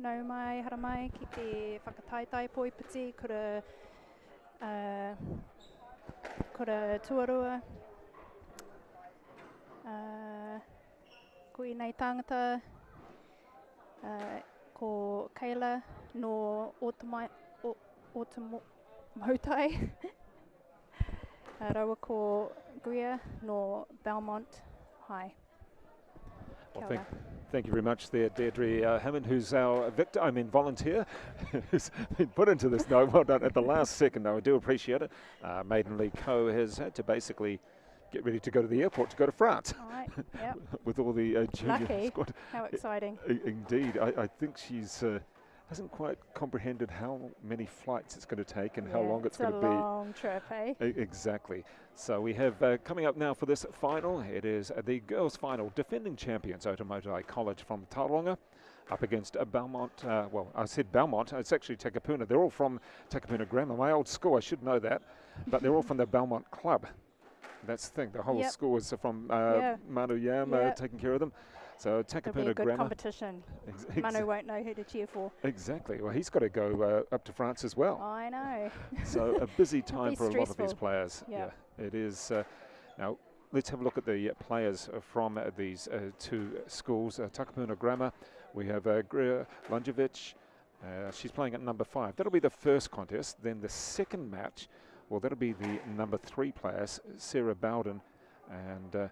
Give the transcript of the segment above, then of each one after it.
nau mai, hara mai, ki te whakataitai poipiti, kura tuarua, ko i nei tangata, ko Kayla no Automotai, rawa ko Greer no Belmont High. Well, thank you very much there, Deirdre Hammond, who's our volunteer, who's been put into this. No, well done at the last second, though. I do appreciate it. Maiden Lee Co has had to basically get ready to go to the airport to go to France. All right, yep. With all the junior Lucky. squad. How exciting. Indeed. I think she's hasn't quite comprehended how many flights it's going to take and how long it's going to be. It's a long trip, eh? Exactly. So we have coming up now for this final, it is the girls' final. Defending champions, Otamotai College from Tauranga, up against Belmont. Well, I said Belmont, it's actually Takapuna. They're all from Takapuna Grammar, my old school, I should know that. But they're all from the Belmont Club. That's the thing, the whole school is from Manu Yam taking care of them. So Takapuna It'll be a good Grammar. Competition. Manu won't know who to cheer for. Exactly. Well, he's got to go up to France as well. I know. So a busy time for a lot of these players. Yep. Yeah, it is. Now, let's have a look at the players from these two schools. Takapuna Grammar, we have Greer Lunjevic. She's playing at number 5. That'll be the first contest. Then the second match, well, that'll be the number 3 players, Sarah Bowden. And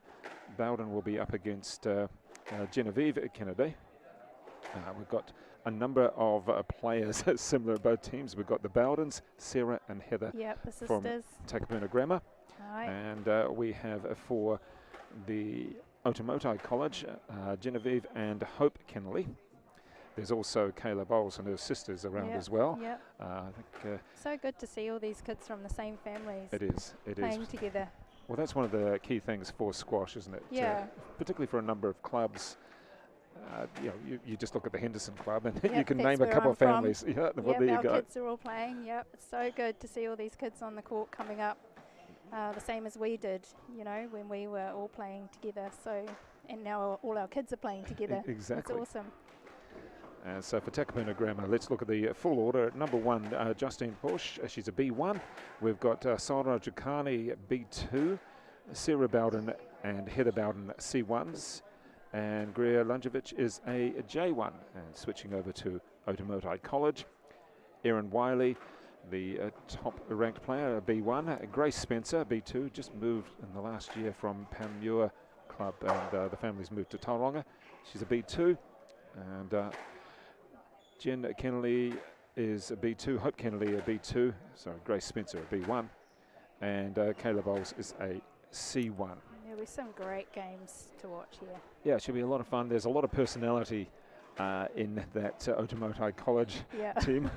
Bowden will be up against Genevieve Kennedy. We've got a number of players similar to both teams. We've got the Bowdens, Sarah and Heather the from Takapuna Grammar. Right. And we have for the Otamotai College, Genevieve and Hope Kenelly. There's also Kayla Bowles and her sisters around as well. Yep. I think so good to see all these kids from the same families. It is. Playing together. Well, that's one of the key things for squash, isn't it? Yeah. Particularly for a number of clubs. You just look at the Henderson Club and you can name a couple of families. Yeah, well, there you go. Our kids are all playing. Yep, it's so good to see all these kids on the court coming up, the same as we did, you know, when we were all playing together. So, and now all our kids are playing together. Exactly. It's awesome. So for Takapuna Grammar, let's look at the full order. At number 1, Justine Porsch, she's a B1. We've got Sara Jukani, B2. Sarah Bowden and Heather Bowden, C1s. And Greer Lunjevic is a J1. And switching over to Otamotai College, Erin Wiley, the top-ranked player, a B1. Grace Spencer, B2, just moved in the last year from Panmure Club, and the family's moved to Tauranga. She's a B2. And Jen Kenelly is a B2, Hope Kenelly a B2, sorry, Grace Spencer a B1, and Kayla Bowles is a C1. There'll be some great games to watch here. Yeah, it should be a lot of fun. There's a lot of personality in that Otamotai College team.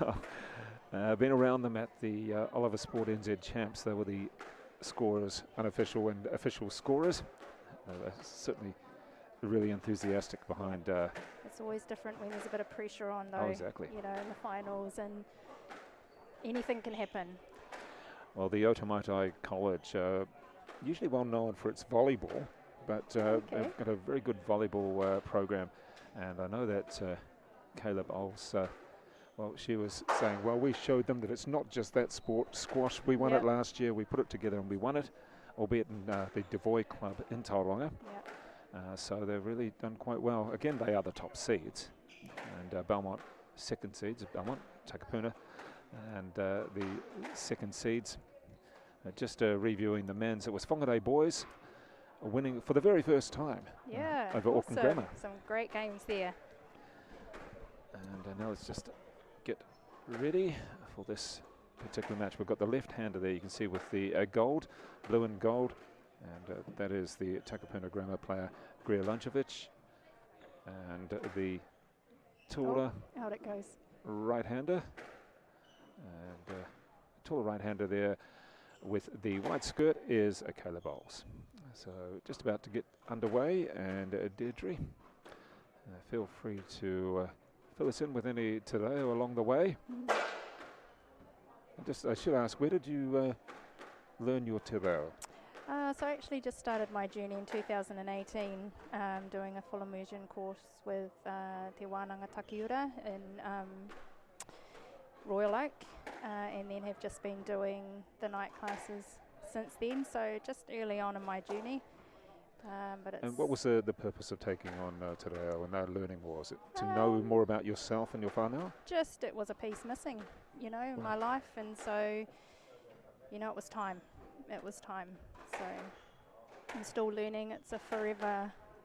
Been around them at the Oliver Sport NZ Champs. They were the scorers, unofficial and official scorers. They're certainly really enthusiastic behind. It's always different when there's a bit of pressure on, though. Oh, exactly. You know, in the finals, and anything can happen. Well, the Otamotai College, usually well known for its volleyball, but they've got a very good volleyball program. And I know that Kayla Bowles, well, she was saying, well, we showed them that it's not just that sport, squash. We won it last year. We put it together and we won it, albeit in the Devoy Club in Tauranga. So they've really done quite well. Again, they are the top seeds. And Belmont, second seeds, Belmont, Takapuna, and the second seeds. Just reviewing the men's, it was Whangarei boys winning for the very first time over Auckland Grammar. Some great games there. And now let's just get ready for this particular match. We've got the left-hander there, you can see with the gold, blue and gold. And that is the Takapuna Grammar player, Greer Lunjevic. And the taller out it goes. right-hander. And taller right-hander there with the white skirt is Kayla Bowles. So just about to get underway. And Deirdre, feel free to fill us in with any te reo along the way. I should ask, where did you learn your te reo? So I actually just started my journey in 2018, doing a full immersion course with Te Wānanga Takiura in Royal Oak, and then have just been doing the night classes since then, so just early on in my journey. But And what was the purpose of taking on Te Reo and learning more? Was it to know more about yourself and your whānau? Just it was a piece missing, you know, in my life, and so, you know, it was time. It was time. So I'm still learning.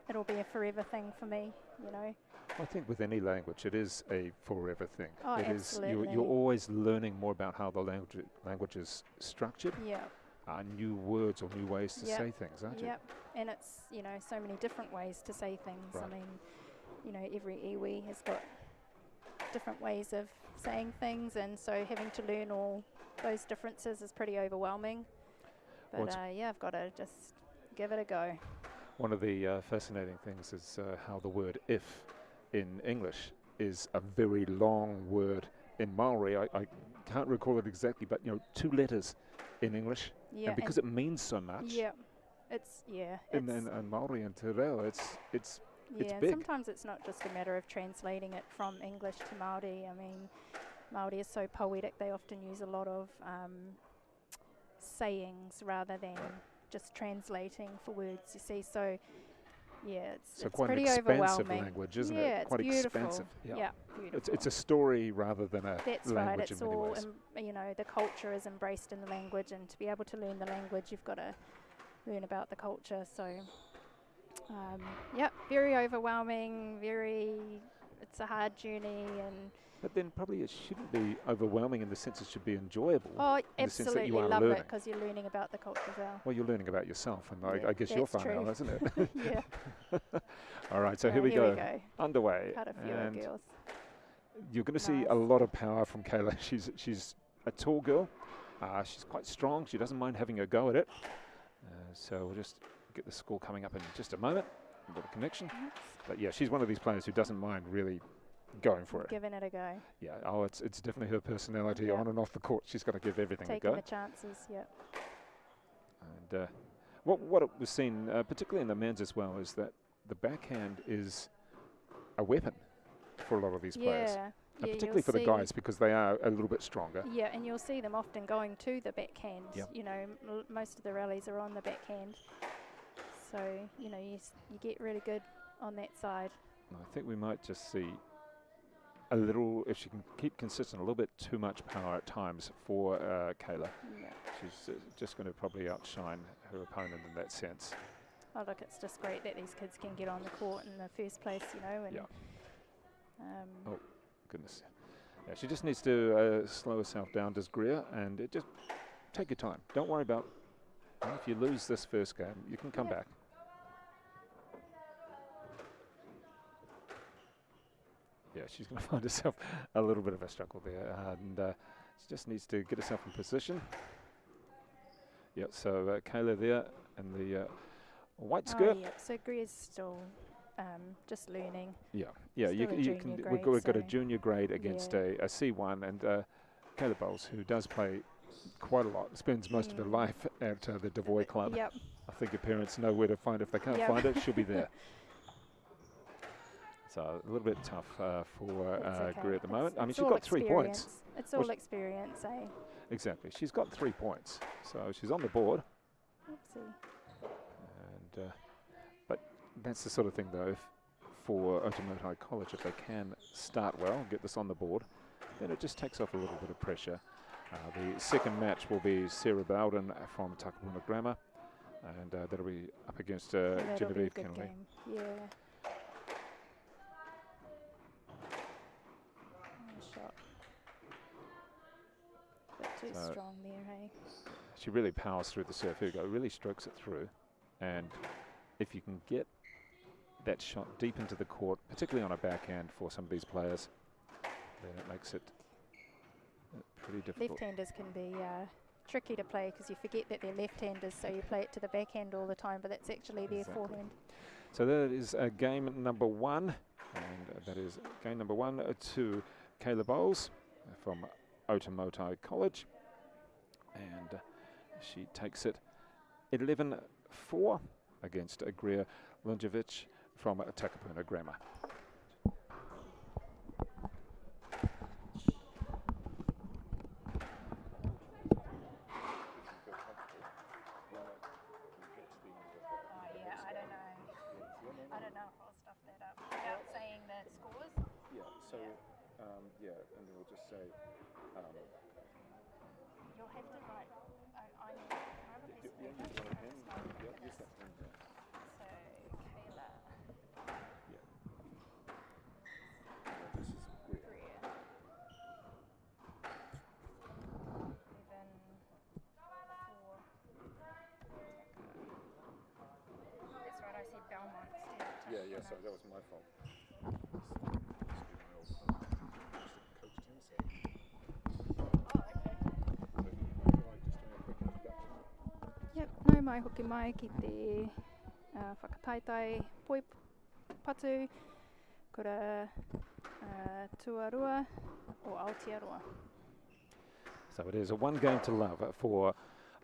It'll be a forever thing for me, you know. I think with any language, it is a forever thing. Oh, it absolutely. is. You're always learning more about how the language is structured. Yeah. New words or new ways to say things, aren't you? Yep. And it's, you know, so many different ways to say things. Right. I mean, you know, every iwi has got different ways of saying things, and so having to learn all those differences is pretty overwhelming. But I've got to just give it a go. One of the fascinating things is how the word if in English is a very long word. In Maori, I can't recall it exactly, but, you know, 2 letters in English. Yeah. And because it means so much. Yeah. In Maori and Te Reo, it's big. Sometimes it's not just a matter of translating it from English to Māori. I mean, Māori is so poetic, they often use a lot of sayings rather than just translating for words, you see. So, yeah, it's quite pretty an expensive overwhelming. language, isn't it? It's quite beautiful. expensive. Yeah, beautiful. It's a story rather than a That's language right. It's in many all, ways. you know, the culture is embraced in the language, and to be able to learn the language, you've got to learn about the culture. So, very overwhelming. It's a hard journey, and. But then probably it shouldn't be overwhelming in the sense it should be enjoyable. Oh, in the sense that you absolutely are love learning. it, because you're learning about the culture as well. Well, you're learning about yourself, and Yeah, I guess your that's whānau, true. isn't it? Yeah. All right, so here we go. Underway. Karawhia girls. You're going to see Nice. a lot of power from Kayla. She's a tall girl. She's quite strong. She doesn't mind having a go at it. So we'll just get the score coming up in just a moment. A bit of connection. Yes. But yeah, she's one of these players who doesn't mind really going for it. Giving it a go. Yeah, it's definitely her personality Yeah. on and off the court. She's got to give everything a Taking go. the chances, yeah. And what it was seen, particularly in the men's as well, is that the backhand is a weapon for a lot of these players. Yeah. And particularly for the guys, because they are a little bit stronger. Yeah, and you'll see them often going to the backhand. Yep. You know, most of the rallies are on the backhand. So, you know, you get really good on that side. I think we might just see a little, if she can keep consistent, a little bit too much power at times for Kayla. Yeah. She's just going to probably outshine her opponent in that sense. Oh, look, it's just great that these kids can get on the court in the first place, you know. And, oh, goodness. Yeah, she just needs to slow herself down, does Greer, and just take your time. Don't worry about, if you lose this first game, you can come back. Yeah, she's going to find herself a little bit of a struggle there, and she just needs to get herself in position. Yeah, so Kayla there in the white skirt. Oh, yeah, so Greer's still just learning. Yeah, Still you a can. junior We've grade, got a so junior grade against a C1, and Kayla Bowles, who does play quite a lot, spends most of her life at the Devoy Club. Yep. I think her parents know where to find it. If they can't Yep. find it, she'll be there. So a little bit tough for okay. Greer at the moment. I mean, It's she's all got 3 points. experience. It's all experience, eh? Exactly. She's got 3 points. So she's on the board. Oopsie. And but that's the sort of thing, though, if for Otamotai College, if they can start well and get this on the board, then it just takes off a little bit of pressure. The second match will be Sarah Bowden from Takapuna Grammar, and that'll be up against That'll be a Genevieve good Kenelly. game. Yeah. Nice shot. Bit too So strong there, hey? She really powers through the serve. Here we go. Really strokes it through. And if you can get that shot deep into the court, particularly on a backhand for some of these players, then it makes it pretty difficult. Left-handers can be tricky to play because you forget that they're left-handers, so you play it to the backhand all the time, but that's actually their forehand. So that is game number 1, and that is game number 1 to Kayla Bowles from Otamotai College, and she takes it 11-4 against Greer Lunjevic from Takapuna Grammar. Yeah, and we'll just say. You'll have to write. I need. Can I have a piece of paper? Yeah, use that pen. So, Kayla. Yeah. This is Greer. 11-4. That's right. I said Belmont. Yeah. Sorry, that was my fault. Yep, no mai hoki mai ki te whakataitai poi patu, kura tuarua o Aotearoa. So it is a 1 game to love for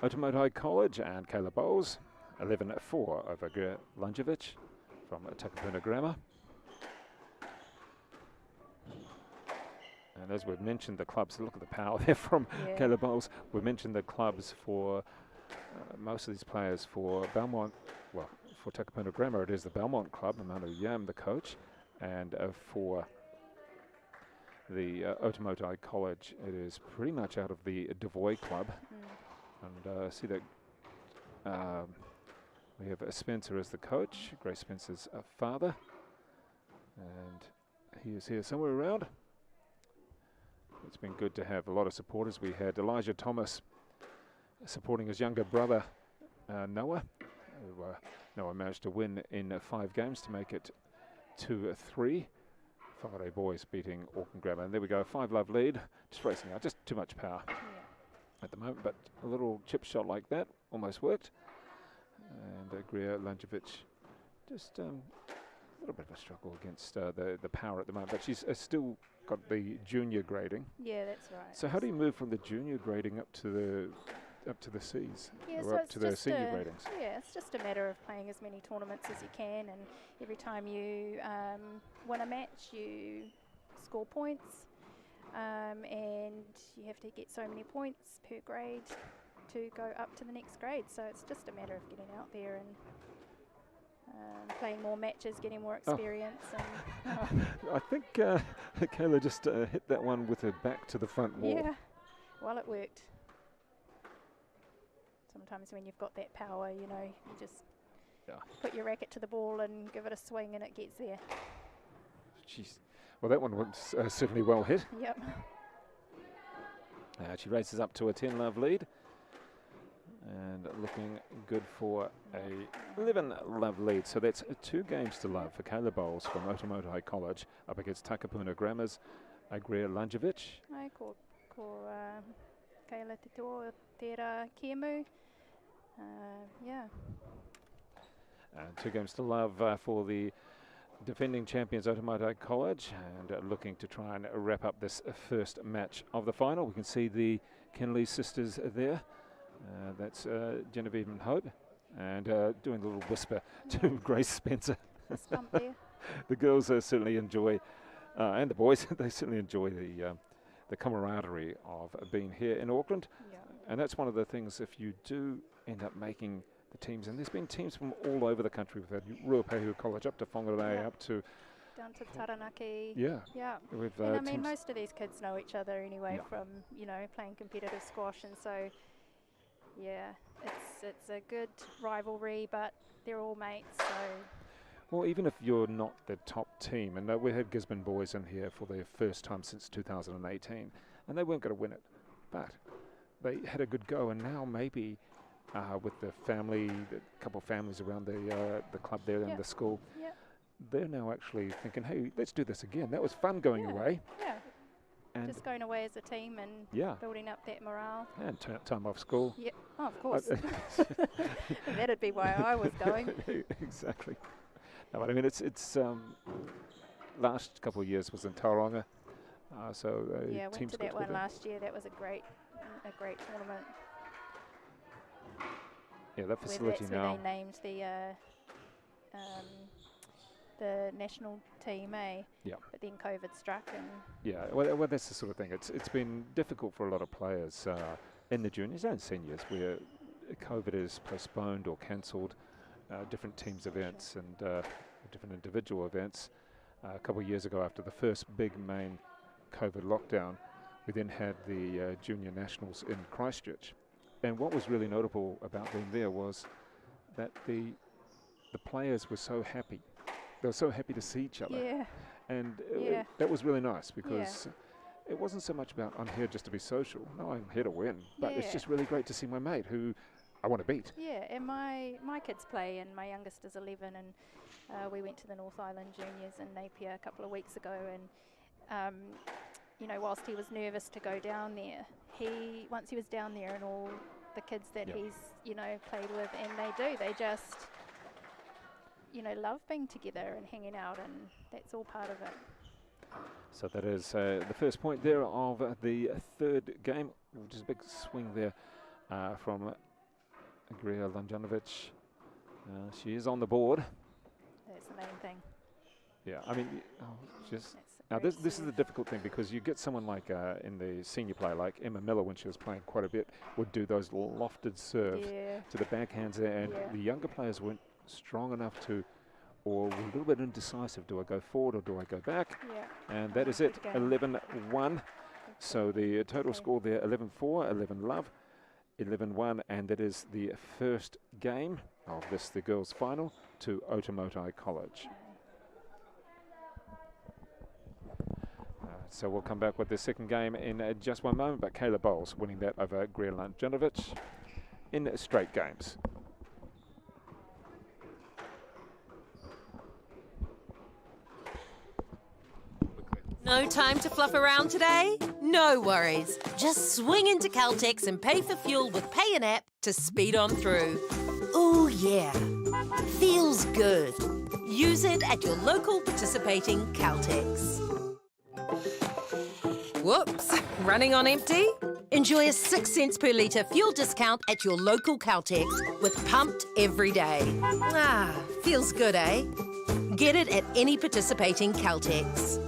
Otamoto College and Kayla Bowles, 11-4 over Greer Lunjevic from Takapuna Grammar. And as we've mentioned the clubs, look at the power there from Kayla Bowles. We've mentioned the clubs for most of these players for Belmont, well, for Takapuna Grammar, it is the Belmont Club, Manu Yam, the coach, and for the Otamoto College, it is pretty much out of the Devoy Club. And see that we have Spencer as the coach, Grace Spencer's father, and he is here somewhere around. It's been good to have a lot of supporters. We had Elijah Thomas supporting his younger brother, Noah. Noah managed to win in 5 games to make it 2-3. Whakare boys beating Auckland Grammar. And there we go, 5-love lead. Just racing out, just too much power at the moment. But a little chip shot like that almost worked. And Greer Lunjevic just a little bit of a struggle against the power at the moment. But she's still got the junior grading. Yeah, that's right. So how do you move from the junior grading up to the C's, yeah, or so up to the senior gradings? Yeah, it's just a matter of playing as many tournaments as you can, and every time you win a match, you score points, and you have to get so many points per grade to go up to the next grade. So it's just a matter of getting out there and playing more matches, getting more experience. And I think Kayla just hit that one with her back to the front wall. Yeah, well, it worked. Sometimes when you've got that power, you know, you just put your racket to the ball and give it a swing and it gets there. Jeez. Well, that one was certainly well hit. Yep. She races up to a 10-love lead. And looking good for a 11-love lead. So that's 2 games to love for Kayla Bowles from Otamoto High College up against Takapuna Grammar's Greer Lunjevic. Ai, ko Kayla te tō tērā Kiemu. Yeah. 2 games to love for the defending champions Otamoto College, and looking to try and wrap up this first match of the final. We can see the Kenelly sisters there. That's Genevieve and Hope, and doing a little whisper to Grace Spencer. The girls certainly enjoy, and the boys, they certainly enjoy the camaraderie of being here in Auckland. Yeah. And that's one of the things, if you do end up making the teams, and there's been teams from all over the country. We've had Ruapehu College up to Whangarei, up to down to Taranaki. Yeah. And I mean, most of these kids know each other anyway from, you know, playing competitive squash, and so yeah, it's a good rivalry, but they're all mates. So. Well, even if you're not the top team, and we had Gisborne boys in here for their first time since 2018, and they weren't going to win it, but they had a good go, and now maybe with the family, the couple of families around the club there and the school, they're now actually thinking, hey, let's do this again. That was fun going away. Yeah. And just going away as a team and building up that morale. And time off school. Yeah, oh, of course. That'd be why I was going. Exactly. No, but I mean, it's last couple of years was in Tauranga. So yeah, went to that one last year. That was a great tournament. that where facility that's now. where they named the national team, eh? Yeah. But then COVID struck, and Yeah, well, that's the sort of thing. It's been difficult for a lot of players in the juniors and seniors where COVID is postponed or cancelled, different teams events and different individual events. A couple of years ago, after the first big main COVID lockdown, we then had the junior nationals in Christchurch. And what was really notable about being there was that the players were so happy. They were so happy to see each other. yeah, And Yeah. that was really nice because it wasn't so much about I'm here just to be social. No, I'm here to win. But it's Yeah. just really great to see my mate who I want to beat. yeah. And my kids play, and my youngest is 11, and we went to the North Island Juniors in Napier a couple of weeks ago, and you know, whilst he was nervous to go down there, once he was down there and all the kids that Yep. he's, you know, played with, and they just, you know, love being together and hanging out, and that's all part of it. So that is the first point there of the third game. Just a big swing there from Greer Lanjanovic. She is on the board. That's the main thing. Yeah, I mean, just That's now great this is serve. the difficult thing because you get someone like in the senior play, like Emma Miller when she was playing quite a bit, would do those lofted serves Yeah, to the backhands there, and Yeah. the younger players weren't strong enough to, or were a little bit indecisive. Do I go forward or do I go back? yeah. And that is Good it, game. 11-1. So the total Okay. score there, 11-4, 11-love, 11-1, and that is the first game of the girls' final to Otamotai College. So we'll come back with the second game in just one moment, but Kayla Bowles winning that over Greer Lanjanovic in straight games. No time to fluff around today? No worries. Just swing into Caltex and pay for fuel with Pay an App to speed on through. Ooh, yeah. Feels good. Use it at your local participating Caltex. Whoops, running on empty? Enjoy a 6 cents per litre fuel discount at your local Caltex with Pumped every day. Ah, feels good, eh? Get it at any participating Caltex.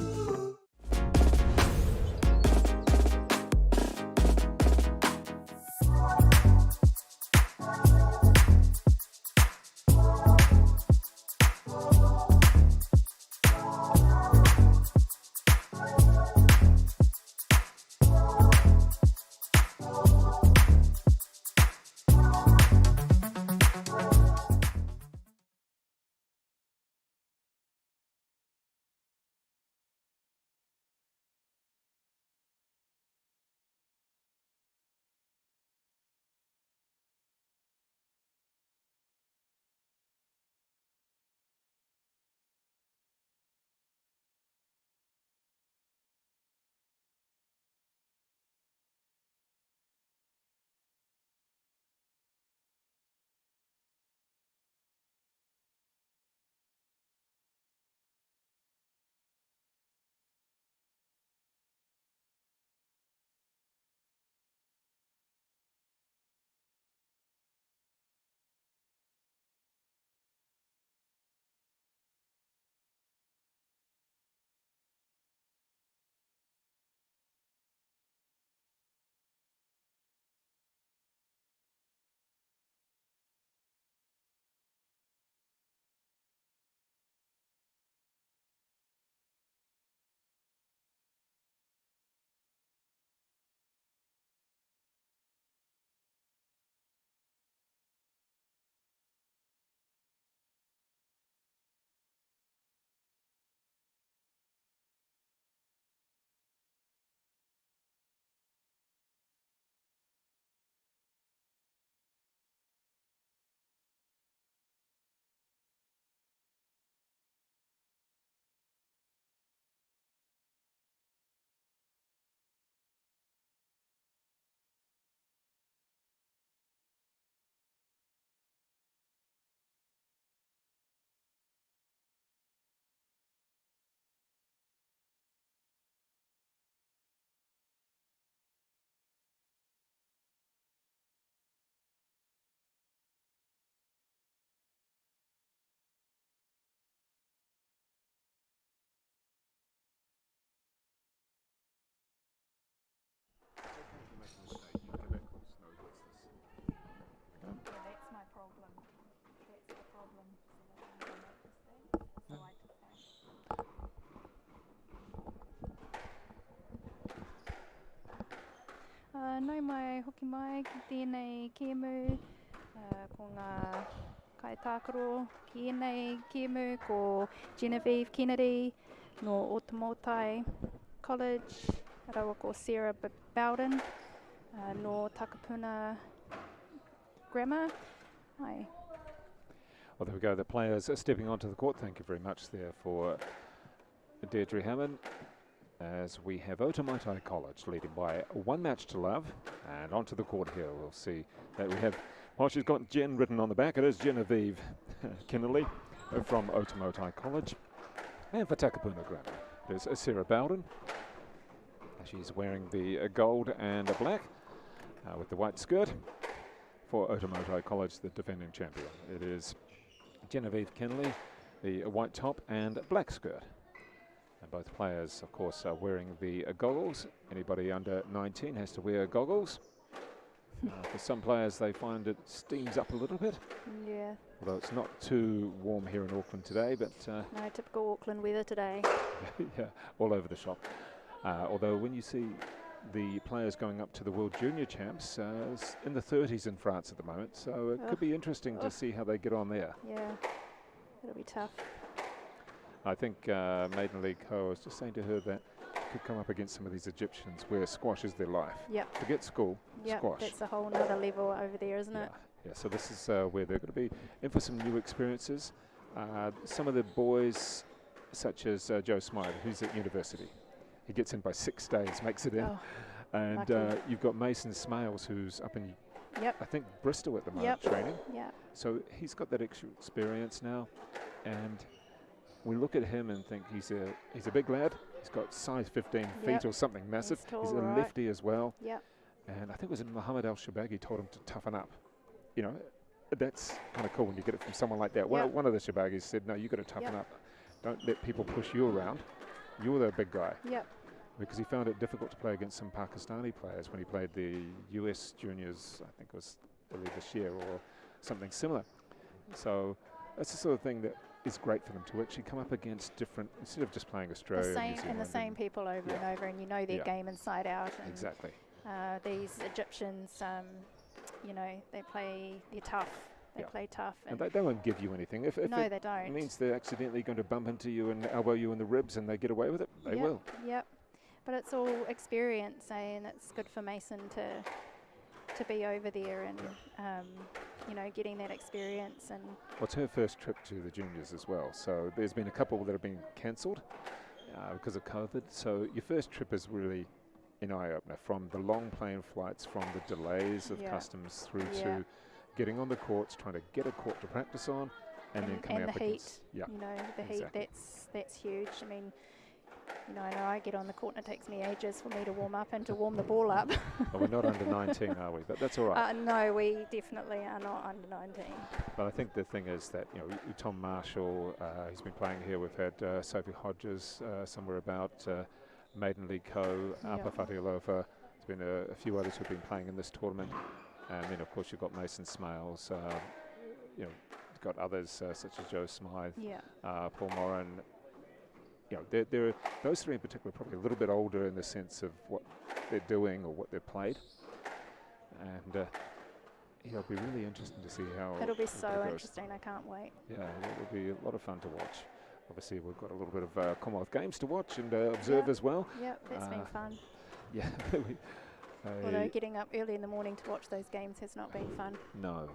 nau mai, hoki mai, ki tēnei kēmu, ko ngā kaitākaro, ki ēnei kēmu, ko Genevieve Kennedy, no Otamotai College, rawa ko Sarah Bowden, no Takapuna Grammar. Ai. Well, there we go. The players are stepping onto the court. Thank you very much there for Deirdre Hammond. As we have Otamotai College leading by 1 match to love. And onto the court here, we'll see that we have, well, she's got Jen written on the back. It is Genevieve Kenelly from Otamotai College. And for Takapuna Grammar, there's Sarah Bowden. She's wearing the gold and black with the white skirt. For Otamotai College, the defending champion, it is Genevieve Kenelly, the white top and black skirt. And both players, of course, are wearing the goggles. Anybody under 19 has to wear goggles. For some players, they find it steams up a little bit. Yeah. Although it's not too warm here in Auckland today, but no, typical Auckland weather today. yeah, all over the shop. Although when you see the players going up to the World Junior Champs, in the 30s in France at the moment, so it could be interesting to see how they get on there. Yeah, it'll be tough. I think Maiden League Co. I was just saying to her that could come up against some of these Egyptians where squash is their life. Yep. Forget school, squash. That's a whole nother level over there, isn't it? Yeah, so this is where they're going to be in for some new experiences. Some of the boys, such as Joe Smythe, who's at university. He gets in by 6 days, makes it in. Oh, and you've got Mason Smales, who's up in, I think, Bristol at the moment, training. Yeah. So he's got that extra experience now. And we look at him and think he's a big lad. He's got size 15 feet or something massive. He's a lefty as well. Yep. And I think it was Mohammed Al-Shabagi told him to toughen up. You know, that's kind of cool when you get it from someone like that. Well, one of the Shabagis said, no, you've got to toughen up. Don't let people push you around. You're the big guy. Yep. Because he found it difficult to play against some Pakistani players when he played the US juniors, I think it was earlier this year or something similar. So that's the sort of thing that is great for them to actually come up against different, instead of just playing Australia the same people over and over, and you know their game inside out. And exactly. These Egyptians, you know, they're tough. They play tough. And they won't give you anything. If no, they don't. It means they're accidentally going to bump into you and elbow you in the ribs and they get away with it, they will. Yep. But it's all experience, and it's good for Mason to be over there and, you know, getting that experience. And well, it's her first trip to the juniors as well. So there's been a couple that have been cancelled because of COVID. So your first trip is really an eye-opener, from the long plane flights, from the delays of customs through to getting on the courts, trying to get a court to practice on, and then coming up against you know, the heat. That's huge. I mean, you know, I know I get on the court and it takes me ages for me to warm up and to warm the ball up. Well, we're not under 19, are we? But that's all right. No, we definitely are not under 19. But I think the thing is that, you know, Tom Marshall, he's been playing here. We've had Sophie Hodges somewhere about, Maiden League Co., Apa Fatialofa. There's been a few others who've been playing in this tournament. And then, of course, you've got Mason Smales. You know, you've got others such as Joe Smythe, Paul Moran. You know, they're those three in particular, probably a little bit older in the sense of what they're doing or what they've played. And it'll be really interesting to see how it'll be so interesting. I can't wait. Yeah, it'll be a lot of fun to watch. Obviously, we've got a little bit of Commonwealth Games to watch and observe as well. Yeah, that's been fun. Yeah. Although getting up early in the morning to watch those games has not been fun. No.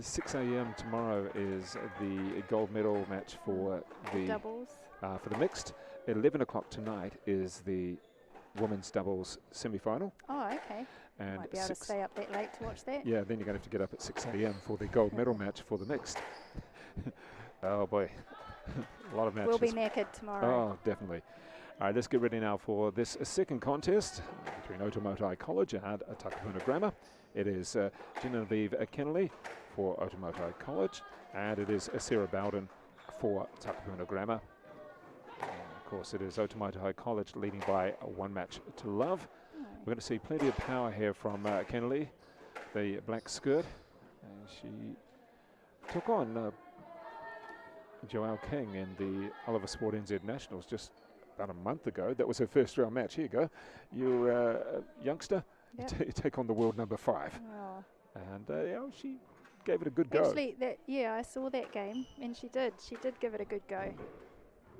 6 a.m. tomorrow is the gold medal match for the doubles. For the mixed. 11 o'clock tonight is the women's doubles semi-final. Oh, okay. And might be able to stay up that late to watch that. Yeah, then you're going to have to get up at 6 a.m. for the gold medal match for the mixed. Oh boy, a lot of matches. We'll be knackered tomorrow. Oh, definitely. All right, let's get ready now for this second contest between Otamotai College and Takapuna Grammar. It is Genevieve Kenelly for Otamotai College, and it is Sarah Bowden for Takapuna Grammar. And of course, it is Otamotai College leading by 1 match to love. We're going to see plenty of power here from Kenelly, the black skirt, and she took on Joelle King in the Oliver Sport NZ Nationals just about a month ago. That was her first round match. Here you go. You're a youngster. Yep. You take on the world number 5. Oh. And she gave it a good go. Actually, I saw that game, and she did. She did give it a good go.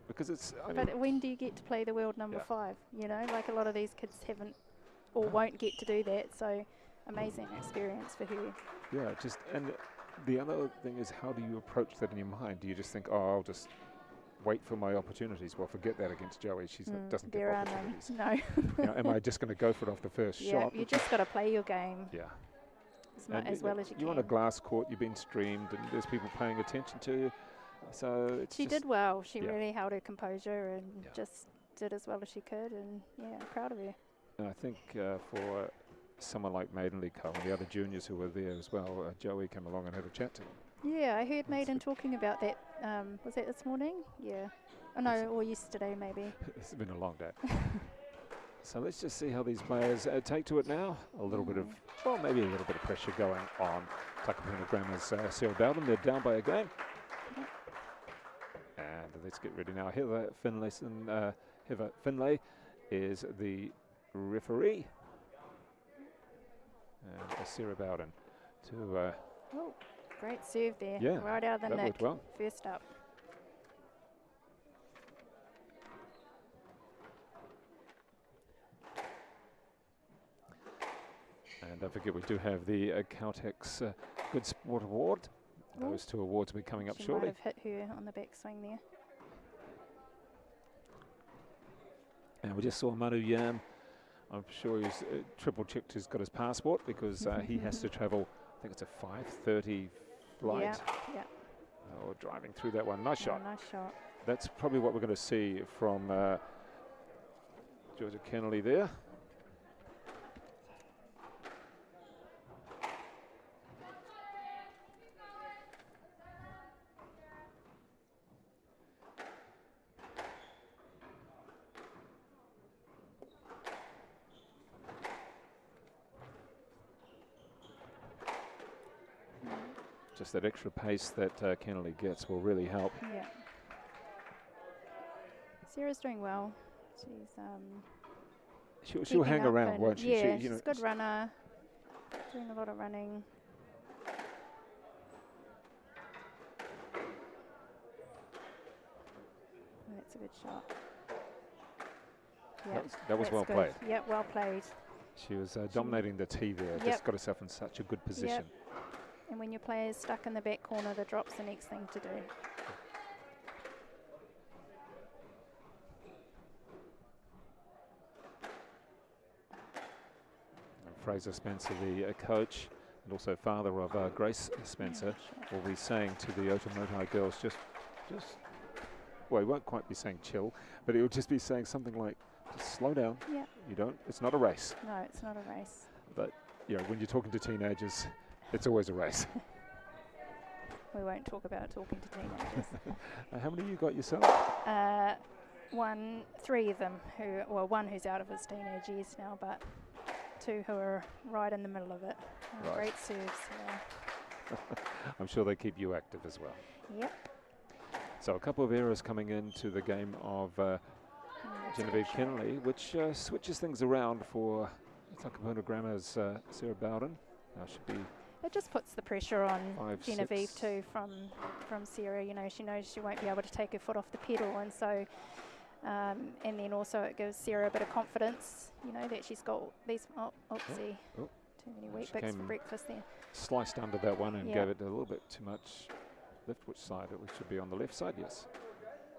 Because it's. But when do you get to play the world number 5? You know, like a lot of these kids haven't or won't get to do that. So, amazing experience for her. Yeah, and the other thing is, how do you approach that in your mind? Do you just think, oh, I'll just wait for my opportunities? Well, forget that against Joey. She doesn't get opportunities. No. Am I just going to go for it off the first shot? Yeah, you just got to play your game. Yeah. As well as you can. You're on a glass court, you've been streamed, and there's people paying attention to you. So she did well. She really held her composure and just did as well as she could, and proud of her. And I think for someone like Maidenly Cole and the other juniors who were there as well, Joey came along and had a chat to him. Yeah, I heard Maiden talking about that. Was that this morning? Yeah. Oh no, or yesterday maybe. It's been a long day. So let's just see how these players take to it now. A little bit of, maybe a little bit of pressure going on Takapuna Grammar's Sarah Bowden. They're down by a game. And let's get ready now. Heather Finlay is the referee. And Sarah Bowden to... great serve there. Yeah, right out of the that neck. worked well. First up. And don't forget, we do have the Caltex Good Sport Award. Those 2 awards will be coming up shortly. Might have hit her on the backswing there. And we just saw Manu Yam. I'm sure he's triple-checked he's got his passport, because he has to travel, I think it's a 5:30 flight. Yeah. Or driving through that one. Nice shot. Nice shot. That's probably what we're going to see from Georgia Kenelly there. Just that extra pace that Kenelly gets will really help. Yeah. Sarah's doing well. She'll hang around, won't she? Yeah, she's a good runner. Doing a lot of running. That's a good shot. Yeah, that was well good. played. Yeah, well played. She was dominating the tee there. Just got herself in such a good position. Yep. And when your player's stuck in the back corner, the drop's the next thing to do. And Fraser Spencer, the coach, and also father of Grace Spencer, will be saying to the Otamotai girls, well, he won't quite be saying chill, but he'll just be saying something like, just slow down. Yeah. It's not a race. No, it's not a race. But, when you're talking to teenagers, it's always a race. We won't talk about talking to teenagers. How many you got yourself? 3 of them, one who's out of his teenage years now, but 2 who are right in the middle of it. Right. Great serves. Yeah. I'm sure they keep you active as well. Yep. So a couple of errors coming into the game of Genevieve Kenelly, which switches things around for Takapuna Grammar's Sarah Bowden. Now should be. It just puts the pressure on 5, Genevieve 6. too from Sarah. She knows she won't be able to take her foot off the pedal, and so and then also it gives Sarah a bit of confidence. That she's got these. Oopsie. Oh. Too many wheat bix for breakfast there. Sliced under that one and gave it a little bit too much lift. Which side? It should be on the left side. Yes.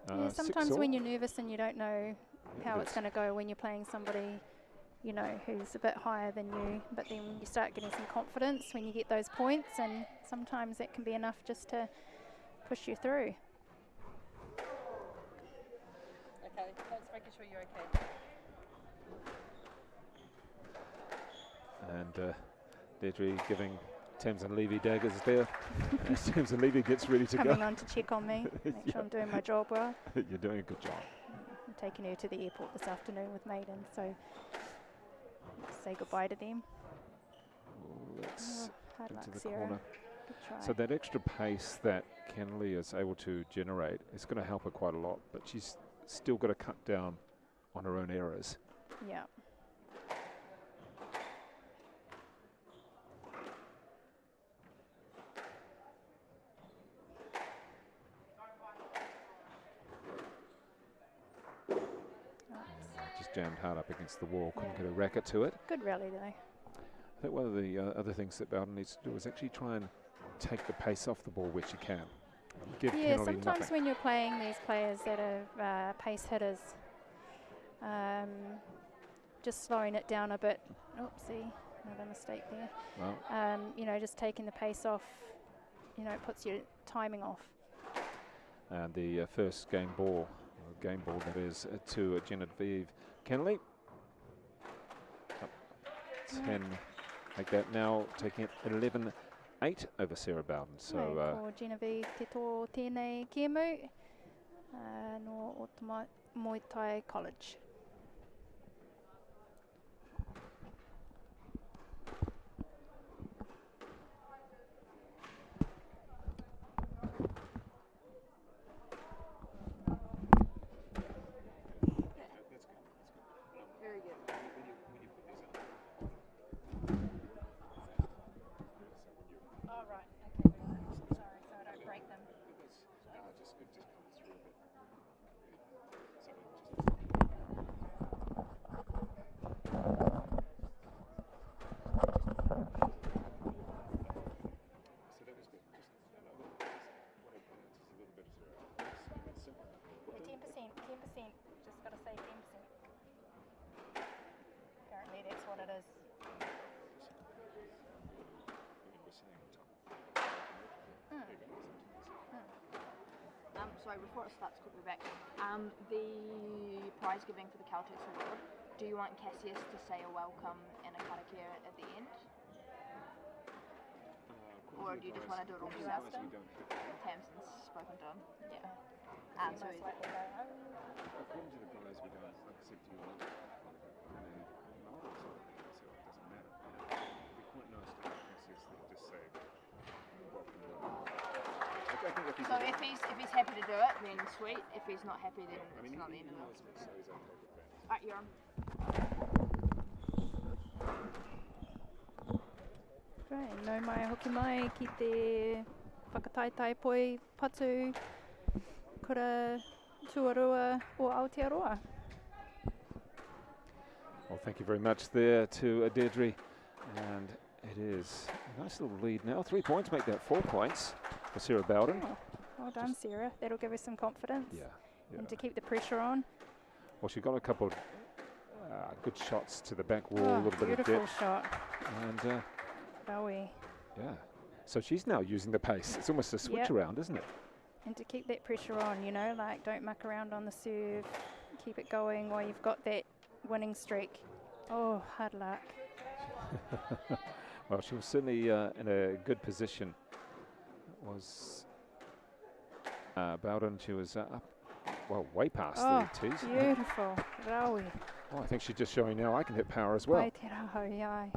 Yeah. Sometimes when you're nervous and you don't know how it's going to go when you're playing somebody, who's a bit higher than you, but then you start getting some confidence when you get those points, and sometimes that can be enough just to push you through. Okay, thanks, making sure you're okay. And Deirdre giving Tamsin Levy daggers there. As Tamsin Levy gets ready to Coming go. on to check on me, make sure I'm doing my job well. You're doing a good job. I'm taking her to the airport this afternoon with Maiden, so say goodbye to them. Let's hard into luck, the Sarah. corner. Good try. So that extra pace that Kenelly is able to generate is going to help her quite a lot, but she's still got to cut down on her own errors. Yeah. Just jammed hard up against the wall, couldn't get a racket to it. Good rally though. I think one of the other things that Bowden needs to do is actually try and take the pace off the ball where she can. Give Yeah, Kenelly sometimes nothing. when you're playing these players that are pace hitters, just slowing it down a bit. Oopsie, another mistake there. Well, You know, just taking the pace off, you know, it puts your timing off. and the first game ball that is to Genevieve Kenelly. Up 10, like that now, taking it 11-8 over Sarah Bowden. So Ko Genevieve te tō tēnei kēmu no o Muay Thai College. Very good. Oh, right. Okay. Sorry, so I don't break them. Yeah, 10%. Just got to say 10%. Apparently that's what it is. Sorry, before it starts, quickly back. The prize giving for the Caltex award, do you want Cassius to say a welcome and a karakia at the end? Or do you just want to do it all yourself? Tamsin's spoken to him. Yeah. So according to the guys, we don't, like I said to you, so it doesn't matter. It'd be quite nice to have Cassius just say, welcome. I think if So if he's happy to do it, then sweet. If he's not happy, then it's not the end of it. so he's okay with that. Alright, you're on. Right, no mai hoki mai ki te whakataitai poi patu kura tuarua o Aotearoa. Well, thank you very much there to Deirdre, and it is a nice little lead now. 3 points make that 4 points for Sarah Bowden. Oh, well done, Sarah. That'll give us some confidence. Yeah. And to keep the pressure on. Well, she got a couple of good shots to the back wall, a Oh, little bit of beautiful depth, shot. and Bowie. yeah. So she's now using the pace. It's almost a switch Yep. around, isn't it? And to keep that pressure on, you know, like don't muck around on the serve. Keep it going while you've got that winning streak. Oh, hard luck. Well, she was certainly in a good position. It was Bowden, she was up, well, way past Oh, the tees. beautiful. Raui. Oh, I think she's just showing now I can hit power as well. Ai te rau, iai.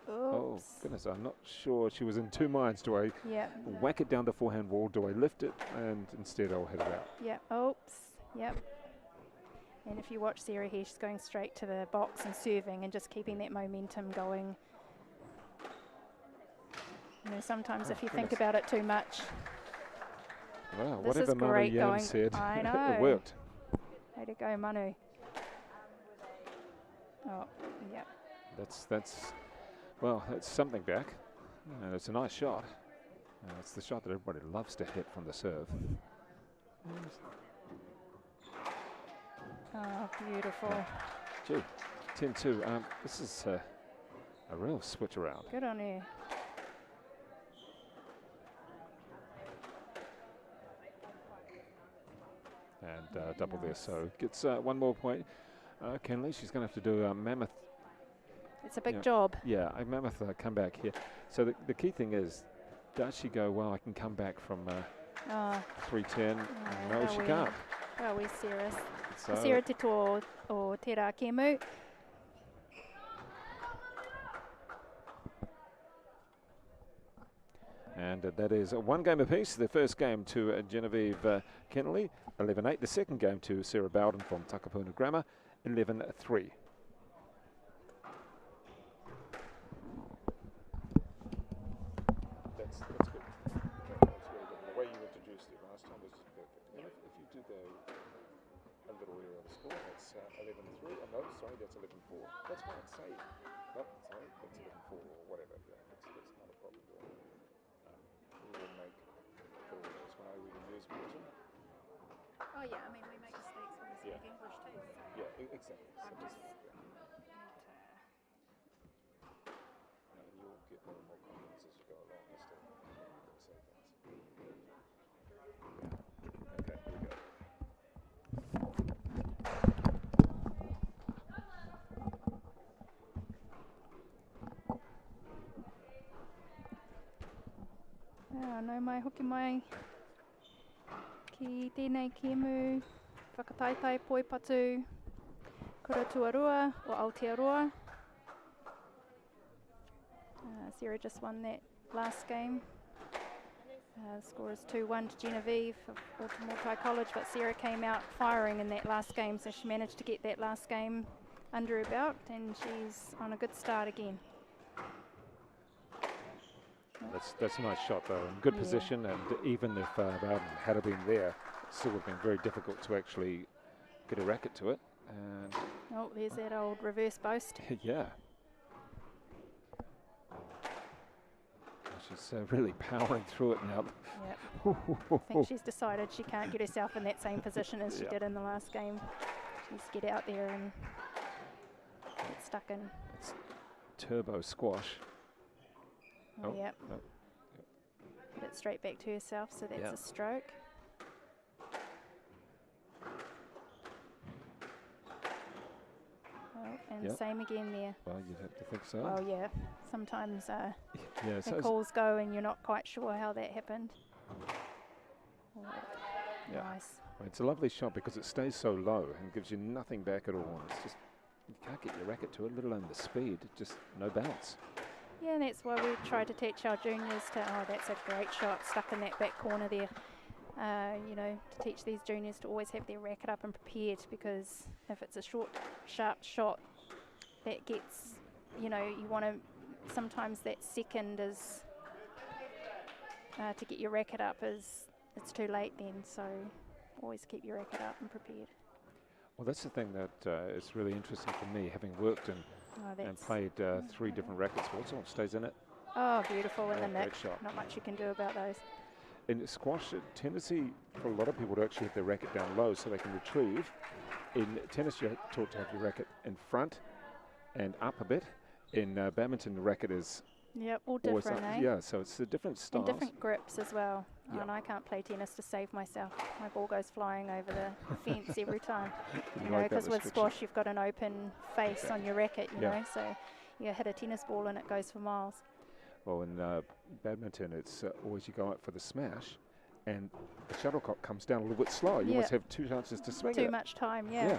Oh, Oops. goodness, I'm not sure. She was in two minds. Do I Yep. whack it down the forehand wall? Do I lift it? And instead I'll hit it out. Yep. Oops. Yep. And if you watch Sarah here, she's going straight to the box and serving and just keeping that momentum going. You know, sometimes if you think about it too much, Well, this is whatever Manu great Yan going. said, I know. it worked. Way to go, Manu. Oh, yep. Well, it's something back. And it's a nice shot. It's the shot that everybody loves to hit from the serve. Oh, beautiful. Gee, 10-2. This is a real switch around. Good on you. And double there, Nice. so gets one more point. Kenelly, she's going to have to do a mammoth. It's a big Yeah. job. Yeah, a mammoth comeback here. So the key thing is, does she go, well, I can come back from Oh, 310? No, how she we- can't. Well, we're serious. So Sarah te tō o te rā kēmu. And that is one game apiece. The first game to Genevieve Kenelly, 11-8. The second game to Sarah Bowden from Takapuna Grammar, 11-3. That's good. That's really good. The way you introduced it last time was just perfect. And if you do go a little earlier on the score, that's 11-3. Oh, no, sorry, that's 11-4. That's fine. Say, no, sorry, that's 11-4 or whatever. Yeah, that's not a problem. We will make that's when I read the news bulletin. Oh yeah, I mean we make mistakes when we speak English too. So Yeah, exactly. I'm So just and you'll get more and more confidence as you go along. As to say things. Okay, here we go. no mai hoki mai ki tēnei kēmu whakataitai poipatu kura tuarua o Aotearoa. Sarah just won that last game. The score is 2-1 to Genevieve of Autumn College, but Sarah came out firing in that last game, so she managed to get that last game under her belt, and she's on a good start again. That's a nice shot though, in good position, and even if Bowden had been there, it still would have been very difficult to actually get a racket to it. And oh, there's that old reverse boast. yeah. She's really powering through it now. Yep. I think she's decided she can't get herself in that same position as she did in the last game. She needs to get out there and get stuck in. It's turbo squash. Oh, yep. No. Put it straight back to herself, so that's a stroke. Oh, and same again there. Well, you'd have to think so. Oh, yeah. Sometimes so the calls go and you're not quite sure how that happened. Oh, nice. Well, it's a lovely shot because it stays so low and gives you nothing back at all. It's just, you can't get your racket to it, let alone the speed, just no bounce. Yeah, and that's why we try to teach our juniors to, oh, that's a great shot, stuck in that back corner there. You know, to teach these juniors to always have their racket up and prepared, because if it's a short, sharp shot, that gets, you know, you want to, sometimes that second is, to get your racket up is, it's too late then, so always keep your racket up and prepared. Well, that's the thing that is really interesting for me, having worked and played 3 different racket sports. All stays in it. Oh, beautiful in the nick. Great shot. Not much you can do about those. In squash, a tendency for a lot of people to actually have their racket down low so they can retrieve. In tennis, you're taught to have your racket in front and up a bit. In badminton, the racket is all different, eh? Yeah, so it's a different styles. And different grips as well. Oh, and I can't play tennis to save myself. My ball goes flying over the fence every time. You know, because with squash, you've got an open face on your racket, you know, so you hit a tennis ball and it goes for miles. Well, in badminton, it's always you go out for the smash, and the shuttlecock comes down a little bit slow. You almost have 2 chances to swing it. Too much time, yeah.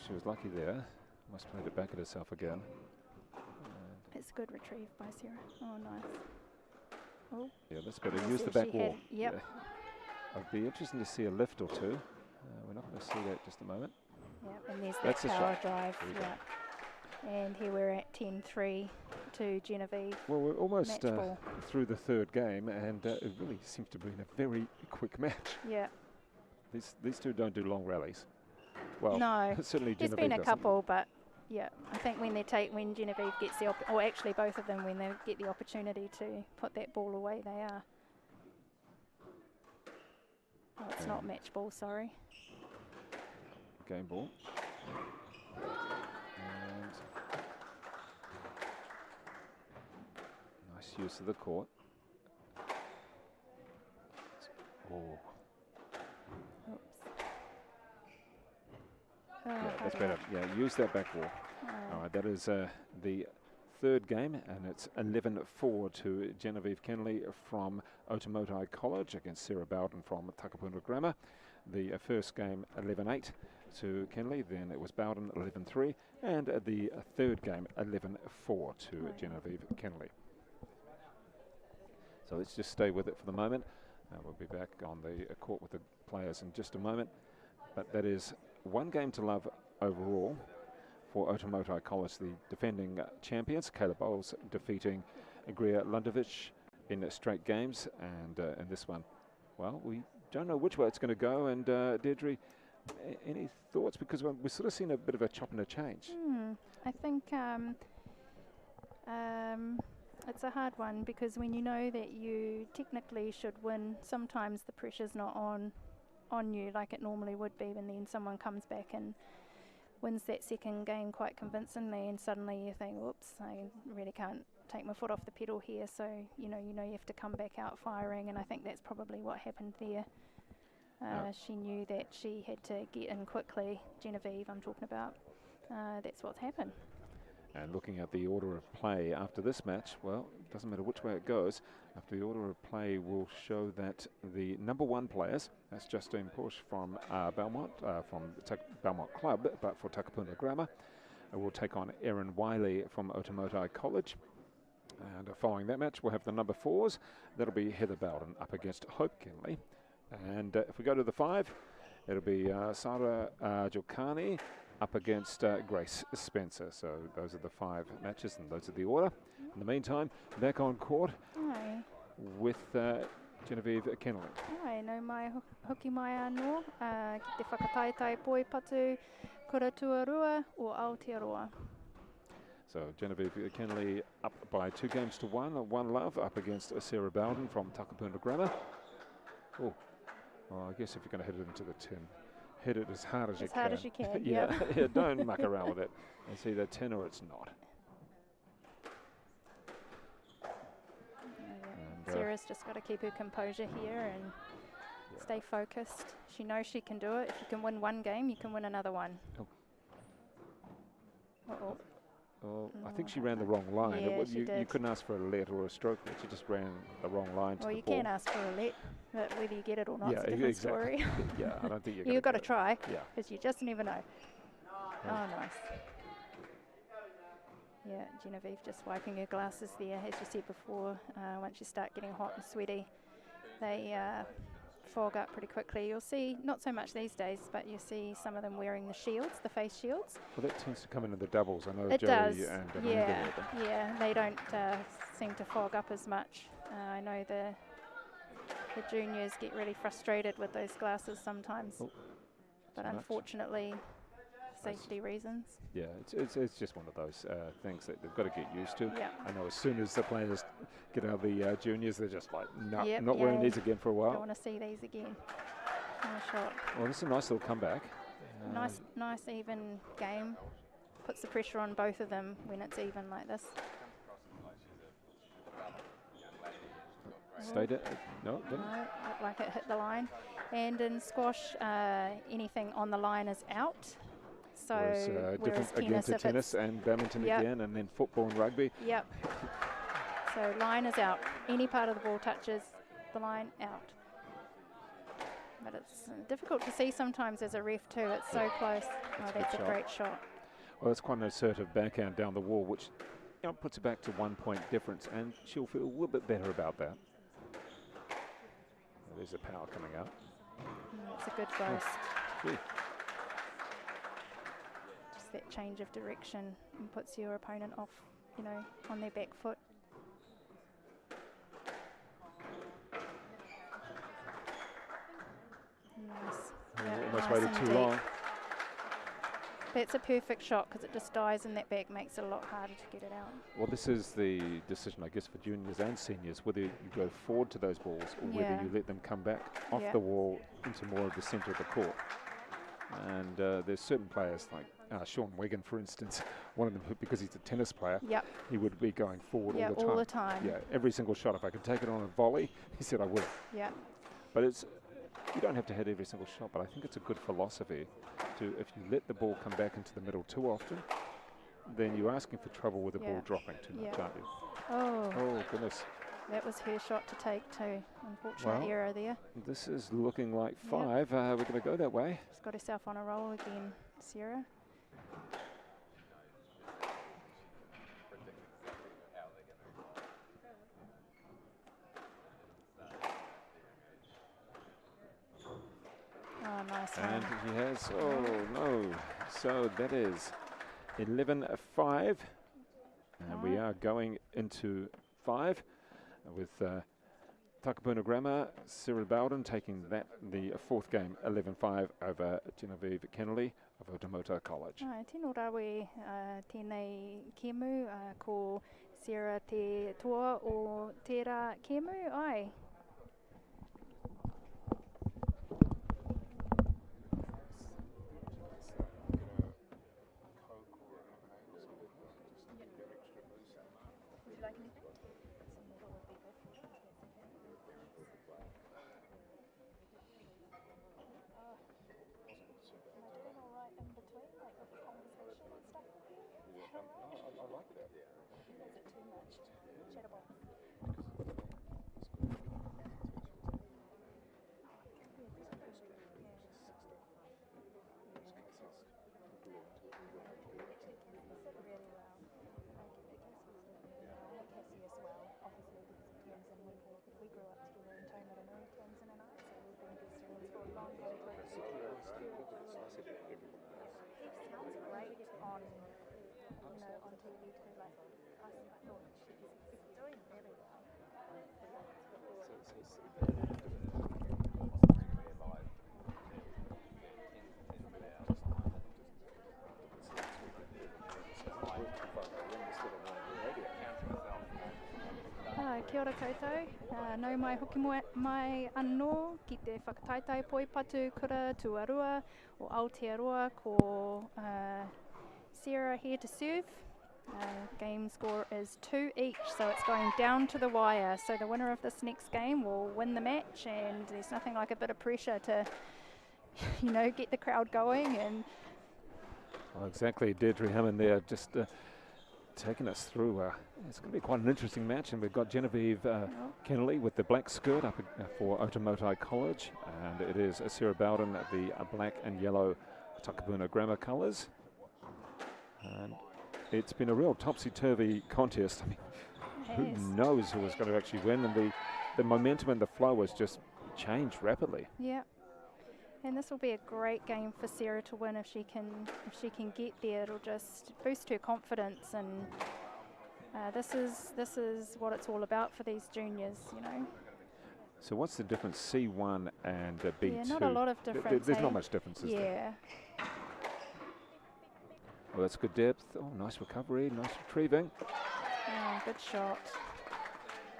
She was lucky there. Must played it back at herself again. It's a good retrieve by Sarah. Oh, nice. Oh. Yeah, that's better. Use the back wall. Yep. Yeah. It'd be interesting to see a lift or two. We're not going to see that just a moment. Yep, and there's that power drive. Yeah. And here we're at 10-3 to Genevieve. Well, we're almost through the third game, and it really seems to be in a very quick match. Yeah. These two don't do long rallies. Well, no, certainly there's Genevieve been a couple, but yeah, I think when Genevieve gets the, or actually both of them, when they get the opportunity to put that ball away, they are. Oh, it's not match ball, sorry. Game ball. And nice use of the court. Oh. Yeah, that's better. Yeah, use that back wall. All right, that is the third game, and it's 11-4 to Genevieve Kenelly from Otamotai College against Sarah Bowden from Takapuna Grammar. The first game 11-8 to Kenelly. Then it was Bowden 11-3, and the third game 11-4 to Genevieve Kenelly. So let's just stay with it for the moment. We'll be back on the court with the players in just a moment. But that is one game to love overall for Otamotai College, the defending champions. Caleb Bowles defeating Greer Lundovic in straight games, and in this one, well, we don't know which way it's going to go. And Deirdre, any thoughts? Because we've sort of seen a bit of a chop and a change. I think it's a hard one, because when you know that you technically should win, sometimes the pressure's not on you like it normally would be, and then someone comes back and wins that second game quite convincingly, and suddenly you think, whoops, I really can't take my foot off the pedal here. So you know you have to come back out firing, and I think that's probably what happened there. She knew that she had to get in quickly. Genevieve, I'm talking about. That's what's happened. And looking at the order of play after this match, well, it doesn't matter which way it goes. After the order of play will show that the number one players, that's Justine Porsch from Belmont, from Belmont Club, but for Takapuna Grammar, will take on Erin Wiley from Otamotai College. And following that match, we'll have the number fours. That'll be Heather Bowden up against Hope Kenelly. And if we go to the five, it'll be Sarah Jokani up against Grace Spencer. So those are the five matches, and those are the order. In the meantime, back on court with Genevieve Kenelly. Ai, no mai hoki mai anō, ki te whakataitai poi patu, kura tuarua o Aotearoa. So Genevieve Kenelly up by 2-1, one love up against Sarah Bowden from Takapuna Grammar. Oh, well, I guess if you're going to hit it into the tin, hit it as hard as you can. As hard as you can, yeah. Yeah, don't muck around with it. It's either tin or it's not. And, Sarah's just got to keep her composure here and stay focused. She knows she can do it. If you can win one game, you can win another one. Oh, I think she ran the wrong line. Yeah, she did. You couldn't ask for a let or a stroke, but she just ran the wrong line to the ball. Well, you can ask for a let, but whether you get it or not, yeah, it's a different exactly. story. Yeah, I don't think You've got to try, Yeah. because you just never know. Oh, nice. Yeah, Genevieve just wiping her glasses there. As you said before, once you start getting hot and sweaty, they fog up pretty quickly. You'll see, not so much these days, but you see some of them wearing the shields, the face shields. Well, that tends to come into the doubles. I know It Joey does, and yeah, they don't seem to fog up as much. I know the juniors get really frustrated with those glasses sometimes, but unfortunately, safety reasons. Yeah, it's just one of those things that they've got to get used to. Yeah. I know as soon as the players get out of the juniors, they're just like, no, Yep, not wearing these again for a while. Don't want to see these again. Nice shot. Well, this is a nice little comeback. Nice even game. Puts the pressure on both of them when it's even like this. Stayed it? No, didn't. No, looked like it hit the line. And in squash, anything on the line is out. So whereas different again to tennis and badminton again, and then football and rugby. Yep. So line is out. Any part of the ball touches the line, out. But it's difficult to see sometimes as a ref too. It's so close. That's a great shot. Well, it's quite an assertive backhand down the wall, which puts it back to 1 point difference, and she'll feel a little bit better about that. There's the power coming out. It's a good burst. Gee. Just that change of direction and puts your opponent off, on their back foot. Nice. Yeah, almost nice waited too indeed. long. That's a perfect shot because it just dies in that back, makes it a lot harder to get it out. Well, this is the decision, I guess, for juniors and seniors, whether you go forward to those balls or whether you let them come back off the wall into more of the centre of the court. And there's certain players like Sean Wigan, for instance, one of them, because he's a tennis player, he would be going forward all the time. Yeah, every single shot. If I could take it on a volley, he said I would. Yeah. But you don't have to hit every single shot, but I think it's a good philosophy to, if you let the ball come back into the middle too often, then you're asking for trouble with the ball dropping too much, aren't you? Oh. Oh, goodness. That was her shot to take too. Unfortunate Well, error there. This is looking like Yep. 5. We're going to go that way. She's got herself on a roll again, Sarah. Oh, nice And one. he has, oh no. So that is 11-5. And we are going into 5 with Takapuna Grammar, Sarah Bowden taking that, the 4th game, 11-5 over Genevieve Kenelly of Automotive College. Ai, tēnō rawe tēnei kemu ko Sarah te toa o tērā kemu, ai. Kia ora koutou, nau mai hoki mai anō ki te whakataitai poipatu kura tuarua o Aotearoa ko Sarah here to serve. Game score is 2 each, so it's going down to the wire. So the winner of this next game will win the match, and there's nothing like a bit of pressure to, you know, get the crowd going. And Well, exactly, Deirdre Hammond there just taking us through. It's going to be quite an interesting match, and we've got Genevieve Kenelly with the black skirt up for Automotive College, and it is Sarah Bowden at the black and yellow Takapuna Grammar colours. And it's been a real topsy-turvy contest. I mean, who knows who was going to actually win, and the momentum and the flow has just changed rapidly. yeah, and this will be a great game for Sarah to win if she can get there. It'll just boost her confidence, and this is what it's all about for these juniors, you know. So what's the difference, C1 and B2? Yeah, not a lot of difference. There's not much difference, is there? Yeah. Well, that's good depth. Oh, nice recovery, nice retrieving. Oh, good shot.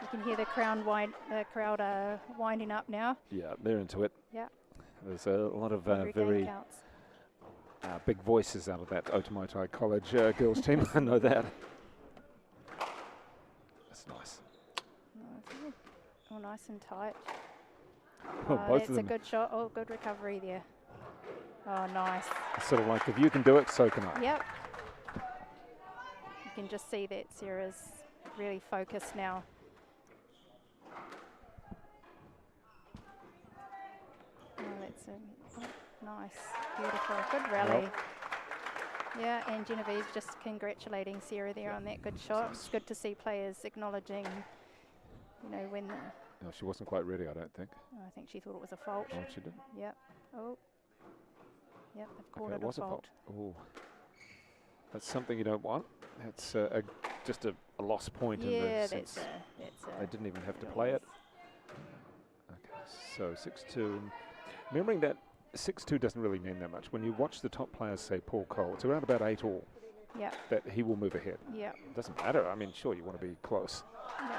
You can hear the crowd winding up now. Yeah, they're into it. Yeah. There's a lot of Every game very counts. big voices out of that Automotive College girls team. I know that. That's nice. Oh, nice and tight. Well, both that's of a them. good shot. Oh, good recovery there. Oh, nice. It's sort of like, if you can do it, so can I. Yep. You can just see that Sarah's really focused now. Oh, that's nice. Beautiful. Good rally. Well. Yeah, and Genevieve's just congratulating Sarah there on that good shot. It's good to see players acknowledging, you know, when... No, she wasn't quite ready, I don't think. I think she thought it was a fault. Oh, she didn't. Yep. Oh. Yep, they've called Okay, it it was a fault. Oh, that's something you don't want. That's just a lost point in Yeah, the sense they didn't even have to play it. Okay, so 6-2. Remembering that 6-2 doesn't really mean that much. When you watch the top players, say Paul Cole, it's around about 8-all. Yeah. That he will move ahead. Yeah. Doesn't matter. I mean, sure, you want to be close. Yeah.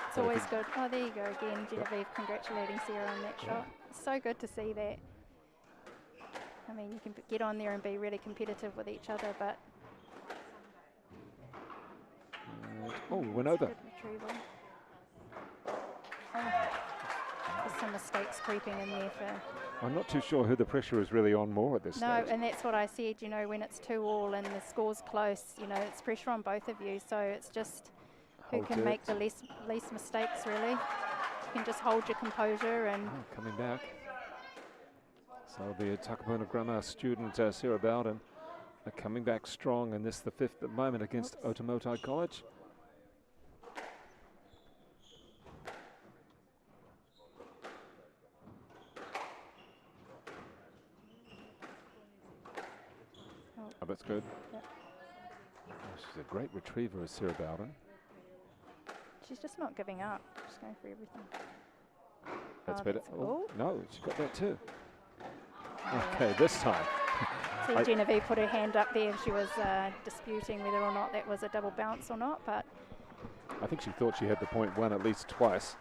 It's But if always you- good. Oh, there you go again, Genevieve congratulating Sarah on that shot. It's so good to see that. I mean, you can get on there and be really competitive with each other, but... Oh, we went over. Good retrieval. Oh, there's some mistakes creeping in there for... I'm not too sure who the pressure is really on more at this No, stage. and that's what I said, you know, when it's 2-all and the score's close, you know, it's pressure on both of you, so it's just who Hold can it. make the least mistakes, really. You can just hold your composure and Coming back. So the Takapuna Grammar student, Sarah Bowden, coming back strong in this, the 5th at the moment against Otamotai College. Oh, that's good. Yep. Oh, she's a great retriever, is Sarah Bowden. she's just not giving up. She's going for everything. That's Oh, better. that's- Oh, no, she got that too. Yeah. Okay, this time. See, Genevieve put her hand up there and she was disputing whether or not that was a double bounce or not, but I think she thought she had the point one at least twice.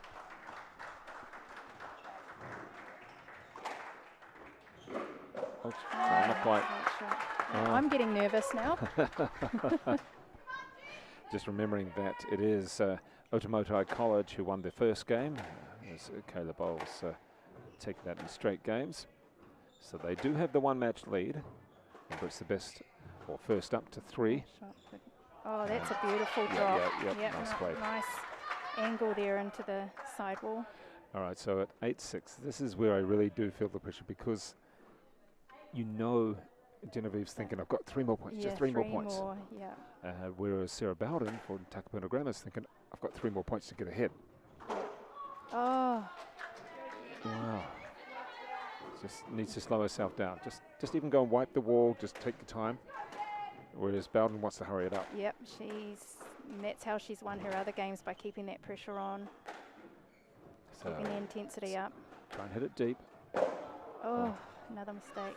Oh, no, not quite. not sure. Yeah, Oh. I'm getting nervous now. Just remembering that it is Otamotai College who won their first game, as Kayla Bowles taking that in straight games. So they do have the one match lead. Remember, it's the best, or first up to 3. Shot, but- oh, that's a beautiful Yeah, drop. yeah, yeah, nice play. Nice angle there into the sidewall. All right, so at 8-6, this is where I really do feel the pressure, because you know Genevieve's thinking, I've got 3 more points, Yeah, just 3 more points. Yeah. Whereas Sarah Bowden for Takapuna Grammar's thinking, I've got 3 more points to get ahead. Oh, Wow. Just needs to slow herself down. Just even go and wipe the wall, just take your time. Whereas Bowden wants to hurry it up. yep. That's how she's won her other games, by keeping that pressure on, So keeping the intensity up. try and hit it deep. Oh, another mistake.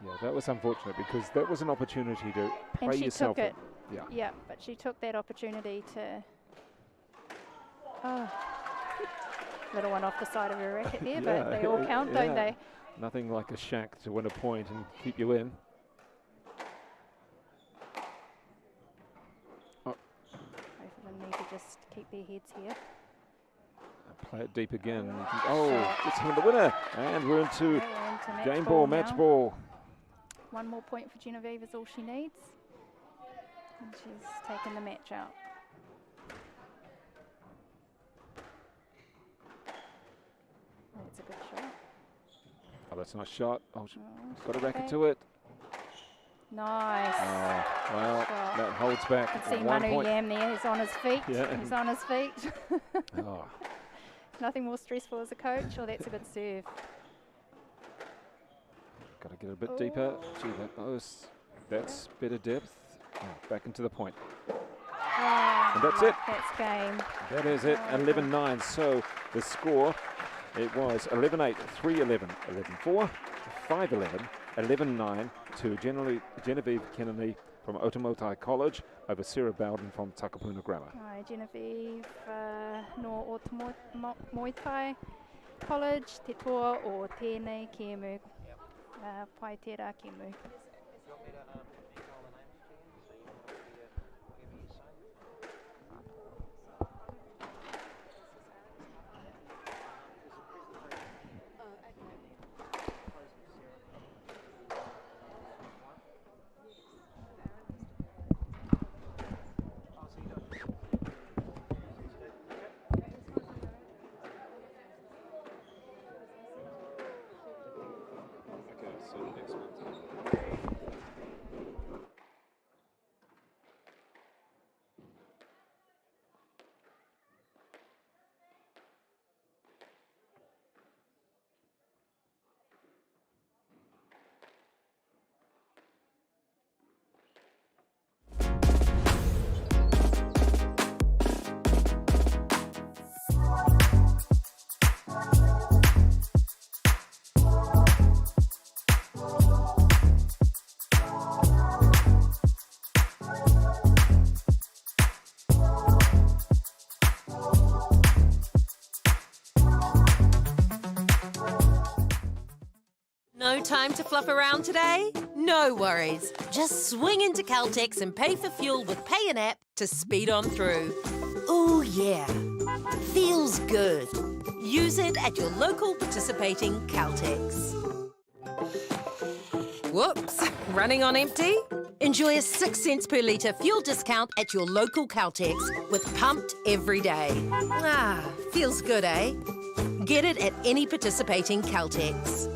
Yeah, that was unfortunate, because that was an opportunity to play And she yourself took it. in. Yeah. Yeah, but she took that opportunity to. Oh, little one off the side of her racket there, but they all count, don't they? Nothing like a shack to win a point and keep you in. Both of them need to just keep their heads here. Play it deep again. Shot. Oh, it's him the winner. And we're into Okay, into match game ball, match now. ball. One more point for Genevieve is all she needs. And she's taken the match out. That's a good shot. Oh, that's a nice shot. Oh, Oh, got a shot racket back. to it. Nice. Well, Shot. that holds back. You can see 1 Manu point. Yam there. He's on his feet. Yeah. He's on his feet. Oh, Nothing more stressful as a coach. Oh, that's a good serve. got to get a bit deeper. Oh. Gee, that's better depth. Oh, back into the point. Oh, And that's it. That's game. That is it, Oh, 11-9. So the score, it was 11-8, 3-11, 11-4, 5-11, 11-9 to Genevieve Kenelly from Otamotai College over Sarah Bowden from Takapuna Grammar. Hi, Genevieve no Otamotai College, te toa o tēnei kēmu, pai tērā kēmu. No time to fluff around today? No worries. Just swing into Caltex and pay for fuel with Pay an App to speed on through. Ooh, yeah. Feels good. Use it at your local participating Caltex. Whoops, running on empty? Enjoy a 6 cents per litre fuel discount at your local Caltex with Pumped every day. Ah, feels good, eh? Get it at any participating Caltex.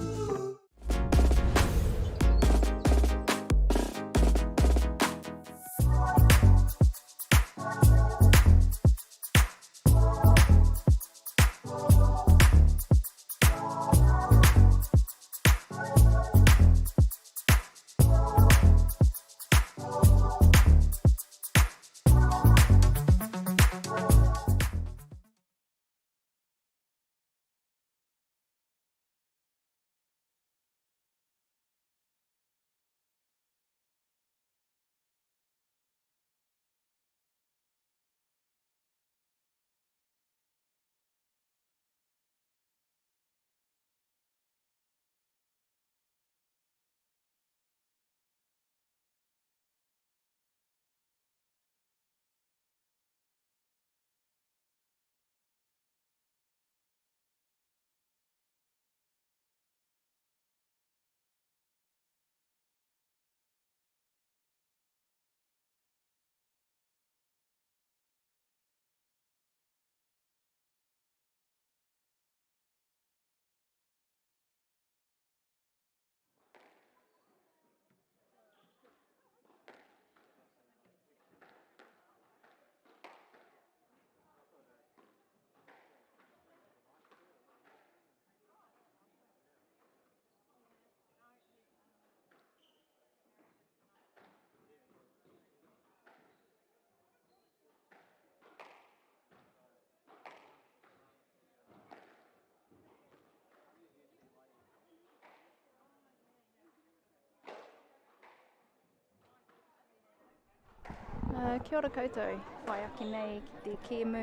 Kia ora koutou, whai ake nei ki te kēmu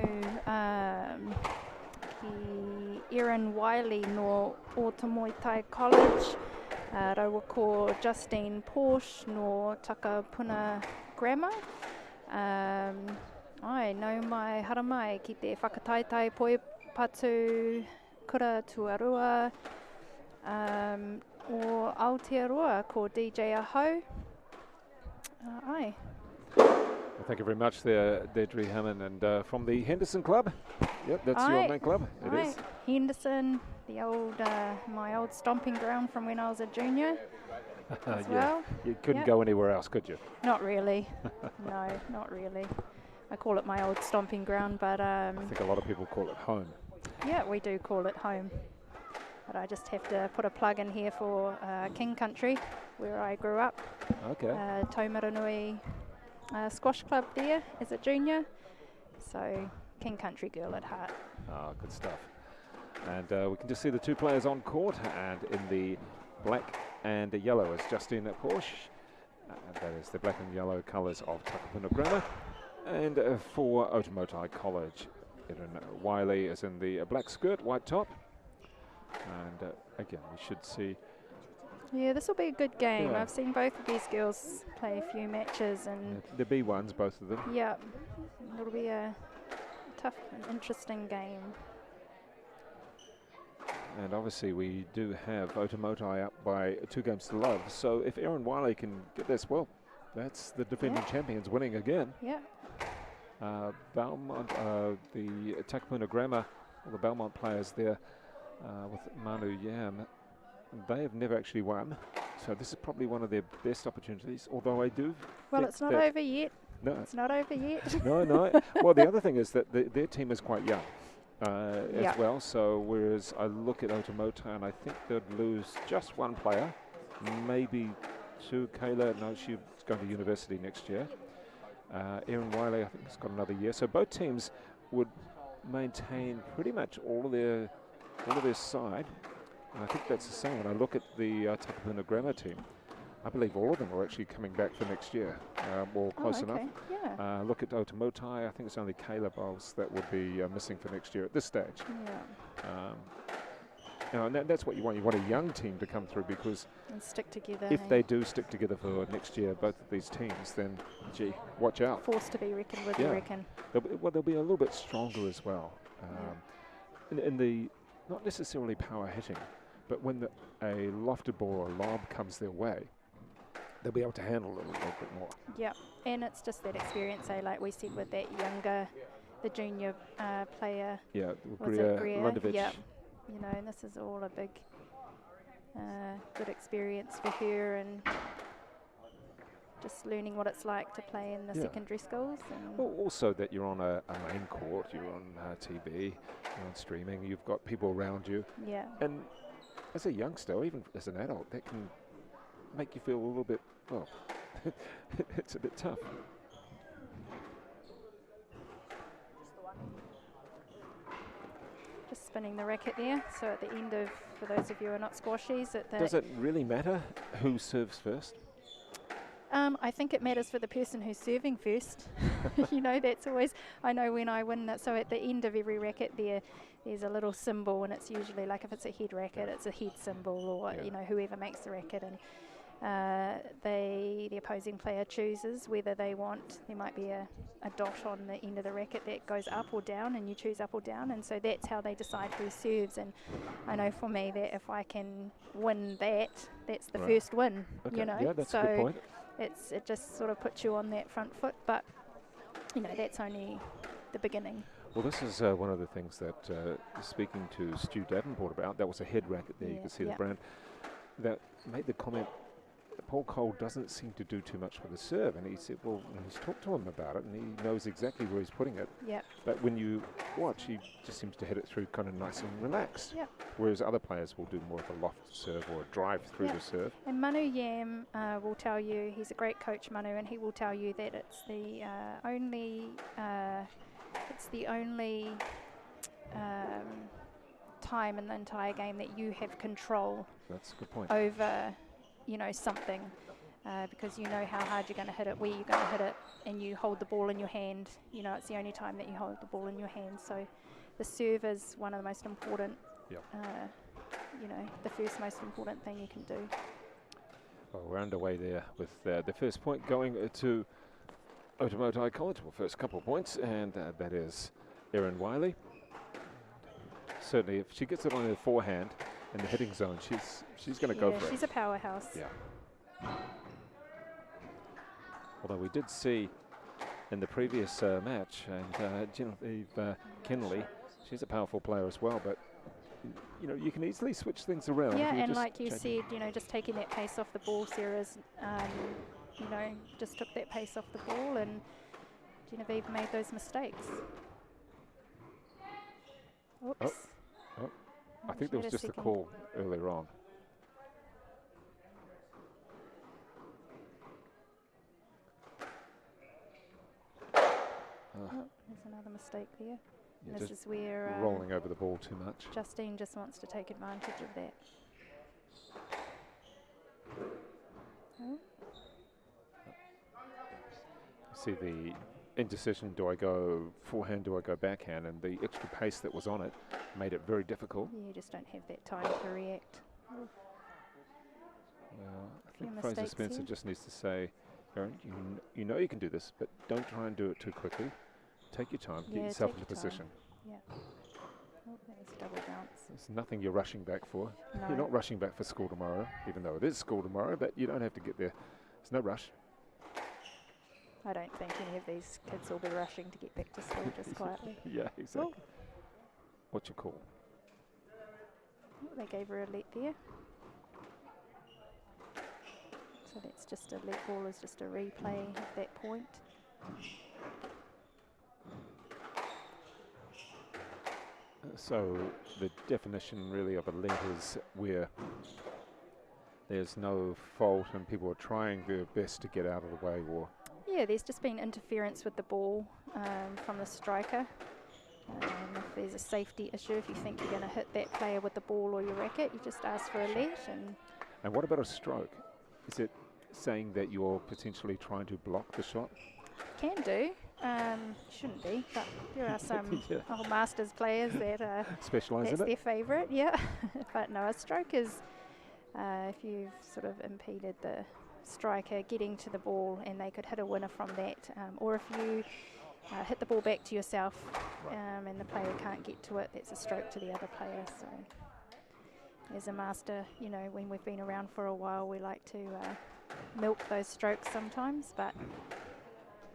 ki Erin Wiley no Otamoitai College, raua ko Justine Porsch no Takapuna Grammar. Ai, nau mai haramai ki te whakataitai poi patu kura tuarua o Aotearoa ko DJ Ahau. Ai. Well, thank you very much there, Deirdre Hammond, and from the Henderson Club. Yep, that's your main club. It is. Henderson, the old, my old stomping ground from when I was a junior as Yeah. well. You couldn't go anywhere else, could you? Not really. No, not really. I call it my old stomping ground, but I think a lot of people call it home. yeah, we do call it home. But I just have to put a plug in here for King Country, where I grew up. Okay. Taumaranui Squash Club there as a junior. So, King Country girl at heart. Ah, good stuff. And we can just see the two players on court, and in the black and yellow is Justine Porsch. That is the black and yellow colours of Takapuna Grammar. And for Otamotai College, Erin Wiley is in the black skirt, white top. And again, we should see. Yeah, this will be a good game. Yeah. I've seen both of these girls play a few matches, and The B1s, both of them. yeah, it'll be a tough and interesting game. And obviously we do have Otamotai up by 2 games to love. So if Erin Wiley can get this, well, that's the defending champions winning again. Yeah. Belmont, the Takapuna Grammar, all the Belmont players there with Manu Yam, they have never actually won. So this is probably one of their best opportunities, although I do Well, think it's not that over yet. No, It's not over yet. no. Well, the other thing is that their team is quite young Yeah. as well. So whereas I look at Otamotai and I think they'd lose just one player, maybe 2. Kayla, no, she's going to university next year. Erin Wiley, I think, has got another year. So both teams would maintain pretty much all of their side. And I think that's the same. When I look at the Takapuna Grammar team, I believe all of them are actually coming back for next year, or close enough. Yeah. Look at Otamotai, I think it's only Kayla Bowles that would be missing for next year at this stage. Yeah. And that's what you want. You want a young team to come through, because And stick together. if they do stick together for next year, both of these teams, then, gee, watch out. Forced to be reckoned with, Yeah. I reckon. They'll be a little bit stronger as well. In the, not necessarily power hitting, but when a lofted ball or a lob comes their way, they'll be able to handle it a little bit more. Yep, and it's just that experience, like we said with that younger, the junior player. Yeah, Was it Greer? Rundovic. Yep. You know, and this is all a big, good experience for her, and just learning what it's like to play in the secondary schools. And Well, also that you're on a main court, you're on TV, you're on streaming, you've got people around you. yeah, And as a youngster, or even as an adult, that can make you feel a little bit, well, it's a bit tough. just spinning the racket there. So at the end of, for those of you who are not squashies, Does it really matter who serves first? I think it matters for the person who's serving first. You know, that's always, I know when I win that, so at the end of every racket there's a little symbol, and it's usually like if it's a head racket, it's a head symbol, or you know, whoever makes the racket, and the opposing player chooses whether they want, there might be a dot on the end of the racket that goes up or down, and you choose up or down, and so that's how they decide who serves. And I know for me that if I can win that, that's the first win. Okay. You know, Yeah, that's so a good point. it just sort of puts you on that front foot, but you know, that's only the beginning. Well, this is one of the things that, speaking to Stu Davenport about, that was a head racket there, you can see the brand, that made the comment, Paul Cole doesn't seem to do too much for the serve, and he said, well, he's talked to him about it, and he knows exactly where he's putting it. Yep. But when you watch, he just seems to hit it through kind of nice and relaxed. Yep. Whereas other players will do more of a loft serve or a drive through the serve. And Manu Yam will tell you, he's a great coach, Manu, and he will tell you that it's the only time in the entire game that you have control. That's a good point. Over, you know, something, because you know how hard you're going to hit it, where you're going to hit it, and you hold the ball in your hand. You know, it's the only time that you hold the ball in your hand. So the serve is one of the most important, you know, the first most important thing you can do. Well, we're underway there with the first point going to Otamotai College. Well, first couple of points, and that is Erin Wiley. Certainly, if she gets it on her forehand in the hitting zone, she's going to go for it. She's a powerhouse. Yeah. Although we did see in the previous match, and Genevieve Kenelly, she's a powerful player as well, but you know, you can easily switch things around. Yeah, and like you said, you know, just taking that pace off the ball, Sarah's, you know, just took that pace off the ball, and Genevieve made those mistakes. Oops. Oh. I think there was just a call earlier on. There's another mistake there. Yeah, This is where rolling over the ball too much. Justine just wants to take advantage of that. Oh. See the indecision, do I go forehand, do I go backhand, and the extra pace that was on it made it very difficult. You just don't have that time to react. Well, I think Fraser Spencer just needs to say, Erin, you know you can do this, but don't try and do it too quickly. Take your time, get yourself into position. Yeah. Oh, that was a double bounce. There's nothing you're rushing back for. No. You're not rushing back for school tomorrow, even though it is school tomorrow, but you don't have to get there. There's no rush. I don't think any of these kids will be rushing to get back to school just quietly. Yeah, exactly. Oh. What's your call? Oh, they gave her a let there. So that's just a let ball, is just a replay of that point. So the definition really of a let is where there's no fault and people are trying their best to get out of the way, or Yeah, there's just been interference with the ball from the striker. If there's a safety issue, if you think you're going to hit that player with the ball or your racket, you just ask for a let. And what about a stroke? Is it saying that you're potentially trying to block the shot? Can do. Shouldn't be, but there are some old Masters players that specialise in that's it. their favourite, yeah. But no, a stroke is if you've sort of impeded the striker getting to the ball and they could hit a winner from that, or if you hit the ball back to yourself and the player can't get to it, that's a stroke to the other player. So as a master, you know, when we've been around for a while, we like to milk those strokes sometimes, but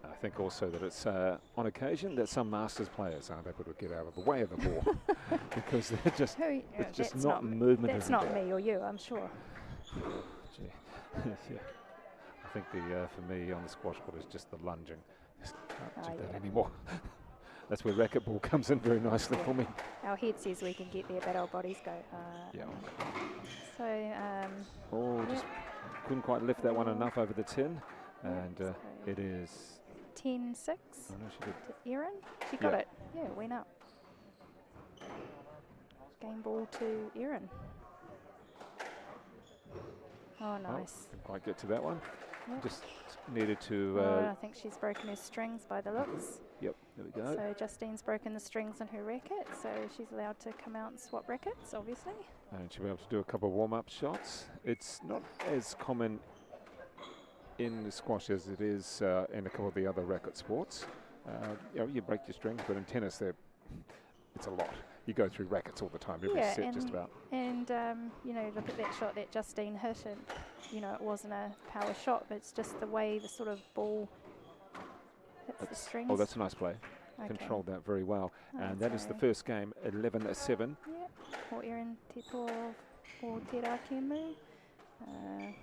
I think also that it's on occasion that some Masters players aren't able to get out of the way of the ball because they're just, it's just that's not movement. That's not me or you, I'm sure. Gee. Yeah. I think for me on the squash court is just the lunging. Just can't do that anymore. That's where racquetball comes in very nicely for me. Our head says we can get there, but our bodies go. Yeah. So. Just couldn't quite lift that one enough over the tin, and so it is 10-6 oh no, she did. to Erin. She got it. Yeah, went up. Game ball to Erin. Oh, nice. Didn't quite get to that one. Yep. Just needed to. I think she's broken her strings by the looks. Yep, there we go. So Justine's broken the strings on her racket, so she's allowed to come out and swap rackets, obviously. And she'll be able to do a couple of warm-up shots. It's not as common in squash as it is in a couple of the other racket sports. You break your strings, but in tennis, it's a lot. You go through rackets all the time, every set just about. And, look at that shot that Justine hit, and, it wasn't a power shot, but it's just the way the sort of ball hits the strings. Oh, that's a nice play. Okay. Controlled that very well. Oh, And that is the sorry. first game, 11-7. Yeah, or Erin te tō o te rā tēmu. Hey.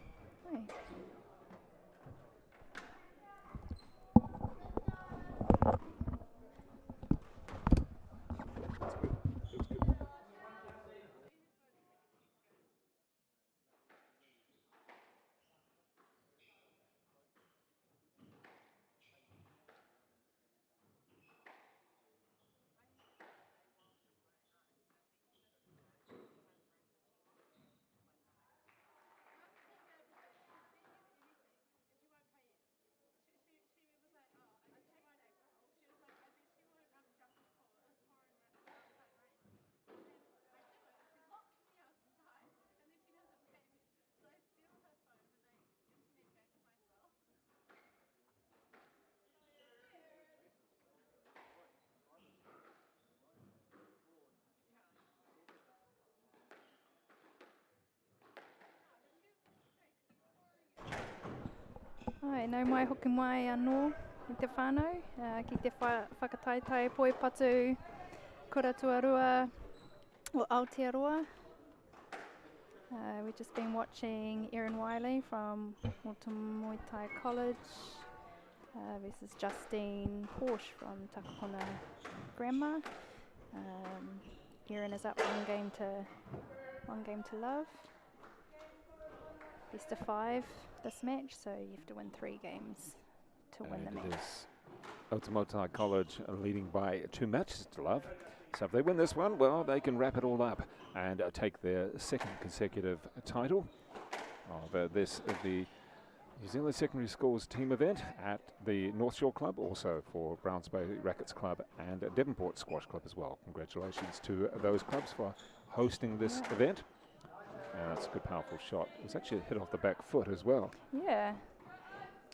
Ai, nau mai hoki mai anō i te whānau, ki te whakataitai poi patu Kuratuarua or Aotearoa. We've just been watching Erin Wiley from Motumoitai College versus Justine Porsch from Takapuna Grammar. Erin is up one game to love. Best of 5 this match, so you have to win 3 games to win the match. Motumoitai College leading by 2 matches to love. So if they win this one, well, they can wrap it all up and take their 2nd consecutive title of the New Zealand Secondary Schools team event at the North Shore Club, also for Browns Bay Rackets Club and Devonport Squash Club as well. Congratulations to those clubs for hosting this event. That's a good, powerful shot. It was actually hit off the back foot as well. Yeah.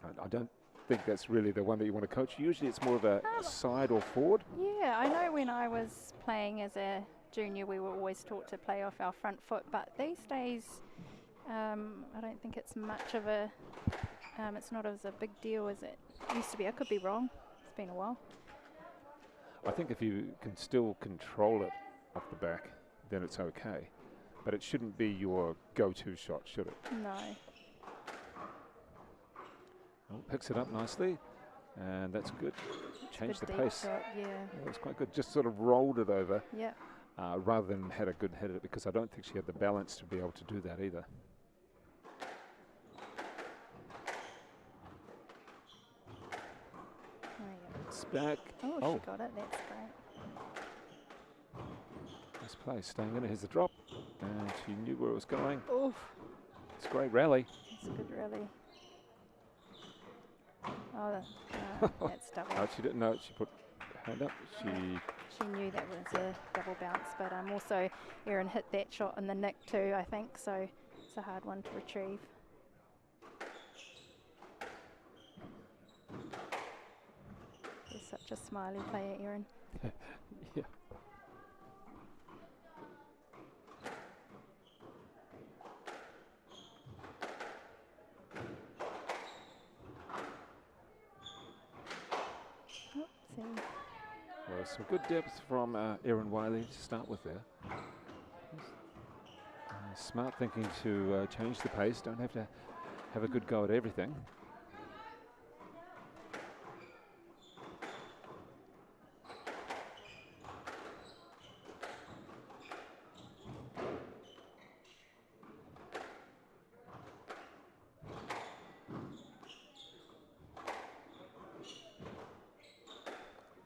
I don't think that's really the one that you want to coach. Usually it's more of a side or forward. Yeah, I know when I was playing as a junior, we were always taught to play off our front foot, but these days, I don't think it's much of a, it's not as a big deal as it used to be. I could be wrong. It's been a while. I think if you can still control it off the back, then it's okay. But it shouldn't be your go-to shot, should it? No. Oh, picks it up nicely, and that's good. Changed the Good pace. deep shot, yeah. It was quite good. Just sort of rolled it over Yeah. rather than had a good hit at it, because I don't think she had the balance to be able to do that either. It's back. Oh, she got it. That's great. Nice play, staying in it. Here's the drop, and she knew where it was going. Oof. It's a great rally. It's a good rally. Oh, that's double. No, she didn't know. She put her hand up. She knew that was a double bounce, but also Erin hit that shot in the nick too, I think, so it's a hard one to retrieve. She's such a smiley player, Erin. yeah. some good depth from Erin Wiley to start with there. Smart thinking to change the pace. Don't have to have a good go at everything.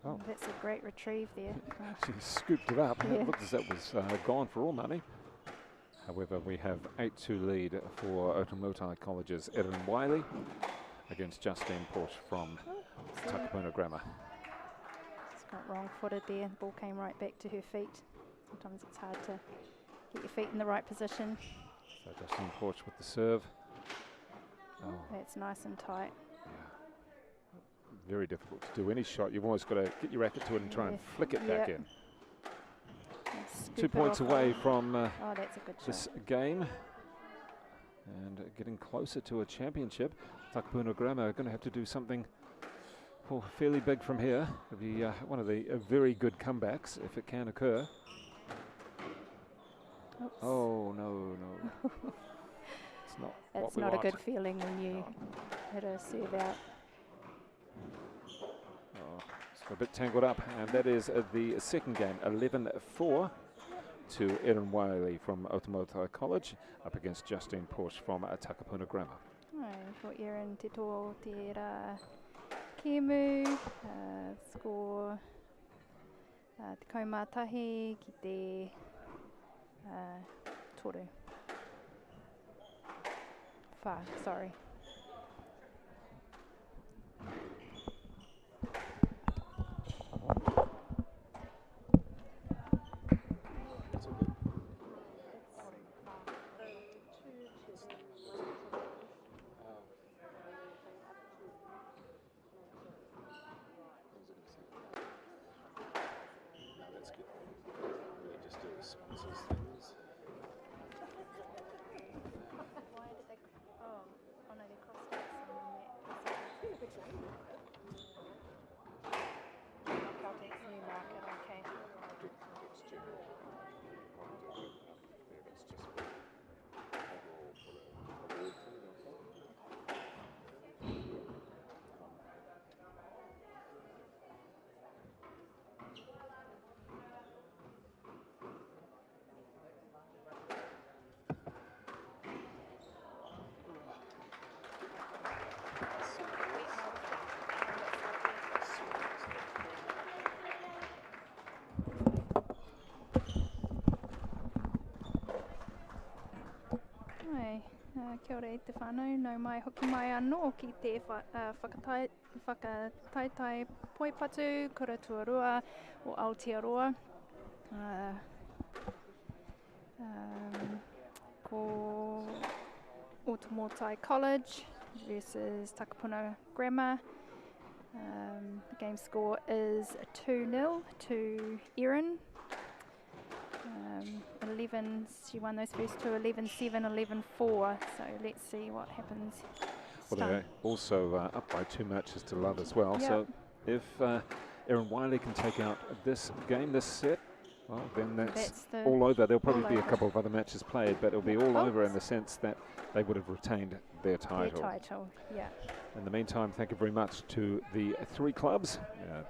Oh. That's a great retrieve there. She scooped it up. Yeah. It looked as that was gone for all money. However, we have 8-2 lead for Otamutai College's Erin Wiley against Justine Porsch from Takapuna Grammar. It's got wrong-footed there. The ball came right back to her feet. Sometimes it's hard to get your feet in the right position. So Justine Porsch with the serve. Oh. That's nice and tight. Very difficult to do any shot. You've always got to get your racket to it and try and flick it back in. 2 points away from that's a good this shot. game. And getting closer to a championship. Takapuna Grammar are going to have to do something fairly big from here. It'll be one of the very good comebacks if it can occur. Oops. Oh, no. It's not That's what we not want. a good feeling when you hit a serve out. It's a bit tangled up, and that is the second game, 11-4 to Erin Wiley from Otamutai College up against Justine Porsch from Takapuna Grammar. Ko Erin te tō te rā Kemu, score te kaumātahi ki te toru. Wha, sorry. Caltex new market, okay. Kia ora e te whānau, nau mai hoki mai anō ki te whakataitai poipatu kura tuarua o Aotearoa. Ko Otamutai College versus Takapuna Grammar. The game score is 2-0 to Erin. 11, she won those first two, 11-7, 11-4, so let's see what happens. Well, they're also up by 2 matches to love as well, so if Erin Wiley can take out this game, this set, well, then that's all over. There'll probably be a couple of other matches played, but it'll be all over in the sense that they would have retained their title. In the meantime, thank you very much to the 3 clubs,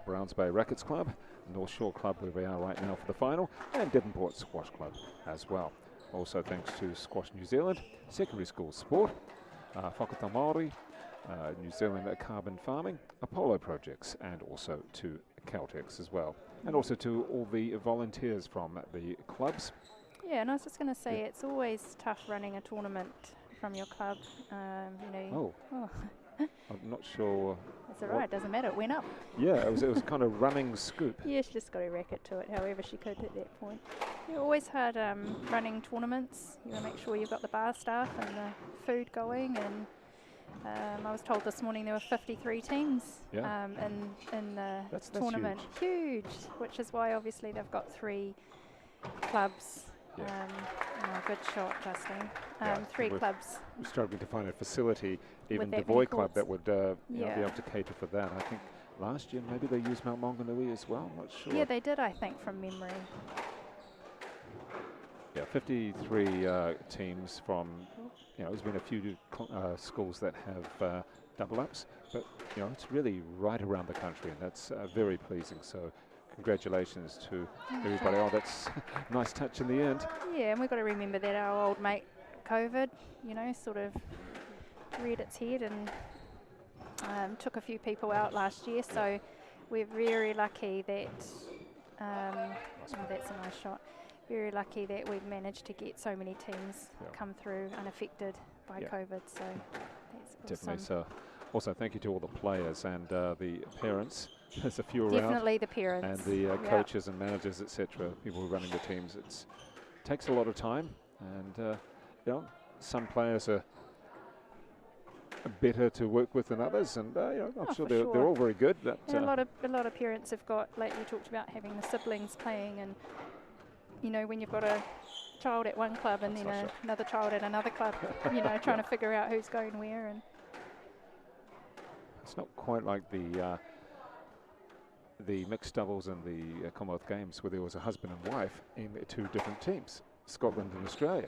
Browns Bay Rackets Club, North Shore Club, where we are right now for the final, and Devonport Squash Club as well. Also thanks to Squash New Zealand, Secondary School Sport, Whakata Māori, New Zealand Carbon Farming, Apollo Projects, and also to Caltex as well. And also to all the volunteers from the clubs. Yeah, and I was just going to say, it's always tough running a tournament from your club. I'm not sure. That's all right, it doesn't matter, it went up. Yeah, it was kind of running scoop. Yeah, she just got a racket to it, however she could at that point. Yeah, always hard running tournaments. You want to make sure you've got the bar staff and the food going. And I was told this morning there were 53 teams in the that's tournament. Huge, which is why obviously they've got 3 clubs. Good shot, Justine. 3 clubs. We're struggling to find a facility, even With the that Boy many Club, courts. that would be able to cater for that. I think last year. Maybe they used Mount Maunganui as well. I'm not sure. Yeah, they did, I think, from memory. Yeah, 53 teams from, you know, there's been a few schools that have double ups, but, you know, it's really right around the country, and that's very pleasing. So congratulations to everybody. Oh, that's a nice touch in the end. Yeah, and we've got to remember that our old mate COVID, you know, sort of reared its head and took a few people out last year. So we're very lucky that, oh, that's a nice shot. Very lucky that we've managed to get so many teams come through unaffected by COVID. So that's definitely. awesome. So also thank you to all the players and the parents. There's a few around. Definitely the parents. And the coaches and managers, etc. People who are running the teams. It takes a lot of time, and you know, some players are better to work with than others, and you know, I'm sure they're all very good. But a lot of parents have got, like you talked about, having the siblings playing, and you know, when you've got a child at one club and then another child at another club, you know, trying to figure out who's going where. And it's not quite like the mixed doubles in the Commonwealth Games, where there was a husband and wife in 2 different teams, Scotland and Australia.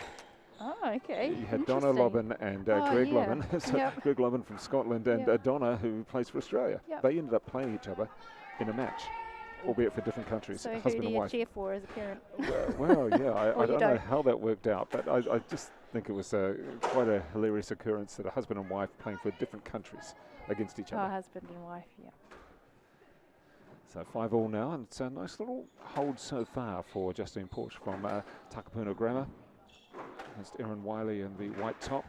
Oh, okay. You had Donna Lobbin and Greg Lobbin. So Greg Lobbin from Scotland and Donna, who plays for Australia. They ended up playing each other in a match, albeit for different countries. So husband who do and you wife. cheer for as a parent? Well, yeah, I don't know how that worked out, but I just think it was quite a hilarious occurrence that a husband and wife playing for different countries against each other. Oh, husband and wife, yeah. So 5-all now, and it's a nice little hold so far for Justine Porsch from Takapuna Grammar. Against Erin Wiley in the white top.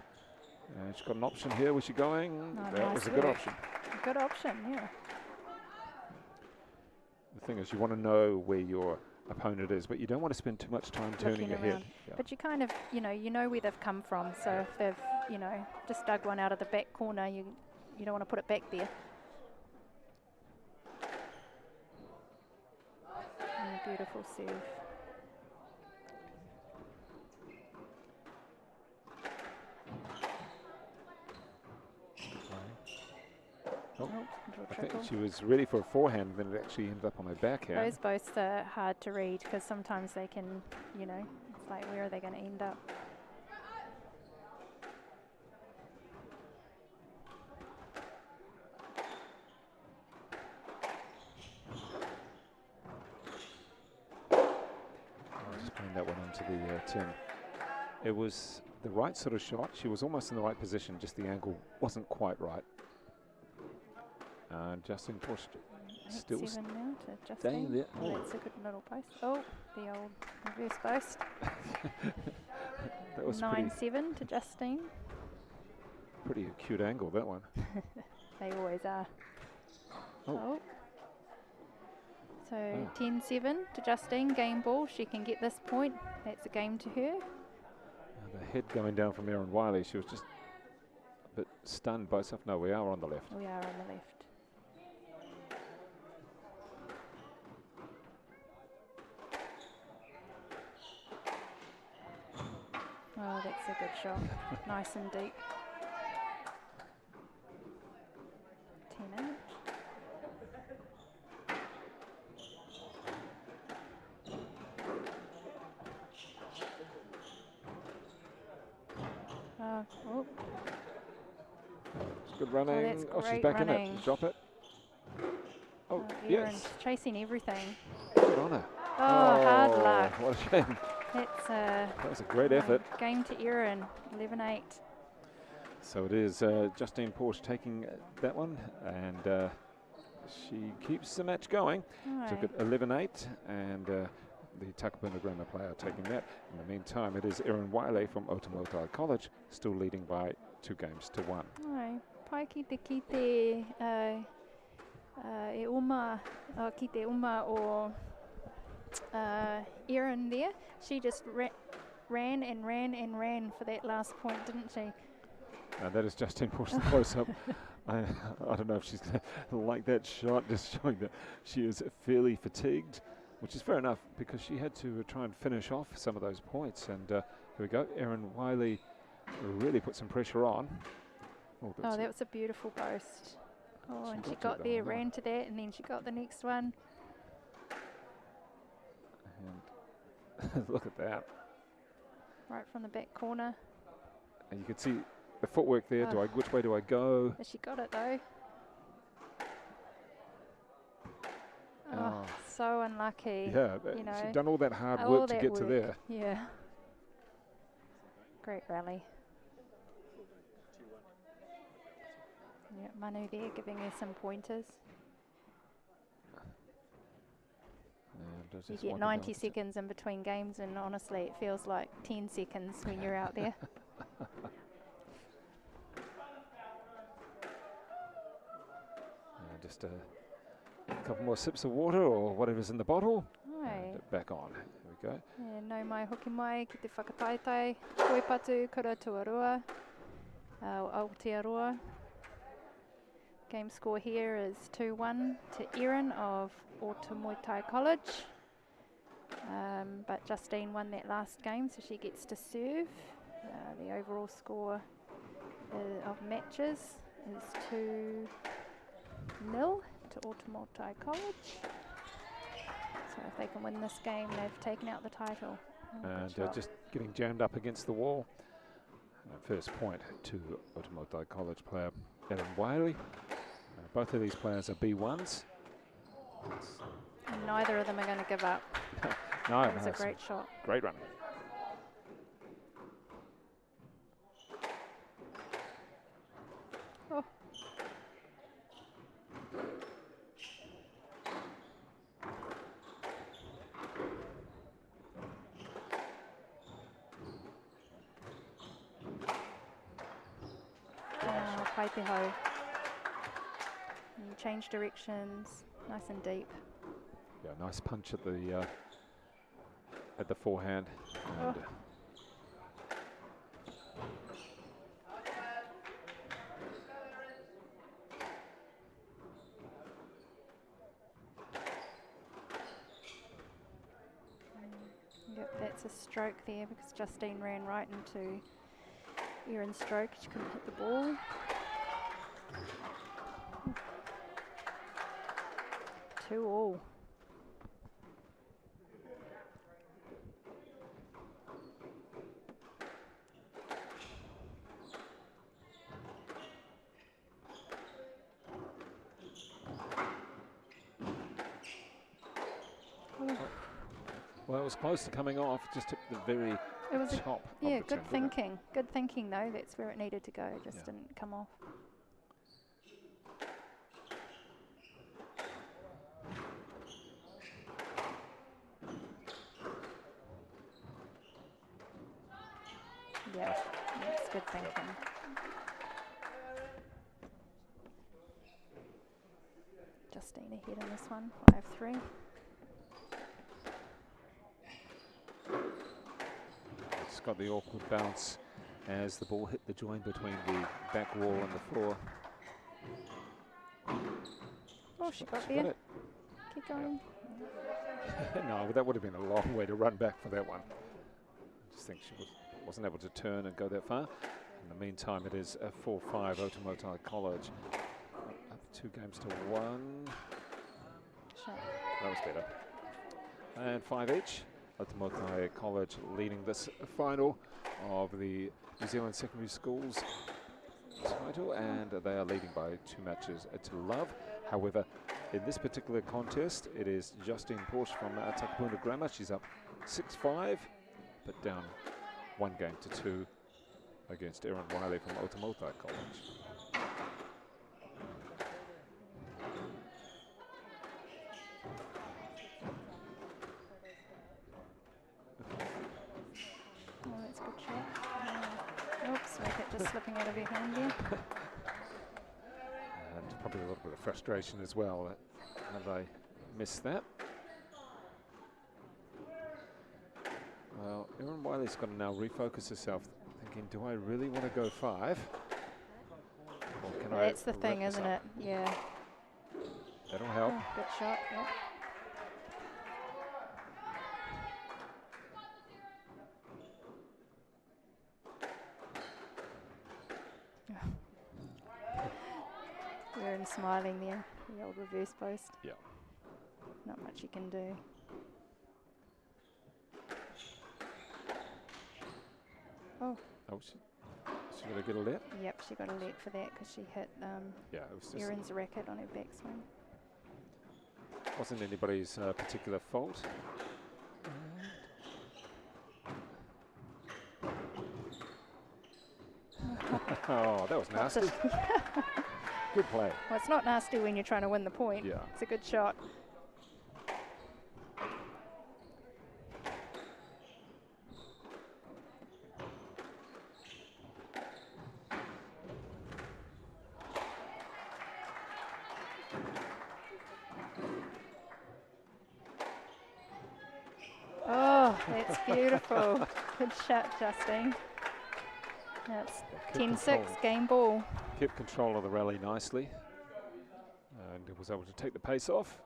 And she's got an option here. Where's she going? Oh, that was a good option. Good option, yeah. The thing is, you want to know where your opponent is, but you don't want to spend too much time turning your head. Yeah. But you kind of, you know where they've come from. So if they've, you know, just dug one out of the back corner, you don't want to put it back there. Beautiful serve. Oh, I think she was ready for a forehand, then it actually ended up on her backhand. Those both are hard to read because sometimes they can, you know, it's like, where are they going to end up? Just playing that one onto the tin. It was the right sort of shot. She was almost in the right position, just the angle wasn't quite right. Justine Porsch still staying there. Oh, that's a good little post. Oh, the old reverse post. That was 9-7 to Justine. Pretty acute angle, that one. They always are. Oh. So 10-7 to Justine, game ball. She can get this point. That's a game to her. The head going down from Erin Wiley. She was just a bit stunned by herself. No, we are on the left. We are on the left. Oh, that's a good shot. Nice and deep. 10-8. Oh. It's good running. Oh, she's back running. in it. Drop it. Oh, Erin's yes. chasing everything. Good on her. Oh, hard luck. What a shame. That was a great effort. Game to Erin, 11-8. So it is Justine Porsch taking that one, and she keeps the match going. Took it 11-8, and the Takapuna Grammar player taking that. In the meantime, it is Erin Wiley from Otamotai College, still leading by 2 games to 1. Pai ki te e uma, ki te uma o Erin there. She just ran and ran and ran for that last point, didn't she? That is Justine Porsch, the close-up. I don't know if she's going to like that shot, just showing that she is fairly fatigued, which is fair enough because she had to try and finish off some of those points. And here we go. Erin Wiley really put some pressure on. Oh, that was a beautiful post. Oh, and she to it got the there, whole ran to that, and then she got the next one. And look at that. Right from the back corner. And you can see the footwork there. Oh. Which way do I go? But she got it though. Oh, Oh. so unlucky. Yeah, you know, she'd done all that hard all work to that get to work. there. Yeah. Great rally. Yeah, Manu there giving her some pointers. And You just get wiping 90 down. seconds in between games, and honestly, it feels like 10 seconds when you're out there. Just a couple more sips of water or whatever's in the bottle. Aye. And back on. Here we go. Yeah, no mai hoki mai, ki te whakataitai, koe patu, kura tuarua, Aotearoa. Game score here is 2-1 to Erin of Automotai College. But Justine won that last game, so she gets to serve. The overall score of matches is 2-0 to Automotai College. So if they can win this game, they've taken out the title. Oh, And good shot. just getting jammed up against the wall. First point to Automotai College player Erin Wiley. Both of these players are B1s. And neither of them are going to give up. No, That was no, a great shot. great run. Oh. Pai te hau. And you change directions, nice and deep. Yeah, nice punch at the forehand. And, Yep, that's a stroke there because Justine ran right into Erin's stroke. She couldn't hit the ball. 2-2. well, it was close to coming off, just at the very It was top. yeah, of the good tin, didn't it? thinking. Good thinking though. That's where it needed to go. It just Yeah. didn't come off. Yeah, that's good thinking. Justine ahead in this one, 5-3. It's got the awkward bounce as the ball hit the joint between the back wall and the floor. Oh, she got She there. got it. Keep going. No, that would have been a long way to run back for that one. I just think she wasn't able to turn and go that far. In the meantime, it is a 4-5 Automotai College. Up 2 games to 1. Shot. That was better. And 5 each. Automotai College leading this final of the New Zealand Secondary Schools title, and they are leading by 2 matches to love. However, in this particular contest, it is Justine Porsch from Takapuna Grammar. She's up 6-5, but down 1 game to 2 against Erin Wiley from Automotai College. Oh, that's a good shot. Oops, racket just slipping out of her hand there. And probably a little bit of frustration as well. Have they missed that? Well, Erin Wiley's got to now refocus herself, thinking, do I really want to go 5? Or can I That's the wrap thing, this isn't up? it? Yeah. That'll help. Oh, good shot. Yep. Erin smiling there, the old reverse post. Yeah. Not much you can do. Oh. Oh, she got to get a let? Yep, she got a let for that because she hit Yeah, it was just Erin's racket on her backswing. wasn't anybody's particular fault. Oh, that was nasty. Good play. Well, it's not nasty when you're trying to win the point. Yeah. It's a good shot. Oh, that's beautiful. Good shot, Justine. That's 10-6, game ball. Kept control of the rally nicely and was able to take the pace off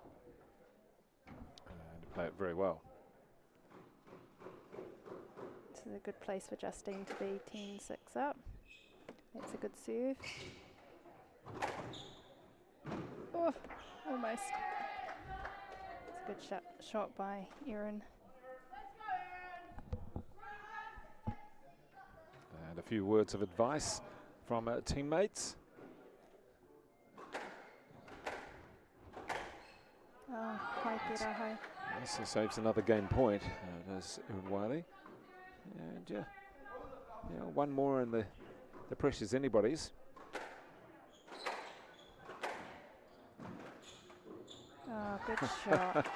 and play it very well. This is a good place for Justine to be 10-6 up. That's a good serve. Oh, almost. It's a good shot by Erin. And a few words of advice from teammates. Oh, quite good, Aho. This saves another game point, does Erin Wiley. And yeah, one more and the pressure's anybody's. Oh, good shot.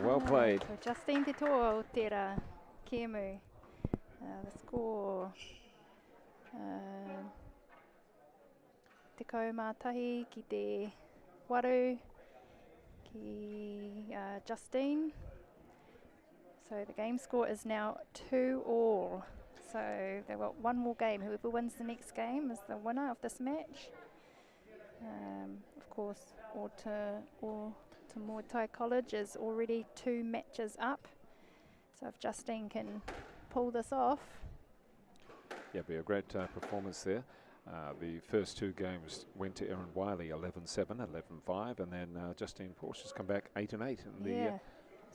Well played. So Justine Te Toa Tera Kemu. The score. Tekau mātahi ki te waru ki Justine. So the game score is now 2-all. So they've got one more game. Whoever wins the next game is the winner of this match. Of course, or to Muay Thai College is already 2 matches up. So if Justine can pull this off. Yeah, be a great performance there. The first 2 games went to Erin Wiley 11-7, 11-5, and then Justine Porsch has come back 8-8 in the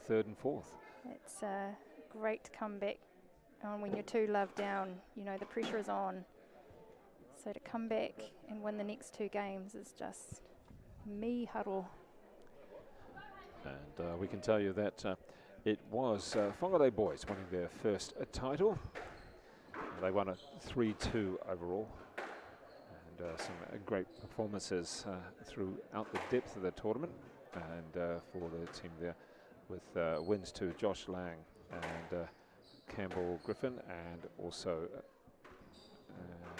3rd and 4th. It's a great comeback when you're 2 love down. You know, the pressure is on. So to come back and win the next 2 games is just miharu. And we can tell you that it was Whangarei boys winning their first title. They won a 3-2 overall. And some great performances throughout the depth of the tournament. And for the team there with wins to Josh Lang and Campbell Griffin, and also,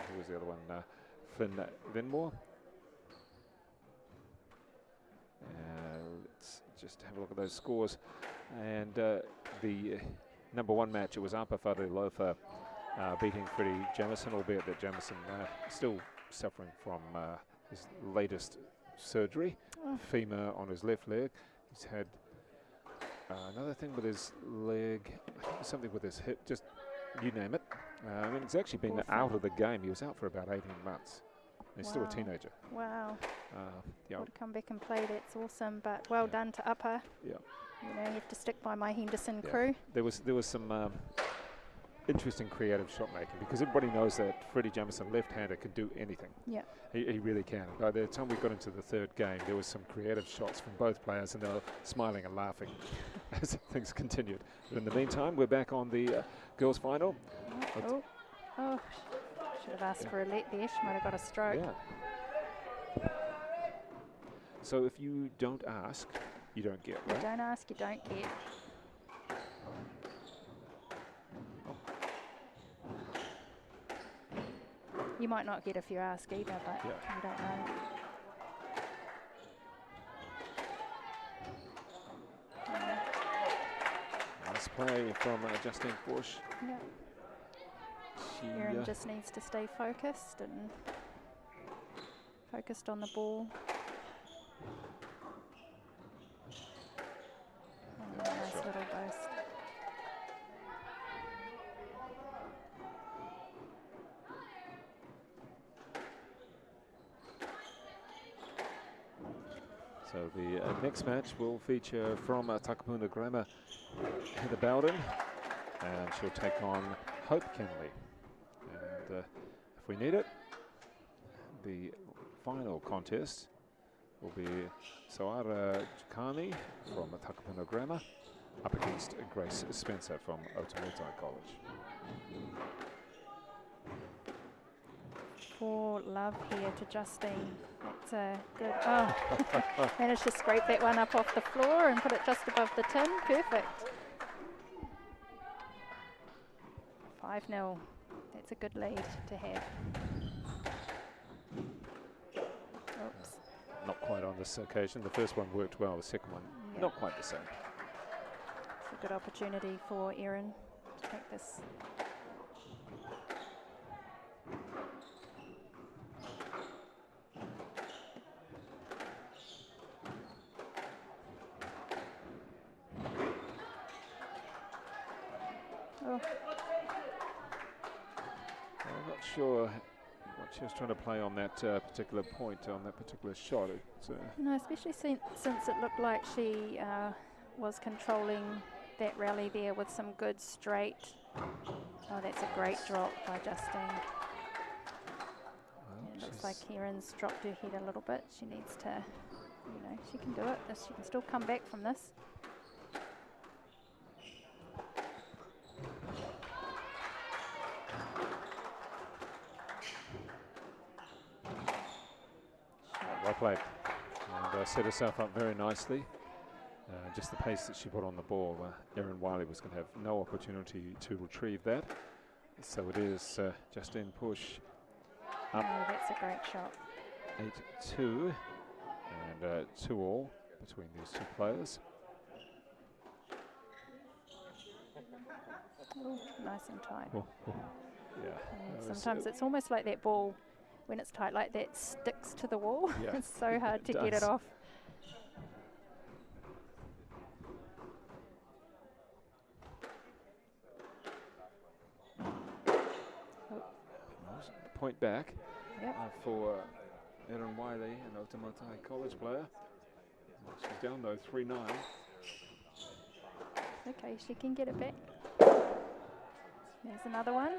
who was the other one? Flynn Venmore. Let's just have a look at those scores. And the number 1 match, it was Apa Whare Lofa beating Freddie Jamison, albeit that Jamison still suffering from his latest surgery, femur on his left leg. He's had another thing with his leg, something with his hip, just you name it. I mean, he's actually been out of the game. He was out for about 18 months. He's still a teenager. Wow. Yeah. What a come back and play, that's awesome. But well done to Upper. Yeah. You know, you have to stick by my Henderson crew. There was some interesting creative shot making, because everybody knows that Freddie Jamison, left-hander, can do anything. Yeah. He really can. By the time we got into the 3rd game, there was some creative shots from both players, and they were smiling and laughing as things continued. But in the meantime, we're back on the girls' final. Oh, should have asked for a let there. She might have got a stroke. Yeah. So if you don't ask, you don't get, right? You don't ask, you don't get. You might not get if you ask either, but you don't know. Nice play from Justine Porsch. Yeah. Erin just needs to stay focused and focused on the ball. Oh, nice little burst. So the next match will feature from Takapuna Grammar, Heather Bowden, and she'll take on Hope Kenelly. And if we need it, the final contest will be Soara Chikani from Takapuna Grammar up against Grace Spencer from Otamutai College. For love here to Justine. That's a good, oh, managed to scrape that one up off the floor and put it just above the tin. Perfect. 5-0. That's a good lead to have. Oops. Not quite on this occasion. The first one worked well, the second one not quite the same. It's a good opportunity for Erin to take this. Oh. I'm not sure what she was trying to play on that particular point, on that particular shot. It's, no, especially since it looked like she was controlling that rally there with some good straight. Oh, that's a great drop by Justine. well, It looks like Erin's dropped her head a little bit. She needs to, you know, she can do it. She can still come back from this. well played. And set herself up very nicely. Just the pace that she put on the ball, Erin Wiley was going to have no opportunity to retrieve that. So it is Justine Porsch up. Oh, that's a great shot. 8-2 and 2-all between these two players. Ooh, nice and tight. Oh, oh. Yeah. And sometimes it's almost like that ball, when it's tight like that, sticks to the wall. Yeah, It's so hard to get does. it off. Point back Yep. for Erin Wiley, an Otamutai College player. She's down though 3-9. Okay, she can get it back. There's another one.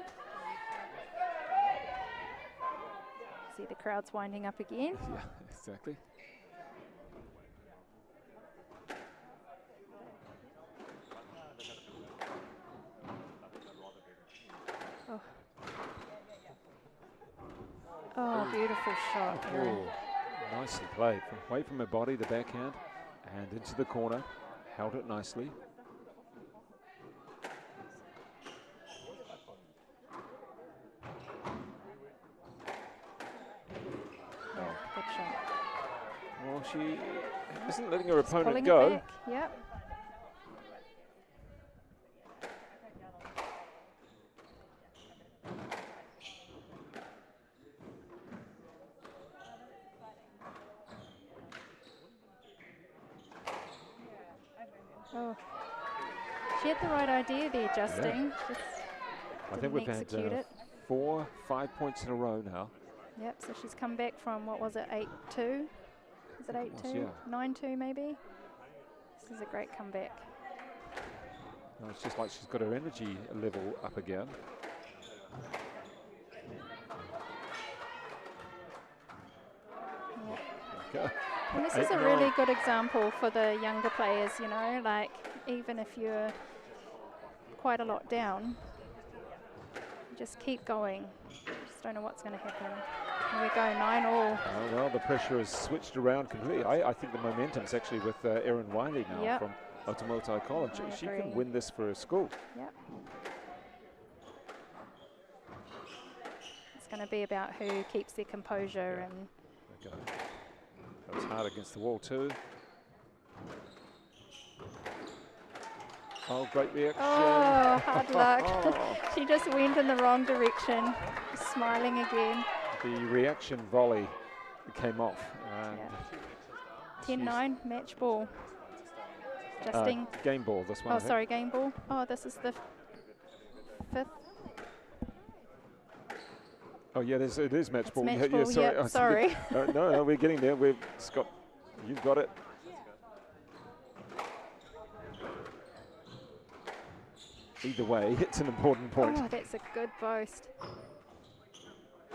See the crowd's winding up again. Yeah, exactly. Oh. Oh, beautiful shot, Erin. Oh, nicely played. Away from her body, the backhand, and into the corner. Held it nicely. Yeah, good shot. Well, she isn't letting her Just pulling opponent it go. back. Yep. Oh, she had the right idea there, Justine. Just I think we've had execute it. 4, 5 points in a row now. Yep, so she's come back from, what was it, 8-2? Is it 8-2? yeah. 9-2 maybe? This is a great comeback. No, it's just like she's got her energy level up again. Yep. Okay. And this is a 8-9. really good example for the younger players, you know, like even if you're quite a lot down, just keep going. Just don't know what's going to happen. Here we go, 9-all. Oh, well, the pressure has switched around completely. I think the momentum's actually with Erin Wiley now Yep. from Otamutai College. I She agree. can win this for her school. Yep. It's going to be about who keeps their composure Yeah. and Okay. That was hard against the wall too. Oh, great reaction. oh, hard luck. Oh. She just went in the wrong direction. Smiling again. The reaction volley came off. And 10-9, match ball. Justine. game ball, this one. Oh, I think. sorry, game ball. Oh, this is the 5th. Oh, yeah, it is match It's ball. match yeah, ball, sorry. yep, sorry. No, we're getting there. We've just got You've got it. Either way, it's an important point. Oh, that's a good boast.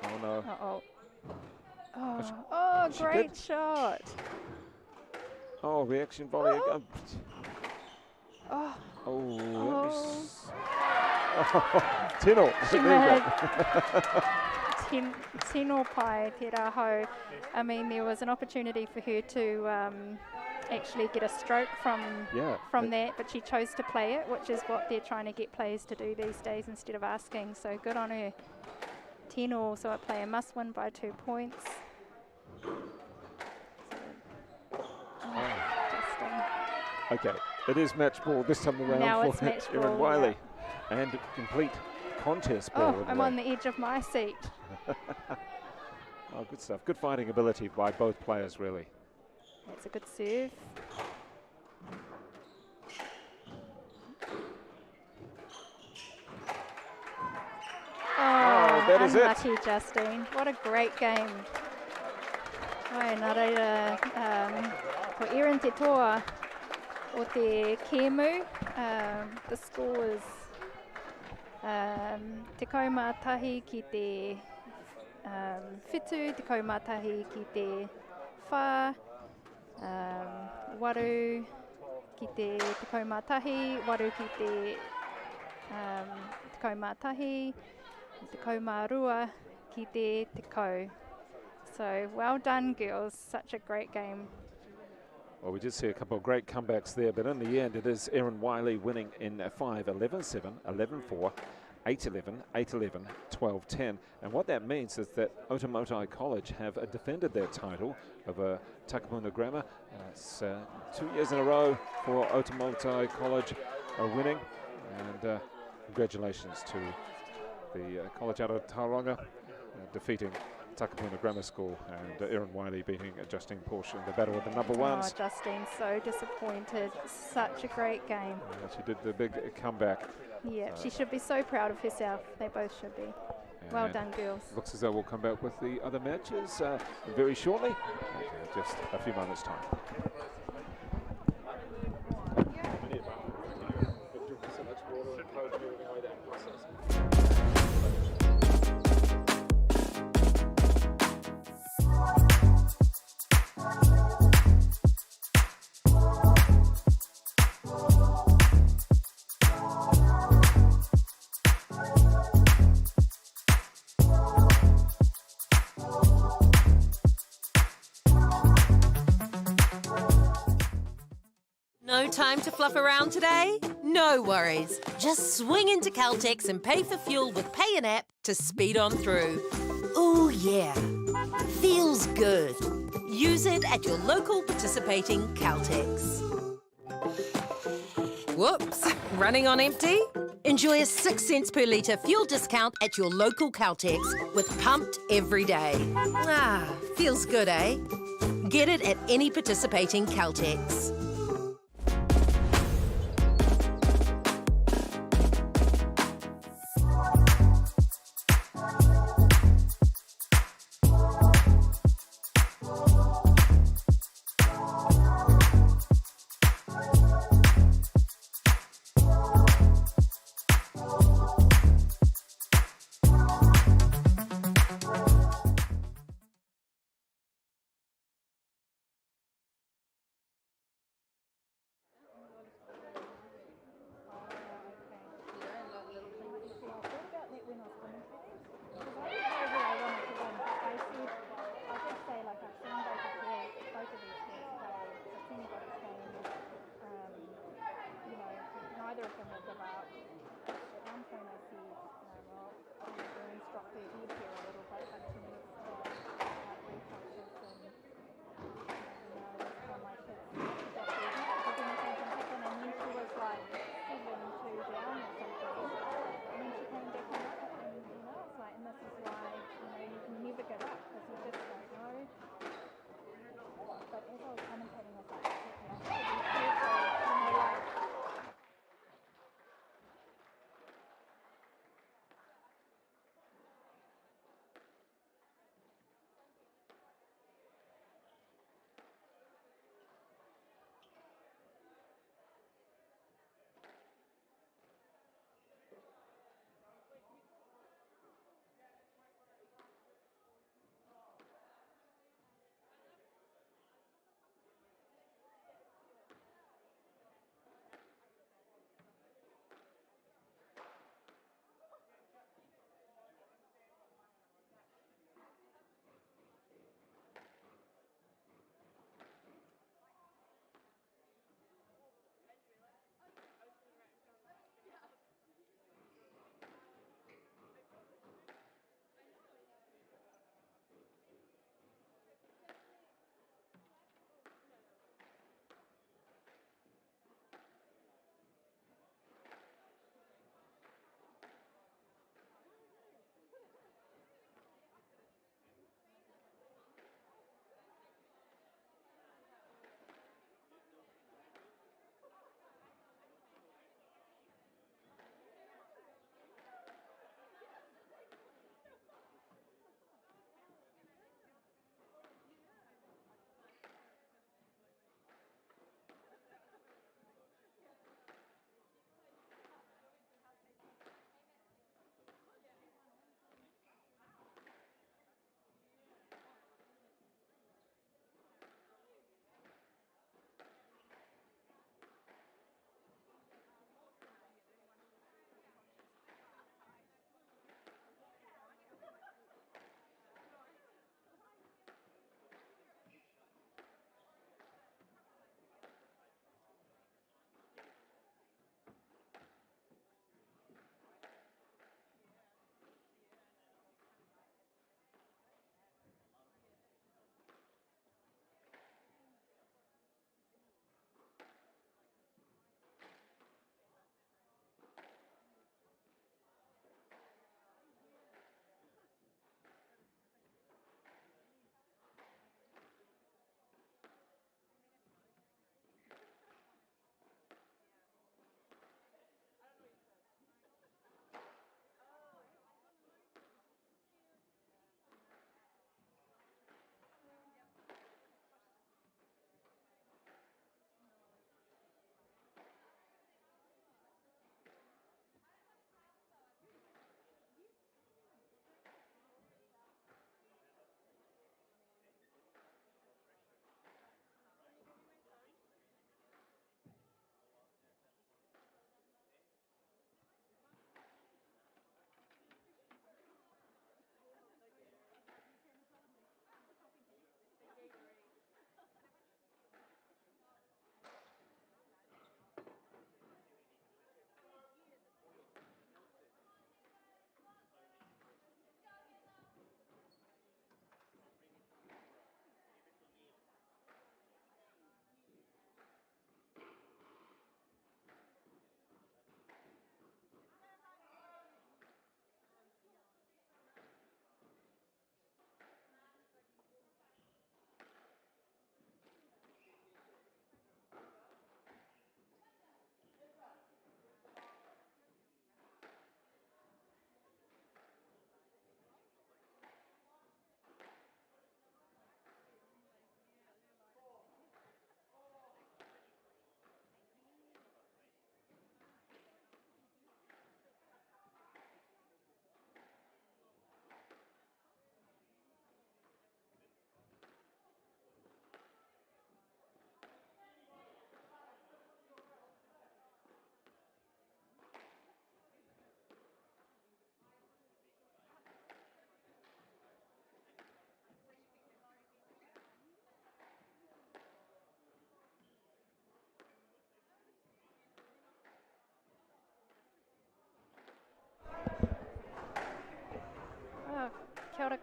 Oh no. Uh-oh. Oh, She great did. shot. Oh, reaction volley. Oh, Oh, Tino. she There you made Tino pai te rā hau. I mean, there was an opportunity for her to actually get a stroke from Yeah, that, but she chose to play it, which is what they're trying to get players to do these days instead of asking. So good on her. Tino, so a player must win by 2 points. Justin. Okay, it is match ball this time around Now for it's match Erin ball, Wiley. And complete contest ball. Oh, in a I'm way. on the edge of my seat. Oh, good stuff. Good fighting ability by both players, really. That's a good serve. Oh, that is it. unlucky, Justine. What a great game. Ai, nā reira, ko Erin te toa o te Kemu. The score is te kaumātahi ki te whitu, te kaumātahi ki te whā, waru ki te kaumātahi, waru ki te kaumātahi, te kaumārua ki te kau. So well done, girls. Such a great game. Well, we did see a couple of great comebacks there, but in the end, it is Erin Wiley winning in 5, 11-7, 11-4, 8-11, 8-11, 12-10. And what that means is that Otamotai College have defended their title over Takapuna Grammar. It's 2 years in a row for Otamotai College winning. And congratulations to the college out of Tauranga defeating Takapuna Grammar School, and Erin Wiley beating Justine Porsch in the battle of the number ones. Oh, Justine, so disappointed. Such a great game. She did the big comeback. Yeah, she should be so proud of herself. They both should be. Well And done, girls. Looks as though we'll come back with the other matches very shortly. Just a few moments' time. No time to fluff around today? No worries. Just swing into Caltex and pay for fuel with Pay an App to speed on through. Ooh, yeah. Feels good. Use it at your local participating Caltex. Whoops, running on empty? Enjoy a 6 cents per litre fuel discount at your local Caltex with Pumped every day. Ah, feels good, eh? Get it at any participating Caltex.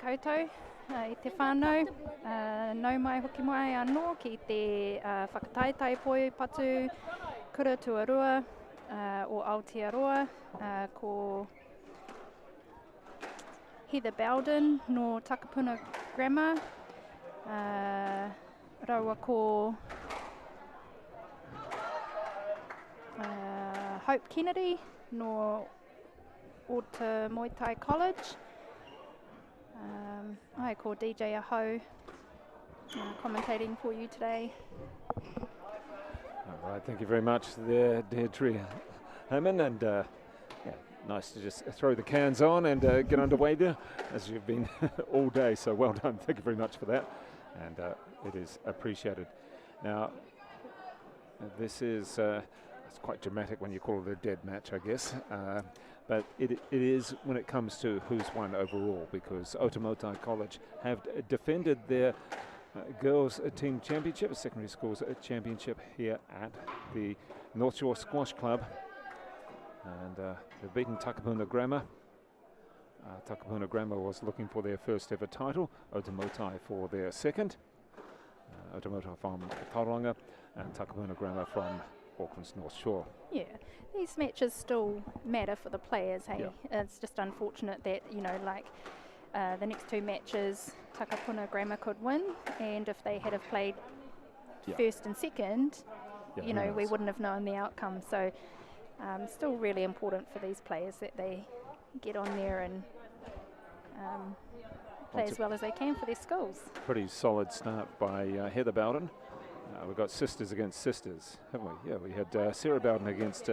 koutou, I te whānau, nau mai hoki mai anō ki te whakataitai poi patu kura tuarua o Aotearoa ko Heather Bowden no Takapuna Grammar, raua ko Hope Kenelly no Ota Muay Thai College, ai ko DJ Aho commentating for you today. All right, thank you very much there, Deirdre Herman, and yeah, nice to just throw the cans on and get underway there, as you've been all day, so well done. Thank you very much for that, and it is appreciated. Now, this is it's quite dramatic when you call it a dead match, I guess, but it is when it comes to who's won overall, because Otamotai College have defended their girls team championship, secondary schools championship here at the North Shore Squash Club, and they've beaten Takapuna Grammar. Takapuna Grammar was looking for their first ever title, Otamotai for their second. Otamotai from Tauranga and Takapuna Grammar from Auckland's North Shore. Yeah, these matches still matter for the players, hey? Yeah. It's just unfortunate that, you know, like the next two matches Takapuna Grammar could win, and if they had have played first and second, you know, we wouldn't have known the outcome. So still really important for these players that they get on there and play as well as they can for their schools. Pretty solid start by Heather Bowden. We've got sisters against sisters, haven't we? Yeah, we had Sarah Bowden against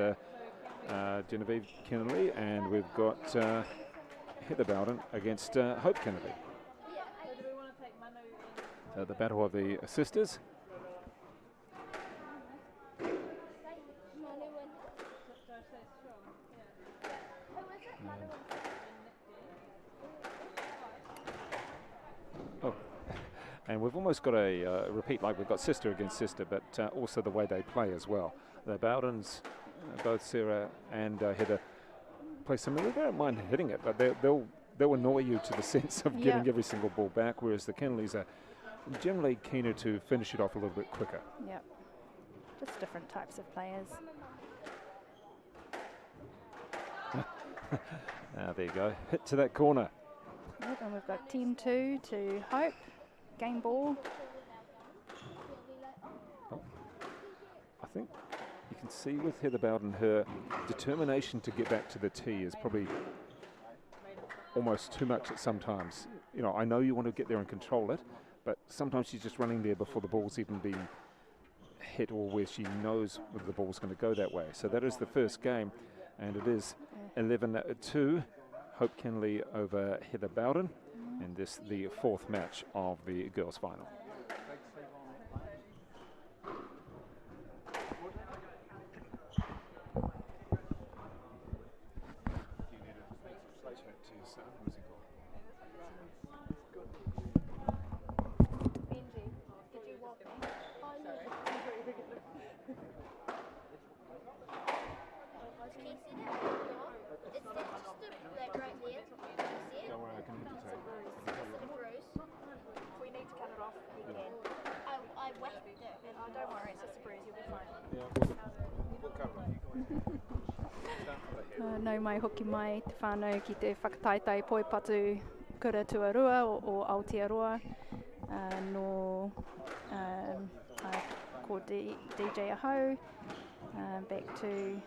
Genevieve Kenelly, and we've got Heather Bowden against Hope Kenelly. The battle of the sisters. And we've almost got a repeat, like we've got sister against sister, but also the way they play as well. The Bowdens, both Sarah and Heather, play similarly. They don't mind hitting it, but they'll annoy you to the sense of getting every single ball back, whereas the Kenelleys are generally keener to finish it off a little bit quicker. Yep, just different types of players. There you go, hit to that corner. Yep, and we've got 10-2 to Hope. Game ball. Oh, I think you can see with Heather Bowden, her determination to get back to the tee is probably almost too much at sometimes. You know, I know you want to get there and control it, but sometimes she's just running there before the ball's even been hit, or where she knows whether the ball's going to go that way. So that is the first game, and it is 11-2, Hope Kenelly over Heather Bowden. And this the fourth match of the girls' final. Nau mai hoki mai te whānau ki te whakataitai poi patu kura tuarua o Aotearoa no ko DJ Aho, back to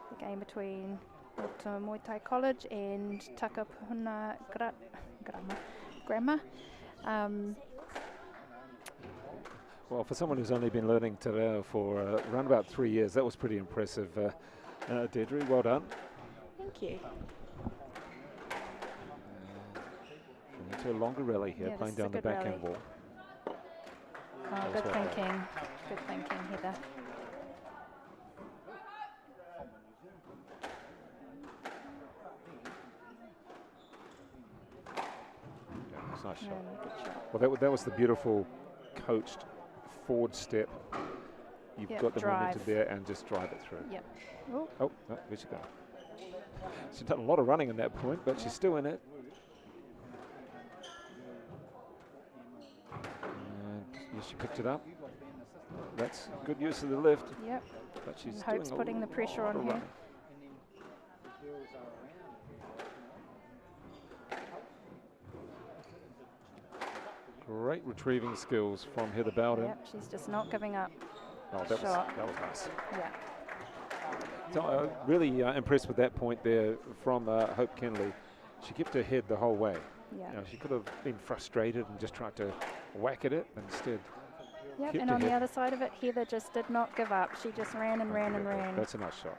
the game between Ota Muay Thai College and Takapuna Grammar. Well, for someone who's only been learning te reo for around about 3 years, that was pretty impressive. Deirdre, well done. Thank you. Into a longer rally here, playing down the backhand wall. Oh, good thinking. Good thinking, Heather. Nice shot. Well, that was the beautiful coached forward step. You've got the momentum there and just drive it through. Yep. Oh, where'd she go? She's done a lot of running in that point, but she's still in it. She picked it up. That's good use of the lift. Yep. But she's And Hope's doing putting the pressure on her. running. Great retrieving skills from Heather Bowden. Yep, she's just not giving up. Oh, that Shot. was nice. Yeah. So, really impressed with that point there from Hope Kenelly. She kept her head the whole way. Yeah. You know, she could have been frustrated and just tried to whack at it. Instead, Yep, kept and her on the head. other side of it, Heather just did not give up. She just ran and ran and ran. That's a nice shot.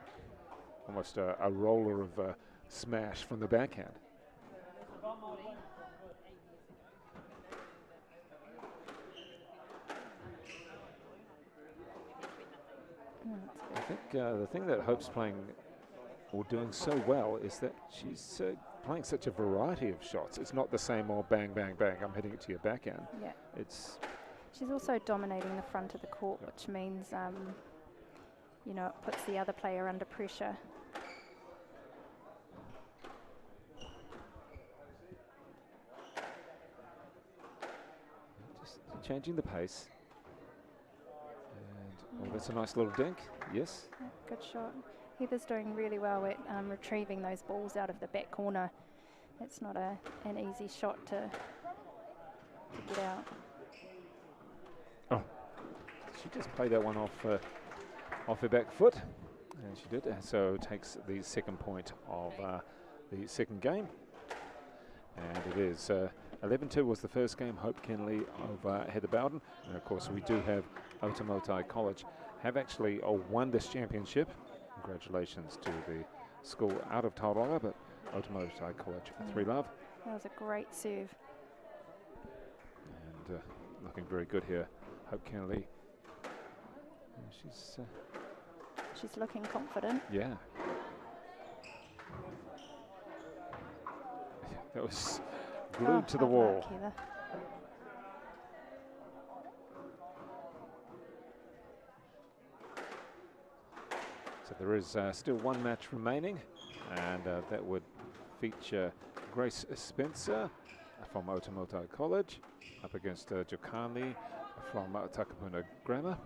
Almost a roller of smash from the backhand. I think the thing that Hope's playing or doing so well is that she's playing such a variety of shots. It's not the same old bang, bang, bang, I'm hitting it to your backhand. Yeah. It's She's also dominating the front of the court, which means, you know, it puts the other player under pressure. just changing the pace. And that's a nice little dink. Yes. Yeah, good shot. Heather's doing really well at retrieving those balls out of the back corner. It's not an easy shot to get out. Oh, she just played that one off her back foot, and she did. So takes the second point of the second game, and it is 11-2 was the first game. Hope Kenelly over Heather Bowden, and of course we do have Otamotai College have actually won this championship. Congratulations to the school out of Tauranga, but Otamotai College 3-love. That was a great serve. And looking very good here. Hope Kenelly. She's looking confident. Yeah. That was glued to the hard wall. luck, Heather. So there is still one match remaining, and that would feature Grace Spencer from Otamotai College up against Jokani from Takapuna Grammar.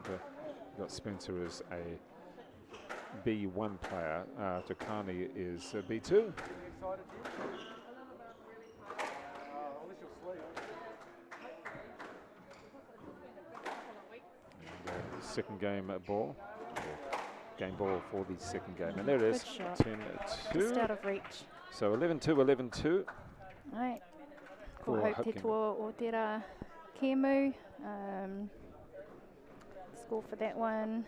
And you've got Spencer as a B1 player, Jokani is B2. And second game ball. Game ball for the second game, and there it is, Good shot. 10-2. Just out of reach. So 11-2. Right. For Ko Hope Hope te Kenelly. toa o tērā Kemu. Score for that one.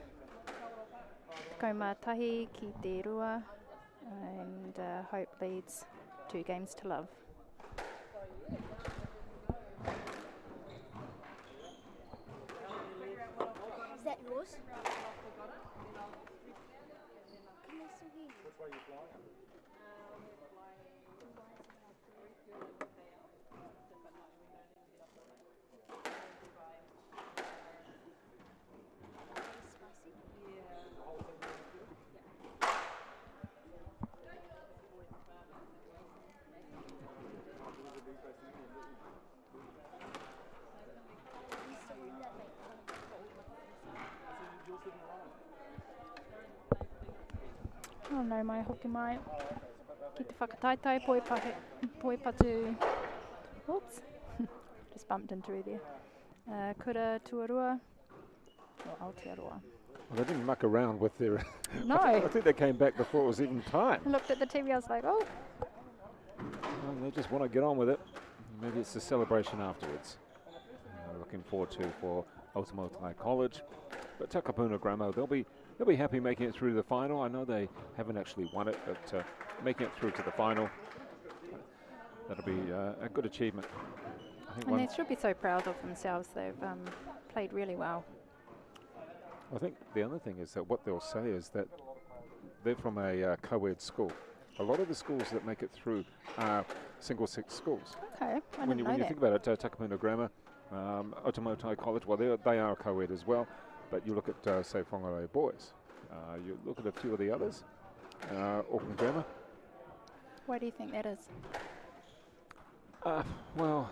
Kaumātahi ki te rua. And Hope leads 2 games to love. Is that yours? Oh no, mai hoki mai. Ki te whakataitai, poi patu. Oops. Just bumped into her there. Kura tuarua. Or Aotearoa. Well, they didn't muck around with their. No. I think they came back before it was even time. I looked at the TV, I was like, oh. Well, they just want to get on with it. Maybe it's the celebration afterwards. Looking forward to for Otamotai College, but Takapuna Grammar, they'll be happy making it through to the final. I know they haven't actually won it, but making it through to the final, that'll be a good achievement. I think And they should be so proud of themselves. They've played really well. I think the other thing is that what they'll say is that they're from a co-ed school. A lot of the schools that make it through are single-sex schools. Okay, I When didn't you know that. think about it, Takapuna Grammar, Otamotai College, well, they are co-ed as well. But you look at, say, Whangarei boys. You look at a few of the others. Auckland Grammar. Why do you think that is? Well,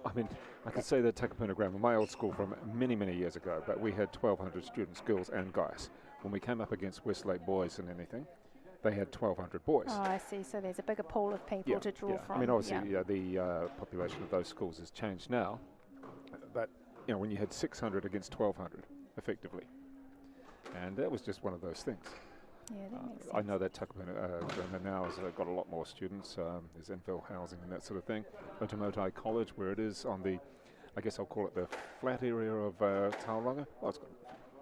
I mean, I could say that Takapuna Grammar, my old school from many, many years ago, but we had 1,200 students, girls and guys. When we came up against Westlake boys and anything, they had 1,200 boys. Oh, I see. So there's a bigger pool of people to draw from. I mean, obviously, the population of those schools has changed now, but when you had 600 against 1,200, effectively, and that was just one of those things. Yeah, that makes sense. I know that Takapuna Grammar now has got a lot more students. There's infill housing and that sort of thing. Otamotai College, where it is on the, I guess I'll call it the flat area of Tauranga. Oh, it's got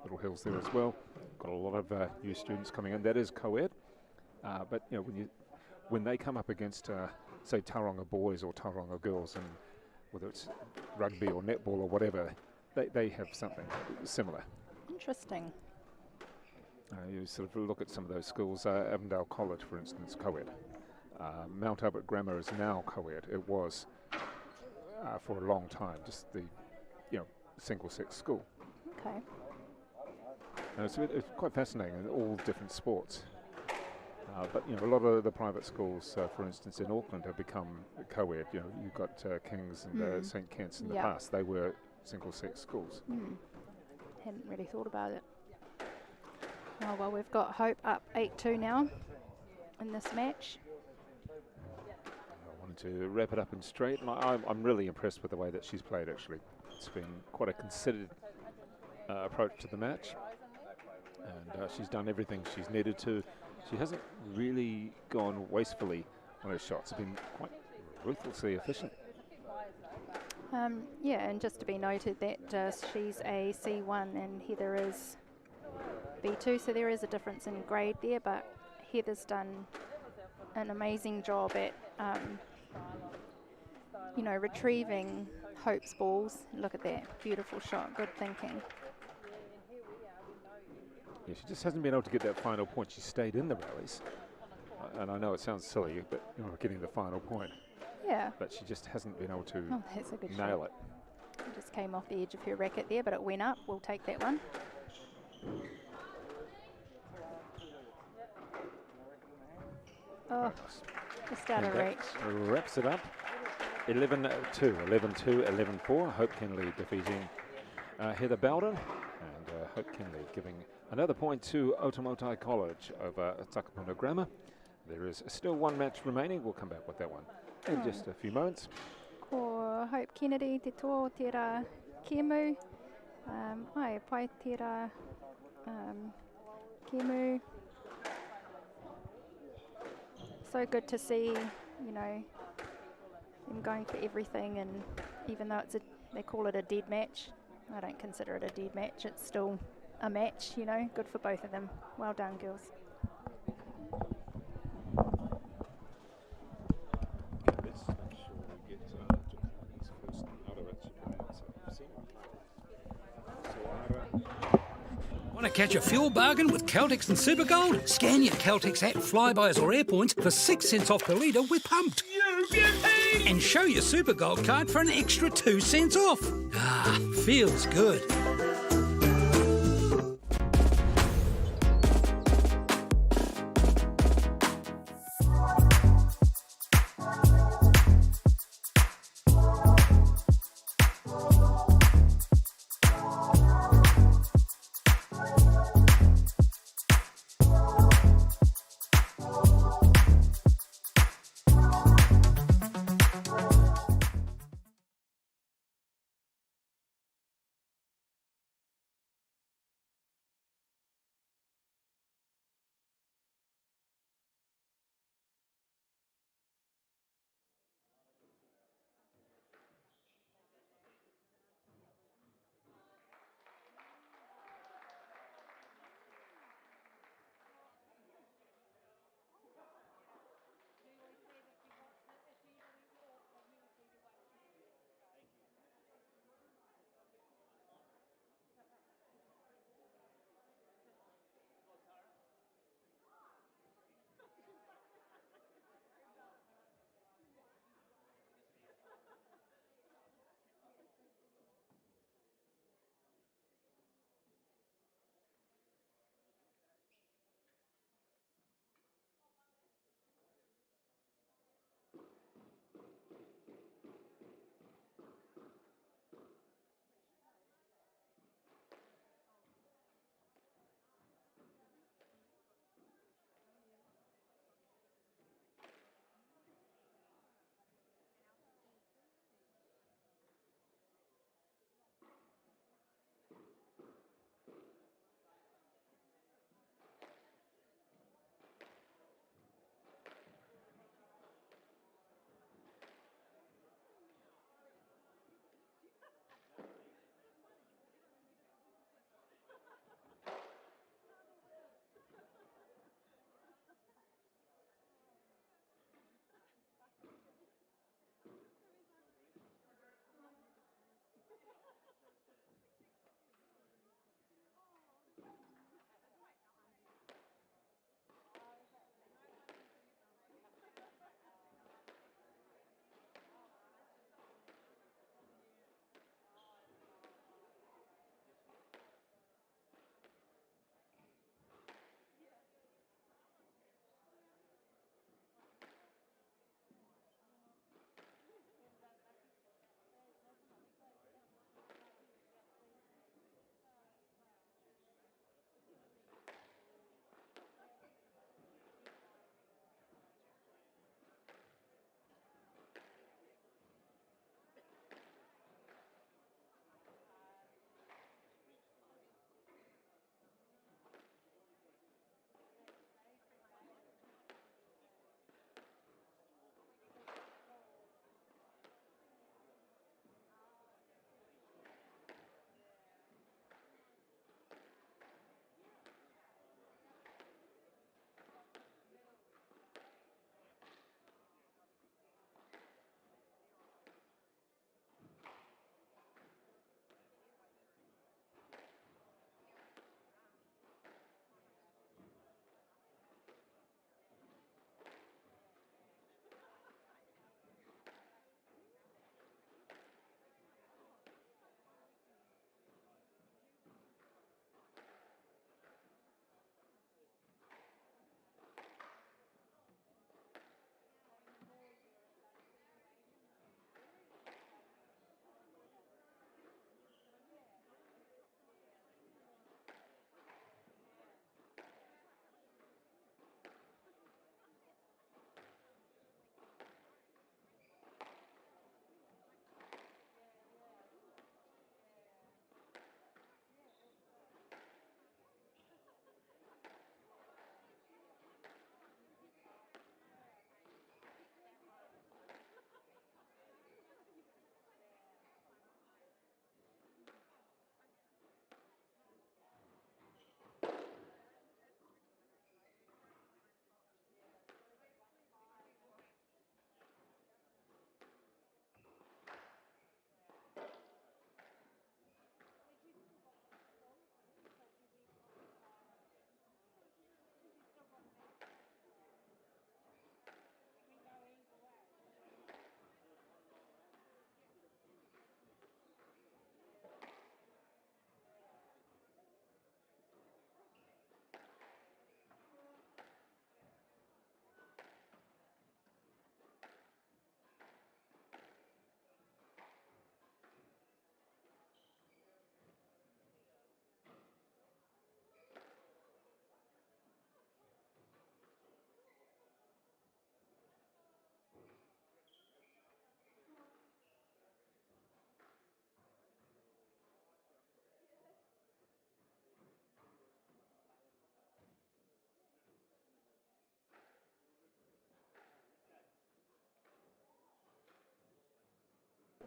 little hills there as well. Got a lot of new students coming in. That is co-ed, but when they come up against, say, Tauranga boys or Tauranga girls, and whether it's rugby or netball or whatever, they have something similar. Interesting. You sort of look at some of those schools. Avondale College, for instance, co-ed. Mount Albert Grammar is now co-ed. It was for a long time just the single-sex school. Okay. It's quite fascinating in all different sports. But a lot of the private schools, for instance, in Auckland, have become co-ed. You've got Kings and St Kitts in the past. They were single-sex schools. Hadn't really thought about it. Oh, well, we've got Hope up 8-2 now in this match. I wanted to wrap it up in straight, and I'm really impressed with the way that she's played, actually. It's been quite a considered approach to the match, and she's done everything she's needed to. She hasn't really gone wastefully on her shots. It's been quite ruthlessly efficient. Yeah, and just to be noted that she's a C1 and Heather is B2, so there is a difference in grade there, but Heather's done an amazing job at retrieving Hope's balls. Look at that, beautiful shot, good thinking. Yeah, she just hasn't been able to get that final point. She stayed in the rallies, and I know it sounds silly, but getting the final point. Yeah. But she just hasn't been able to That's a good nail shot. it. Just came off the edge of her racket there, but it went up. We'll take that one. Oh, just out of reach. Wraps it up. 11-2, 11-2, 11-4. Hope Kenelly defeating Heather Bowden, and Hope Kenelly giving another point to Otamotai College over Takapuna Grammar. There is still one match remaining. We'll come back with that one in just a few moments. Ko Hope Kennedy te tō tērā kemu. Ai, pai tērā kemu. So good to see, them going for everything, and even though they call it a dead match, I don't consider it a dead match. It's still a match, good for both of them. Well done, girls. Want to catch a fuel bargain with Caltex and Supergold? Scan your Caltex app, Flybuys or Airpoints for 6 cents off per litre with Pumped. You beauty! And show your Supergold card for an extra 2 cents off. Ah, feels good.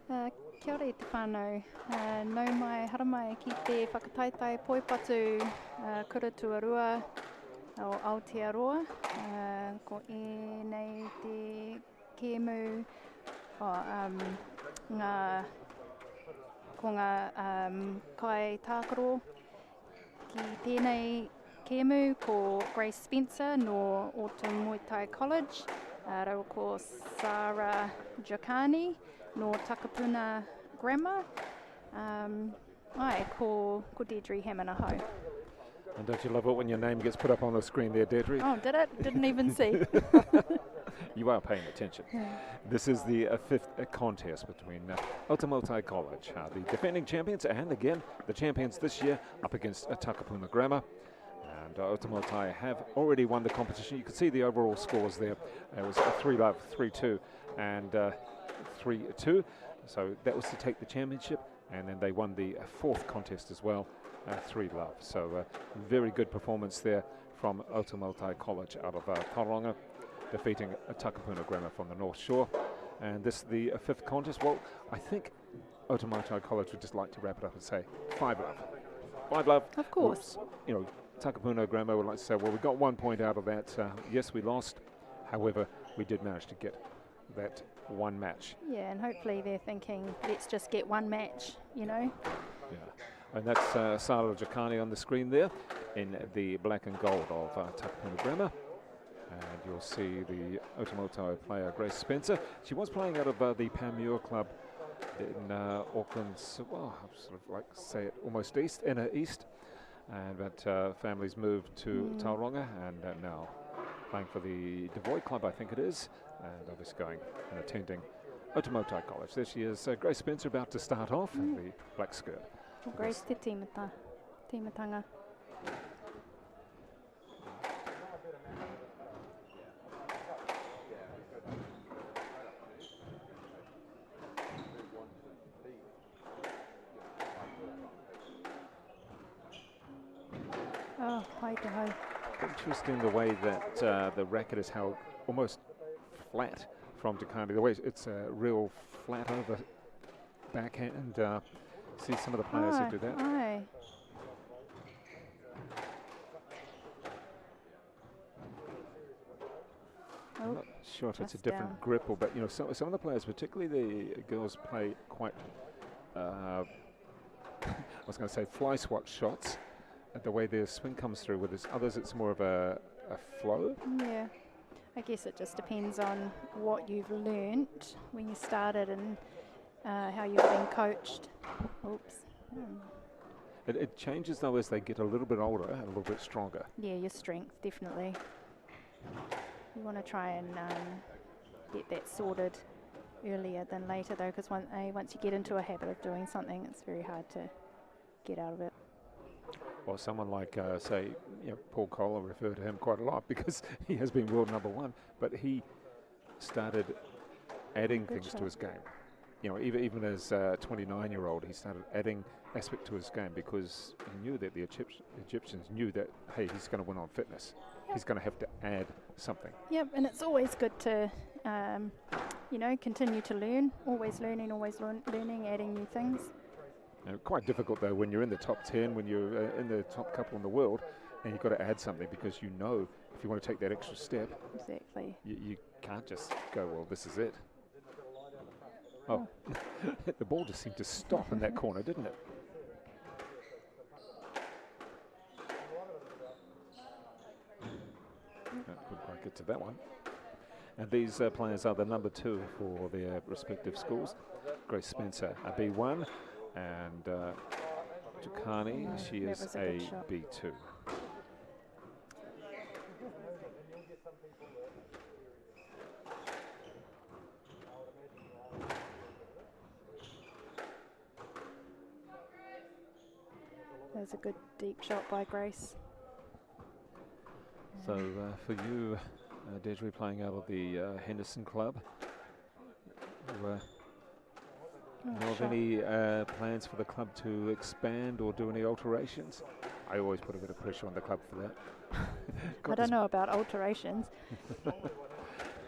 Kia ora te whānau. Nau mai haramai ki te whakataitai poipatu kura tuarua o Aotearoa. Ko nei te kēmu ko ngā kai tākaro ki tēnei kēmu ko Grace Spencer no Autumn Muay Thai College. Rau ko Sarah Jokani no Takapuna Grammar. Ai, ko Deirdre Hamanaho. And don't you love it when your name gets put up on the screen there, Deirdre? Oh, did it? Didn't even see. You are paying attention. This is the fifth contest between Autumn College, the defending champions, and again, the champions this year up against Takapuna Grammar. And Autumn have already won the competition. You can see the overall scores there. It was 3-love, 3-2, and 3-2. So that was to take the championship, and then they won the fourth contest as well, 3-love. So very good performance there from Autumn College out of Tauranga, defeating Takapuna Grammar from the North Shore. And this is the fifth contest. Well, I think Autumn College would just like to wrap it up and say 5-love. 5-love. Of course. You know, Takapuna Grammar would like to say, well, we got 1 point out of that. Yes, we lost. However, we did manage to get that one match. Yeah, and hopefully they're thinking, let's just get one match, you know. Yeah, and that's Sarah Jokani on the screen there in the black and gold of Takapuna Grammar. And you'll see the Otamoto player, Grace Spencer. She was playing out of the Panmure Club in Auckland, well, I sort of like say it almost east, inner east. But families moved to Tauranga and now playing for the Devoy Club, I think it is, and obviously going and attending Otamoto College. There she is, Grace Spencer, about to start off in the black skirt. Grace te timatanga. Oh, hi to hi. Interesting the way that the racket is held almost flat from Jokani. The way it's a real flat over backhand. See some of the players who do that. Aye. I'm not sure if it's a just different down. grip or, but you know, some of the players, particularly the girls, play quite. I was going to say fly swat shots. The way their swing comes through. With others, it's more of a flow. Yeah, I guess it just depends on what you've learnt when you started and how you've been coached. Oops. It changes though as they get a little bit older and a little bit stronger. Yeah, your strength, definitely. You want to try and get that sorted earlier than later though, because once you get into a habit of doing something, it's very hard to get out of it. Or someone like, say, you know, Paul Cole, I refer to him quite a lot because he has been world #1, but he started adding things to his game. You know, even as a 29-year-old, he started adding aspect to his game because he knew that the Egyptians knew that, hey, he's going to win on fitness. Yep. He's going to have to add something. Yep, and it's always good to, you know, continue to learn. Always learning, learning, adding new things. Quite difficult though when you're in the top 10, when you're in the top couple in the world, and you've got to add something because you know if you want to take that extra step, exactly, you can't just go, well, this is it. Oh, the ball just seemed to stop in that corner, didn't it? Couldn't quite get to that one. And these players are the #2 for their respective schools. Grace Spencer, a B1. And Jokani, she is a B2. There's a good deep shot by Grace. So for you, Deirdre, playing out of the Henderson Club, know of any plans for the club to expand or do any alterations? I always put a bit of pressure on the club for that. I don't know about alterations.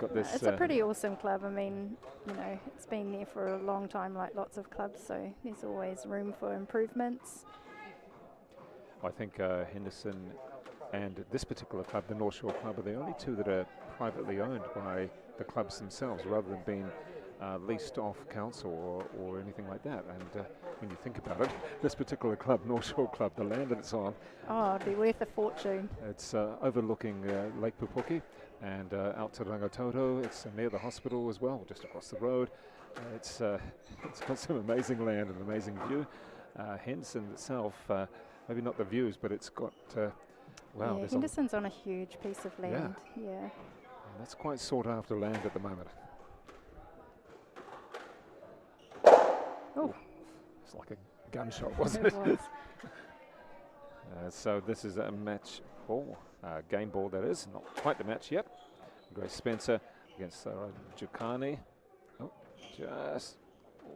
got this. It's a pretty awesome club. I mean, you know, it's been there for a long time, like lots of clubs, so there's always room for improvements. I think Henderson and this particular club, the North Shore Club, are the only two that are privately owned by the clubs themselves, rather than being leased off council or anything like that. And when you think about it, this particular club, North Shore Club, the land that it's on, Oh, it'd be worth a fortune. it's overlooking Lake Pupuki and out to Rangitoto. It's near the hospital as well, just across the road. It's got some amazing land and amazing view. Henderson itself, maybe not the views, but it's got, wow. Yeah, Henderson's on a huge piece of land. Yeah. That's quite sought after land at the moment. Oh, It's like a gunshot, wasn't it it? was. So this is a match ball, game ball that is, not quite the match yet. Grace Spencer against Sarah Jukani. Oh, just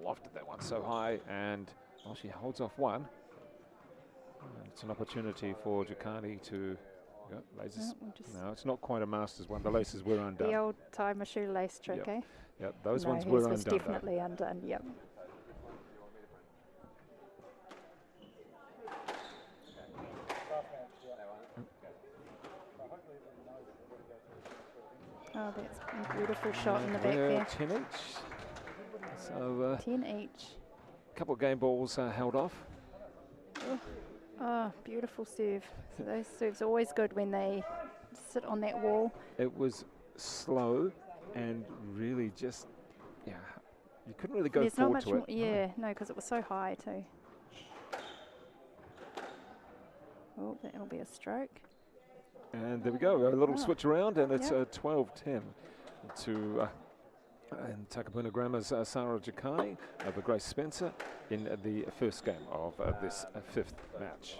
lofted that one so high, and well, she holds off one. And it's an opportunity for Jukani to, laces. No, it's not quite a Masters one. The laces were undone. The old timer shoelace trick, Yep. eh? Yep, those No, ones his were was undone. though. definitely undone, yep. Oh, that's a beautiful shot in the back We're there. 10 each. So 10 each. a couple of game balls held off. Oh, beautiful serve. So those serves are always good when they sit on that wall. It was slow and really just, you couldn't really go There's not forward much to more. it. Yeah, no, because it was so high too. Oh, that'll be a stroke. And there we go, a little Oh. switch around, and it's Yep. 12-10 to and Takapuna Grammar's Sarah Jukani over Grace Spencer in the first game of this fifth match.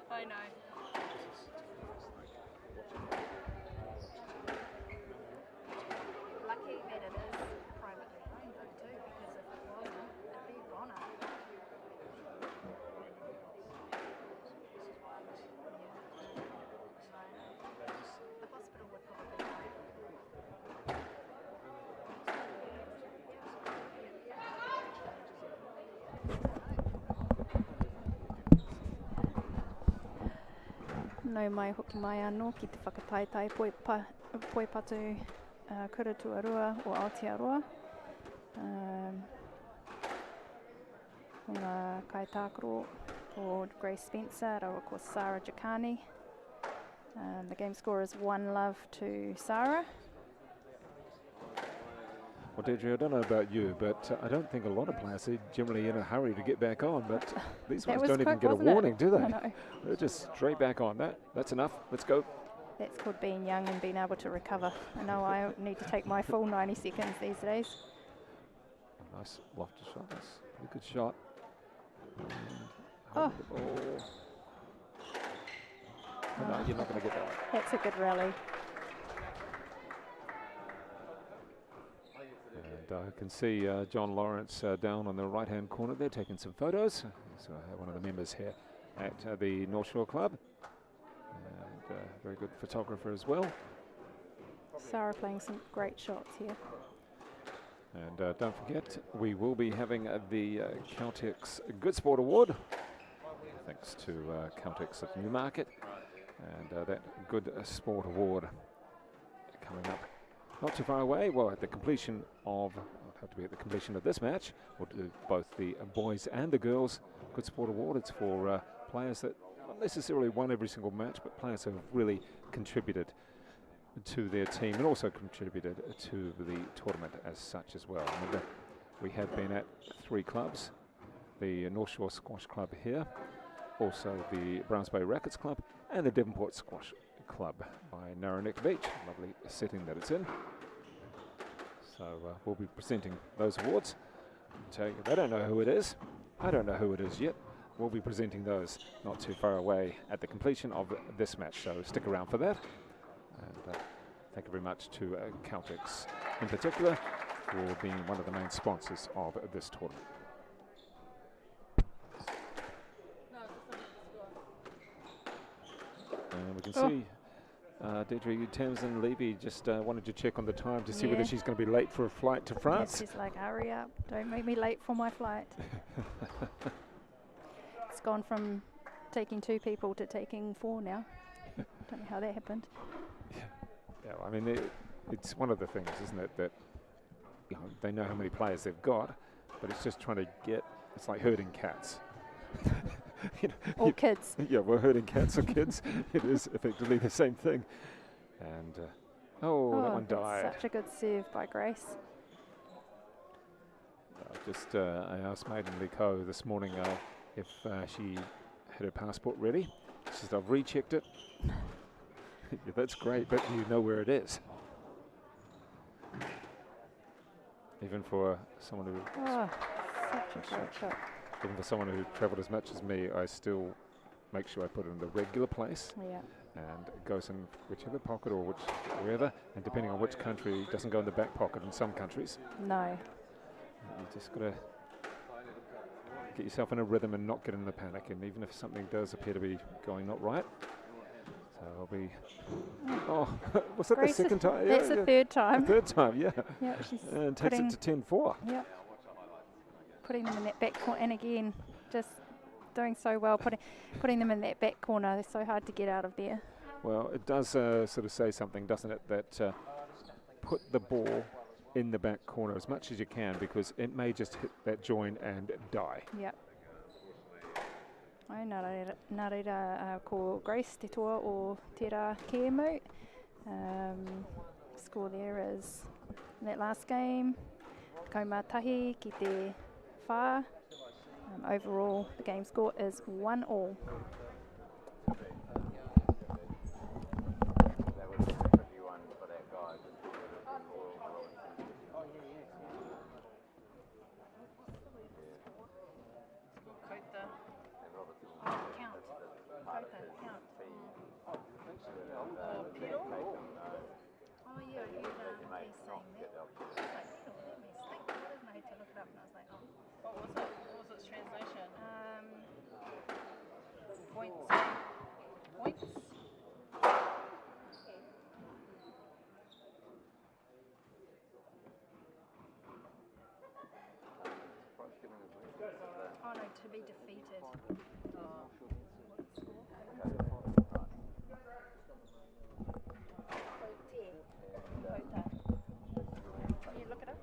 I know. Lucky that it is privately owned though too, because if it wasn't, it'd be gone up. The hospital would probably know. No mai hoki mai anō ki te whakataetai poi patu kura tuarua o Aotearoa. Ngā kaitākaro o Grace Spencer, rau ko Sarah Jukani. The game score is 1-love to Sarah. Well, Deirdre, I don't know about you, but I don't think a lot of players are generally in a hurry to get back on, but these That ones was don't even quick, get a wasn't it? warning, do they? I know. They're just straight back on. That's enough. Let's go. That's called being young and being able to recover. I know I need to take my full 90 seconds these days. Nice lofted shot. That's a pretty good shot. And Oh. hold the ball. Oh, no, you're not going to get that one. That's a good rally. And I can see John Lawrence down on the right-hand corner there taking some photos. So one of the members here at the North Shore Club. And very good photographer as well. Sarah playing some great shots here. And don't forget, we will be having the Caltex Good Sport Award, thanks to Caltex of Newmarket, and that Good Sport Award coming up not too far away. Well, at the completion of, it'll have to be at the completion of this match, we'll do both the boys and the girls Good Sport Award. It's for players that not necessarily won every single match, but players who have really contributed to their team and also contributed to the tournament as such as well. Remember, we have been at 3 clubs, the North Shore Squash Club here, also the Browns Bay Rackets Club and the Devonport Squash Club by Narrowneck Beach, lovely setting that it's in. So we'll be presenting those awards. They don't know who it is. I don't know who it is yet. We'll be presenting those not too far away at the completion of this match, so stick around for that. And thank you very much to Caltex in particular for being one of the main sponsors of this tournament. And we can see Deirdre Tamsin-Levy just wanted to check on the time to see whether she's going to be late for a flight to France. Yeah, she's like, hurry up, don't make me late for my flight. It's gone from taking 2 people to taking 4 now. Don't know how that happened. Yeah, I mean, it's one of the things, isn't it, that they know how many players they've got, but it's just trying to get, it's like herding cats. Or kids. Yeah, we're herding cats or kids. It is effectively the same thing. And, that one died. Such a good serve by Grace. I asked Maiden Lico this morning if she had her passport ready. She said, I've rechecked it. Yeah, that's great, but you know where it is. Even for someone who... Such a great shot. Even for someone who travelled as much as me, I still make sure I put it in the regular place. Yeah. And it goes in whichever pocket or wherever, and depending on which country, it doesn't go in the back pocket in some countries. No. You just got to get yourself in a rhythm and not get in the panic. And even if something does appear to be going not right, so I'll be... Oh, was that Grace, the second time? That's the third time. The third time, yeah. Yeah, she's And takes it to 10-4. Yeah. Putting them in that back corner, and again, just doing so well, putting them in that back corner. They're so hard to get out of there. Well, it does sort of say something, doesn't it, that put the ball in the back corner as much as you can, because it may just hit that join and die. Yep. Ai, nā reira ko Grace te toa o te rā Kēmu. Score there is, in that last game, kaumatahi ki te whā. Overall, the game score is 1-1. Oh no, to be defeated. Can you look it up?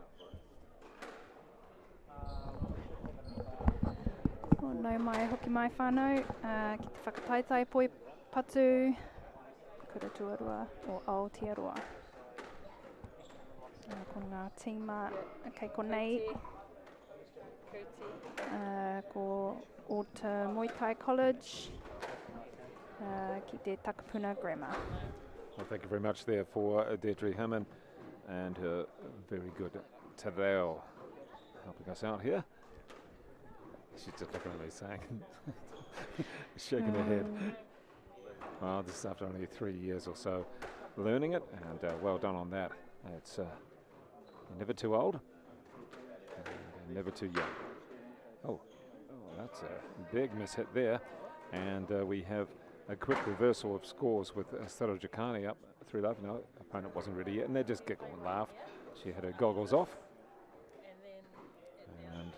Oh no, mai hoki mai whānau, ki te whakataitai poi patu, kura tuarua o Aotearoa. Ko ngā tīma, kei ko nei. Ko Ota Muay Thai College, ki te Takapuna Grammar. Well, thank you very much there for Deirdre Hammond and her very good te reo helping us out here. She's just looking at me saying, shaking her head. Well, this is after only 3 years or so learning it, and well done on that. It's never too old, and never too young. Oh, that's a big miss hit there. And we have a quick reversal of scores with Saro Jacani up 3-love. No, opponent wasn't ready yet, and they just giggle and laugh. She had her goggles off. And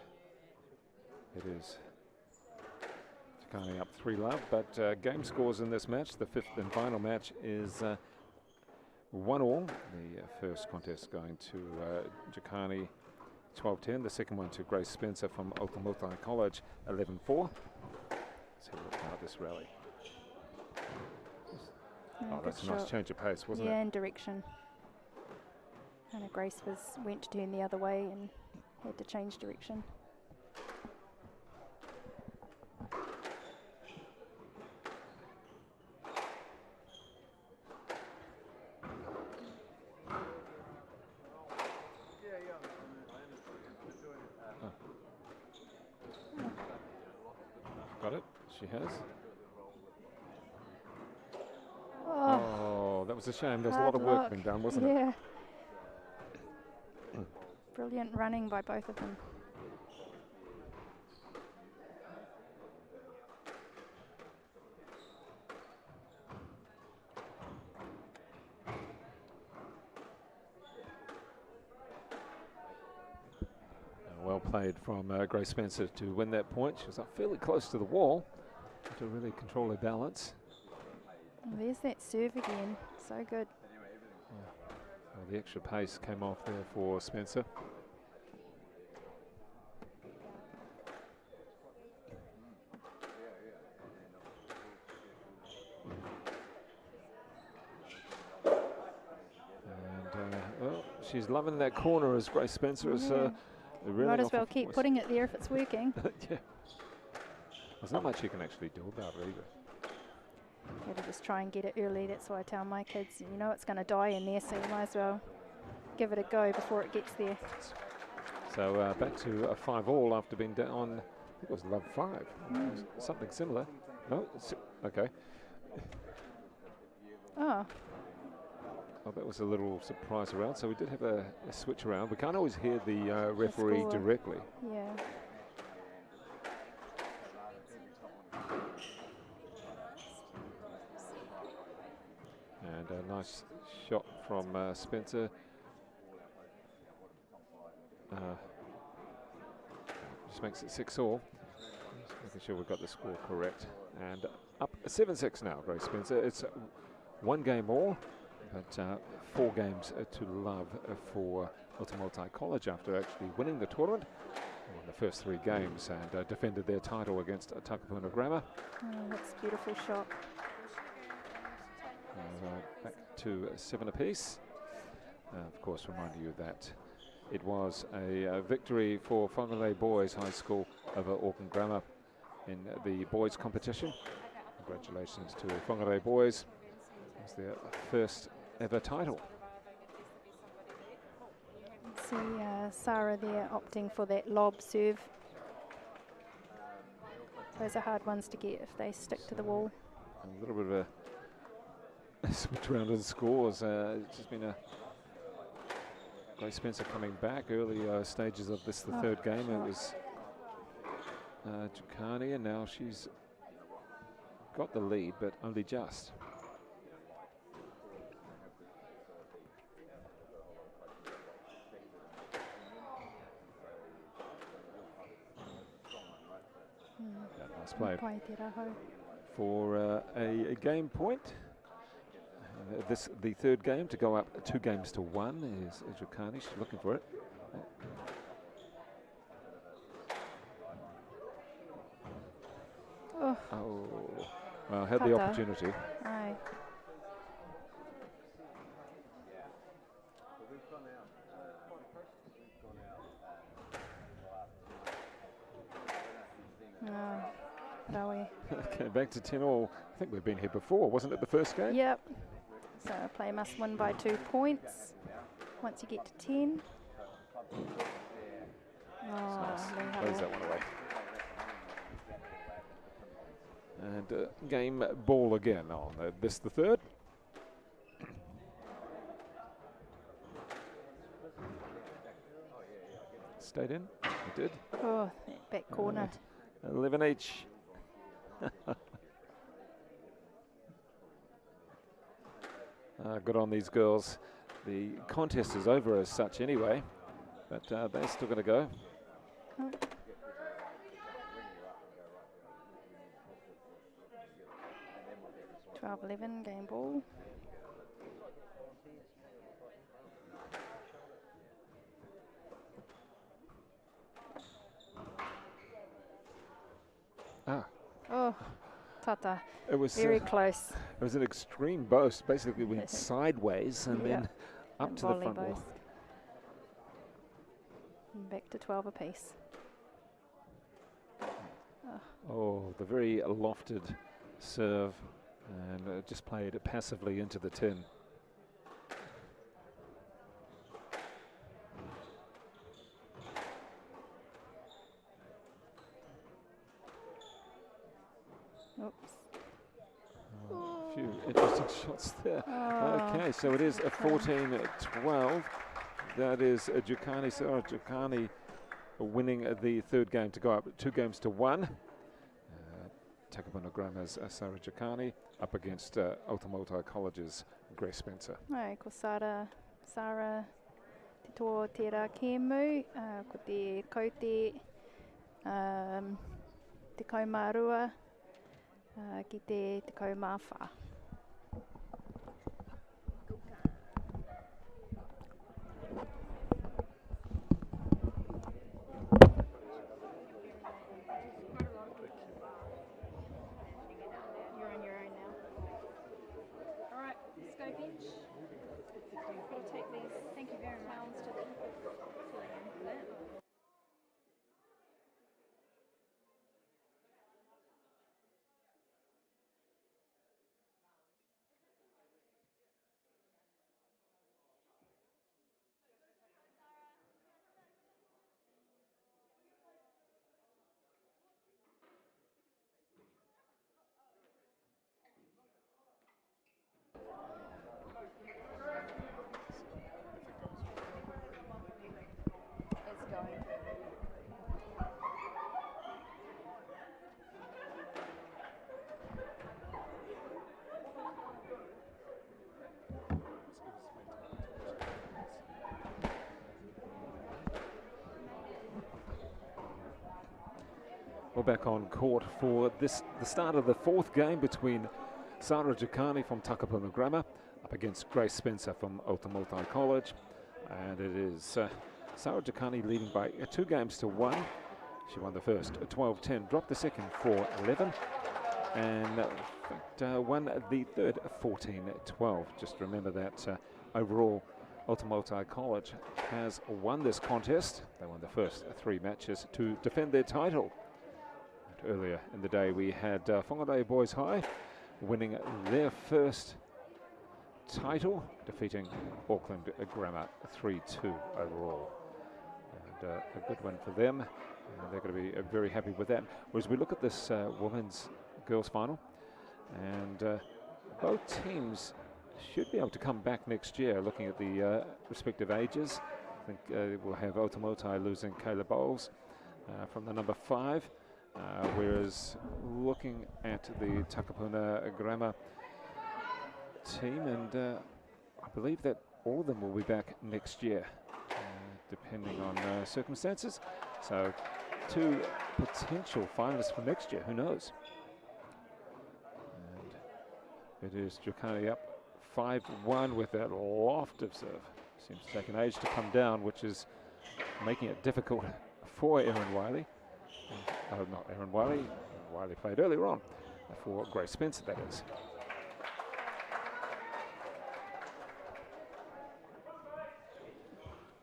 it is Jacani up 3-love. But game scores in this match, the fifth and final match, is 1-1. The first contest going to Jacani 12-10, the second one to Grace Spencer from Okamutai College, 11-4. Let's have a look at this rally. Oh, that's a nice change of pace, wasn't it? Yeah, and direction. And Grace went to turn the other way and had to change direction. Got it, she has. Oh, that was a shame. There was a lot of work being done, wasn't it? Yeah. Brilliant running by both of them. Well played from Grace Spencer to win that point. She was up fairly close to the wall to really control her balance. Oh, there's that serve again. So good. Well, the extra pace came off there for Spencer. And well, she's loving that corner as Grace Spencer is really Might as off well her keep voice. putting it there if it's working. Yeah. There's not much you can actually do about it either. Gotta just try and get it early. That's why I tell my kids, you know it's going to die in there, so you might as well give it a go before it gets there. So back to a 5-all after being down, I think it was love 5. Something similar. No? Okay. Oh, Oh, that was a little surprise around. So we did have a switch around. We can't always hear the referee score. directly. yeah. And a nice shot from Spencer. Just makes it 6-all. Just making sure we've got the score correct. And up 7-6 now, Grace Spencer. It's one game more, but 4 games to love for Multi College after actually winning the tournament. Won the first 3 games and defended their title against Takapuna Grammar. Oh, that's a beautiful shot. Back to 7 apiece. Of course, reminding you that it was a victory for Whangarei Boys High School over Auckland Grammar in the boys competition. Congratulations to Whangarei Boys. It's their first ever title. See Sarah there opting for that lob serve. Those are hard ones to get if they stick to the wall. A little bit of a switch around in scores. It's just been a Grace Spencer coming back early stages of this, the third game. It was Jacani, and now she's got the lead, but only just. Nice play for a game point. The third game to go up 2 games to 1 is Jacani. She's looking for it. Oh, Well, had the opportunity. aye. Okay, back to 10-all. I think we've been here before. Wasn't it the first game? Yep. So a player must win by 2 points once you get to 10. Plays that one away. And game ball again on this, the third. Stayed in. It did. Oh, that back corner. 11 each. Good on these girls. The contest is over as such anyway, but they're still going to go. Oh. Oh. 12-11 game ball. Oh, tata. It was very close. It was an extreme boast. Basically, went sideways and then up and to the front wall. And back to 12 apiece. Oh, the very lofted serve, and just played it passively into the tin. Oops. A few interesting shots there. Okay, so it is a 14-12. That is Sarah Jukani winning the third game to go up 2-1. Takapuna Grammar's Sarah Jukani up against Otamoto College's Grace Spencer. Ai, ko Sarah te tō te rā kēmu, ko te kaute te kaumārua ki te kaumāwha. You're on your own now. All right, let's go bench. We'll take these. Thank you very much. Towels to filling in for that. It's going. We're back on court for the start of the fourth game between Sarah Jukani from Takapuna Grammar up against Grace Spencer from Otamoto College. And it is Sarah Jukani leading by 2-1. She won the first 12-10, dropped the second 4-11, and in fact, won the third 14-12. Just remember that overall Otamoto College has won this contest. They won the first 3 matches to defend their title. And earlier in the day we had Whangarei Boys High winning their first title, defeating Auckland Grammar 3-2 overall. And a good win for them. And they're going to be very happy with that. Whereas we look at this women's girls final, and both teams should be able to come back next year, looking at the respective ages. I think we'll have Otamoto losing Kayla Bowles from the number 5, whereas looking at the Takapuna Grammar team, and I believe that all of them will be back next year, depending on circumstances. So 2 potential finalists for next year, who knows? And it is Jukani up 5-1 with that loft of serve. Seems to take an age to come down, which is making it difficult for Erin Wiley. Not Erin Wiley. Wiley played earlier on for Grace Spencer, that is.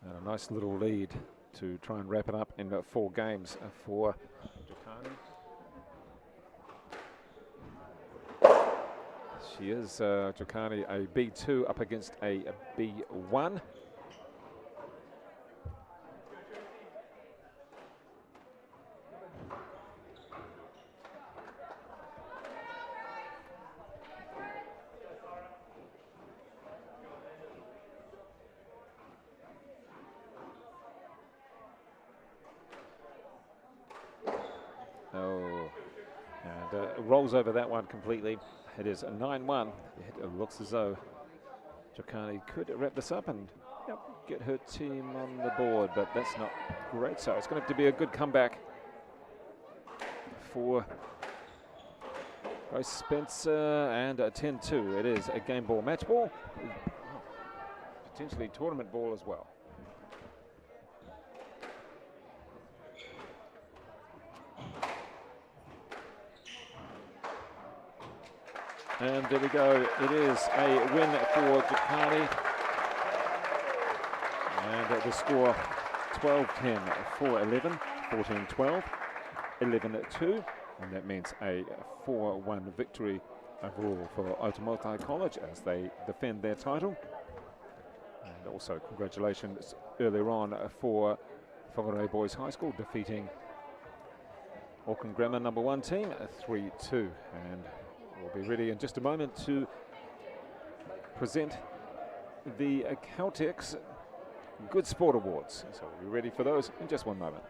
And a nice little lead to try and wrap it up in 4 games for Jukani. She is, Jukani, a B2 up against a B1. Rolls over that one completely. It is a 9-1. It looks as though Jukani could wrap this up and get her team on the board, but that's not great. So it's going to have to be a good comeback for Grace Spencer, and a 10-2. It is a game ball, match ball, potentially tournament ball as well. And there we go. It is a win for Jukani. And the score 12-10, 4-11, 14-12, 11-2. And that means a 4-1 victory overall for Otamoto College as they defend their title. And also congratulations earlier on for Whangarei Boys High School defeating Auckland Grammar number 1 team 3-2. And we'll be ready in just a moment to present the Caltex Good Sport Awards. So we'll be ready for those in just one moment.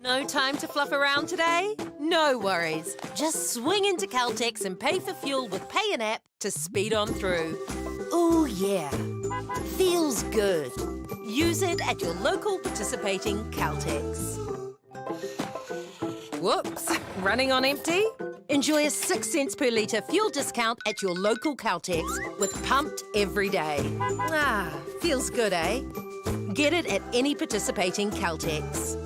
No time to fluff around today? No worries. Just swing into Caltex and pay for fuel with Pay an App to speed on through. Ooh, yeah. Feels good. Use it at your local participating Caltex. Whoops, running on empty? Enjoy a 6 cents per litre fuel discount at your local Caltex with Pumped every day. Ah, feels good, eh? Get it at any participating Caltex.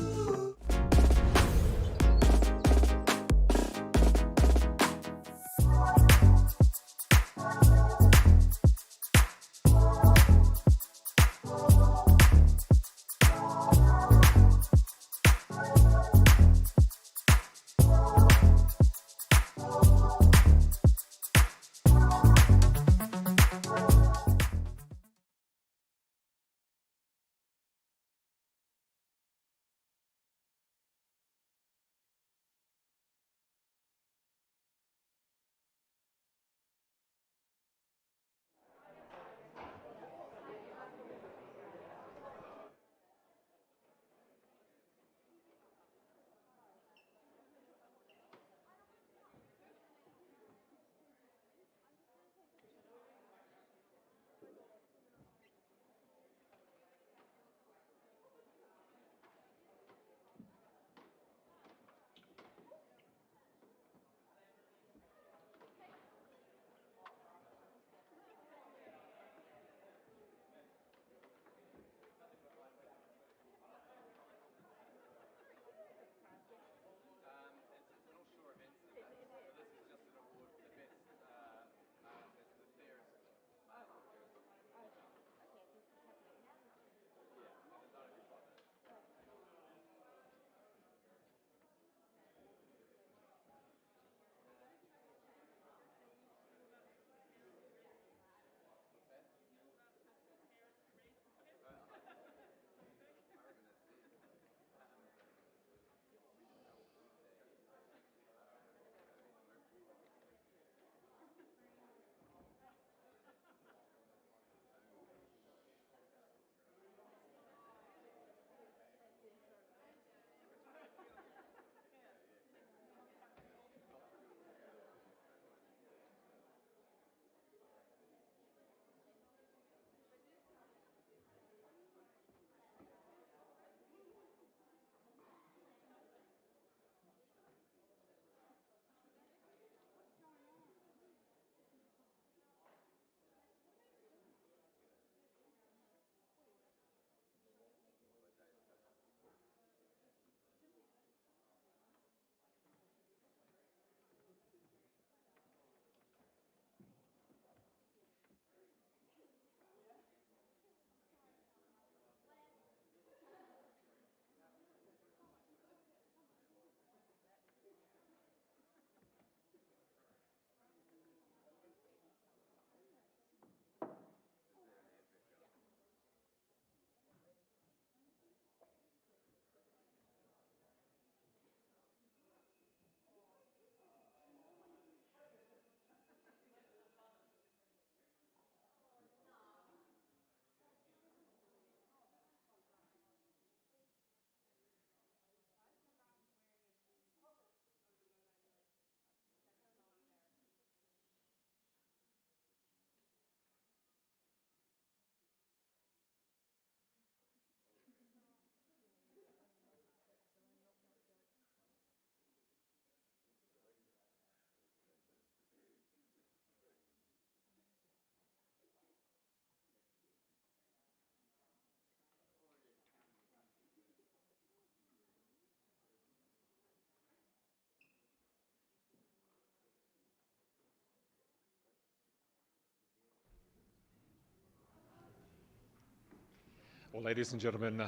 Well, ladies and gentlemen,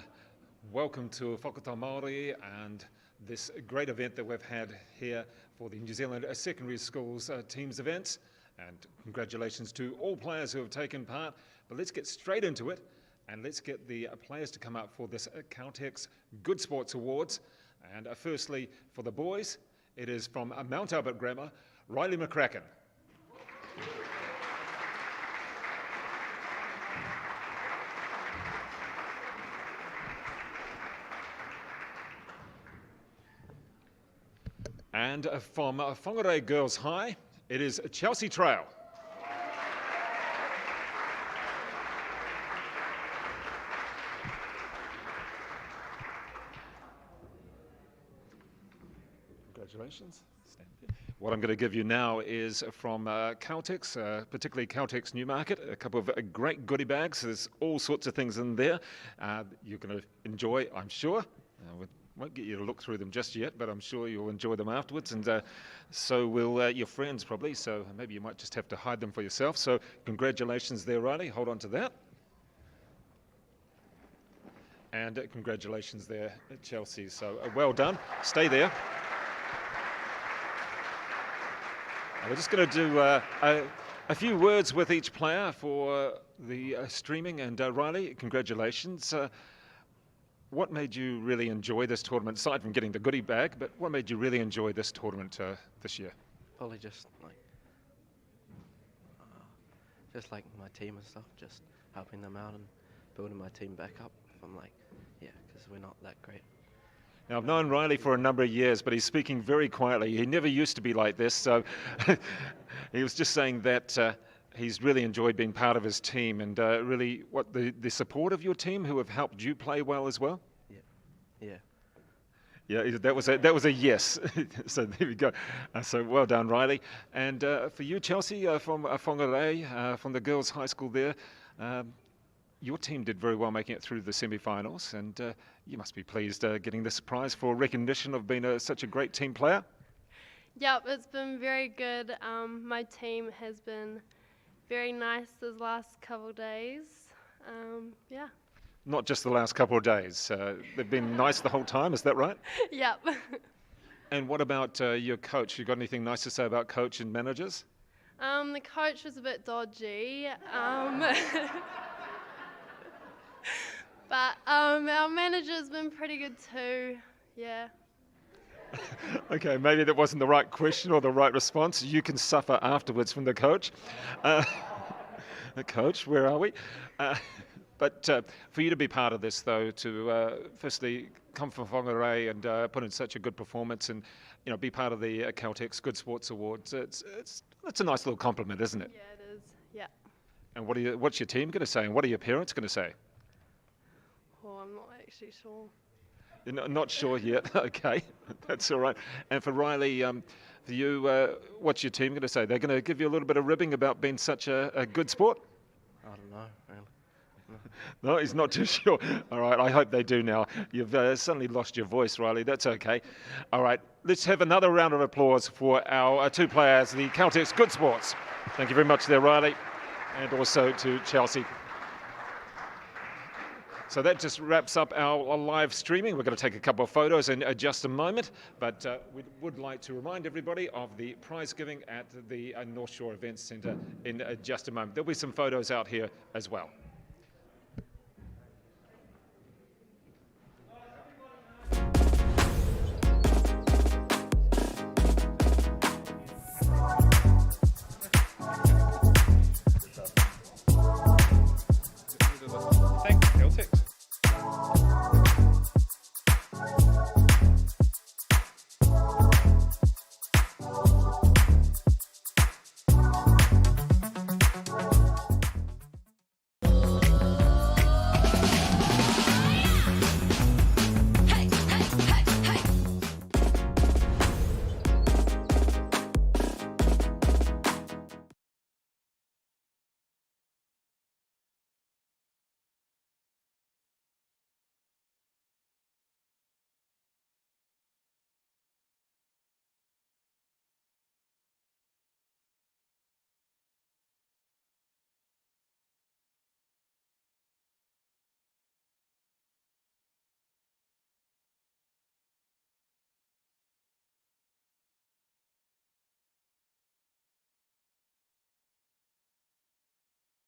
welcome to Whakatā Māori and this great event that we've had here for the New Zealand Secondary Schools Teams events. And congratulations to all players who have taken part. But let's get straight into it and let's get the players to come up for this Caltex Good Sports Awards. And firstly, for the boys, it is from Mount Albert Grammar, Riley McCracken. And from Whangarei Girls High, it is Chelsea Trail. Congratulations. What I'm going to give you now is from Caltex, particularly Caltex Newmarket, a couple of great goodie bags. There's all sorts of things in there you're going to enjoy, I'm sure. Won't get you to look through them just yet, but I'm sure you'll enjoy them afterwards, and so will your friends probably, so maybe you might just have to hide them for yourself. So congratulations there, Riley. Hold on to that. And congratulations there, Chelsea. So well done. Stay there. And we're just going to do a few words with each player for the streaming, and Riley, congratulations. What made you really enjoy this tournament, aside from getting the goodie bag, but what made you really enjoy this tournament this year? Probably just like my team and stuff, just helping them out and building my team back up. Because we're not that great. Now, I've known Riley for a number of years, but he's speaking very quietly. He never used to be like this, so he was just saying that he's really enjoyed being part of his team, and really what the support of your team who have helped you play well as well? Yeah, that was a yes. So there we go. So well done, Riley. And for you, Chelsea, from Whangarei, from the girls' high school there, your team did very well making it through the semi-finals, and you must be pleased getting this prize for recognition of being such a great team player. Yep, it's been very good. My team has been very nice these last couple of days. Yeah. Not just the last couple of days. They've been nice the whole time, is that right? Yep. And what about your coach? You got anything nice to say about coach and managers? The coach was a bit dodgy. But our manager's been pretty good too. Yeah. Okay, maybe that wasn't the right question or the right response. You can suffer afterwards from the coach. The coach, where are we? But for you to be part of this, though, to firstly come from Whangarei and put in such a good performance, and be part of the Caltex Good Sports Awards, it's a nice little compliment, isn't it? Yeah, it is. Yeah. And what's your team going to say, and what are your parents going to say? Oh, I'm not actually sure. You're not sure yet. Okay, that's all right. And for Riley, for you, what's your team going to say? They're going to give you a little bit of ribbing about being such a good sport? I don't know, really. No, he's not too sure. All right, I hope they do now. You've suddenly lost your voice, Riley. That's okay. All right, let's have another round of applause for our two players, the Caltex Good Sports. Thank you very much there, Riley, and also to Chelsea. So that just wraps up our live streaming. We're going to take a couple of photos in just a moment, but we would like to remind everybody of the prize giving at the North Shore Events Centre in just a moment. There'll be some photos out here as well.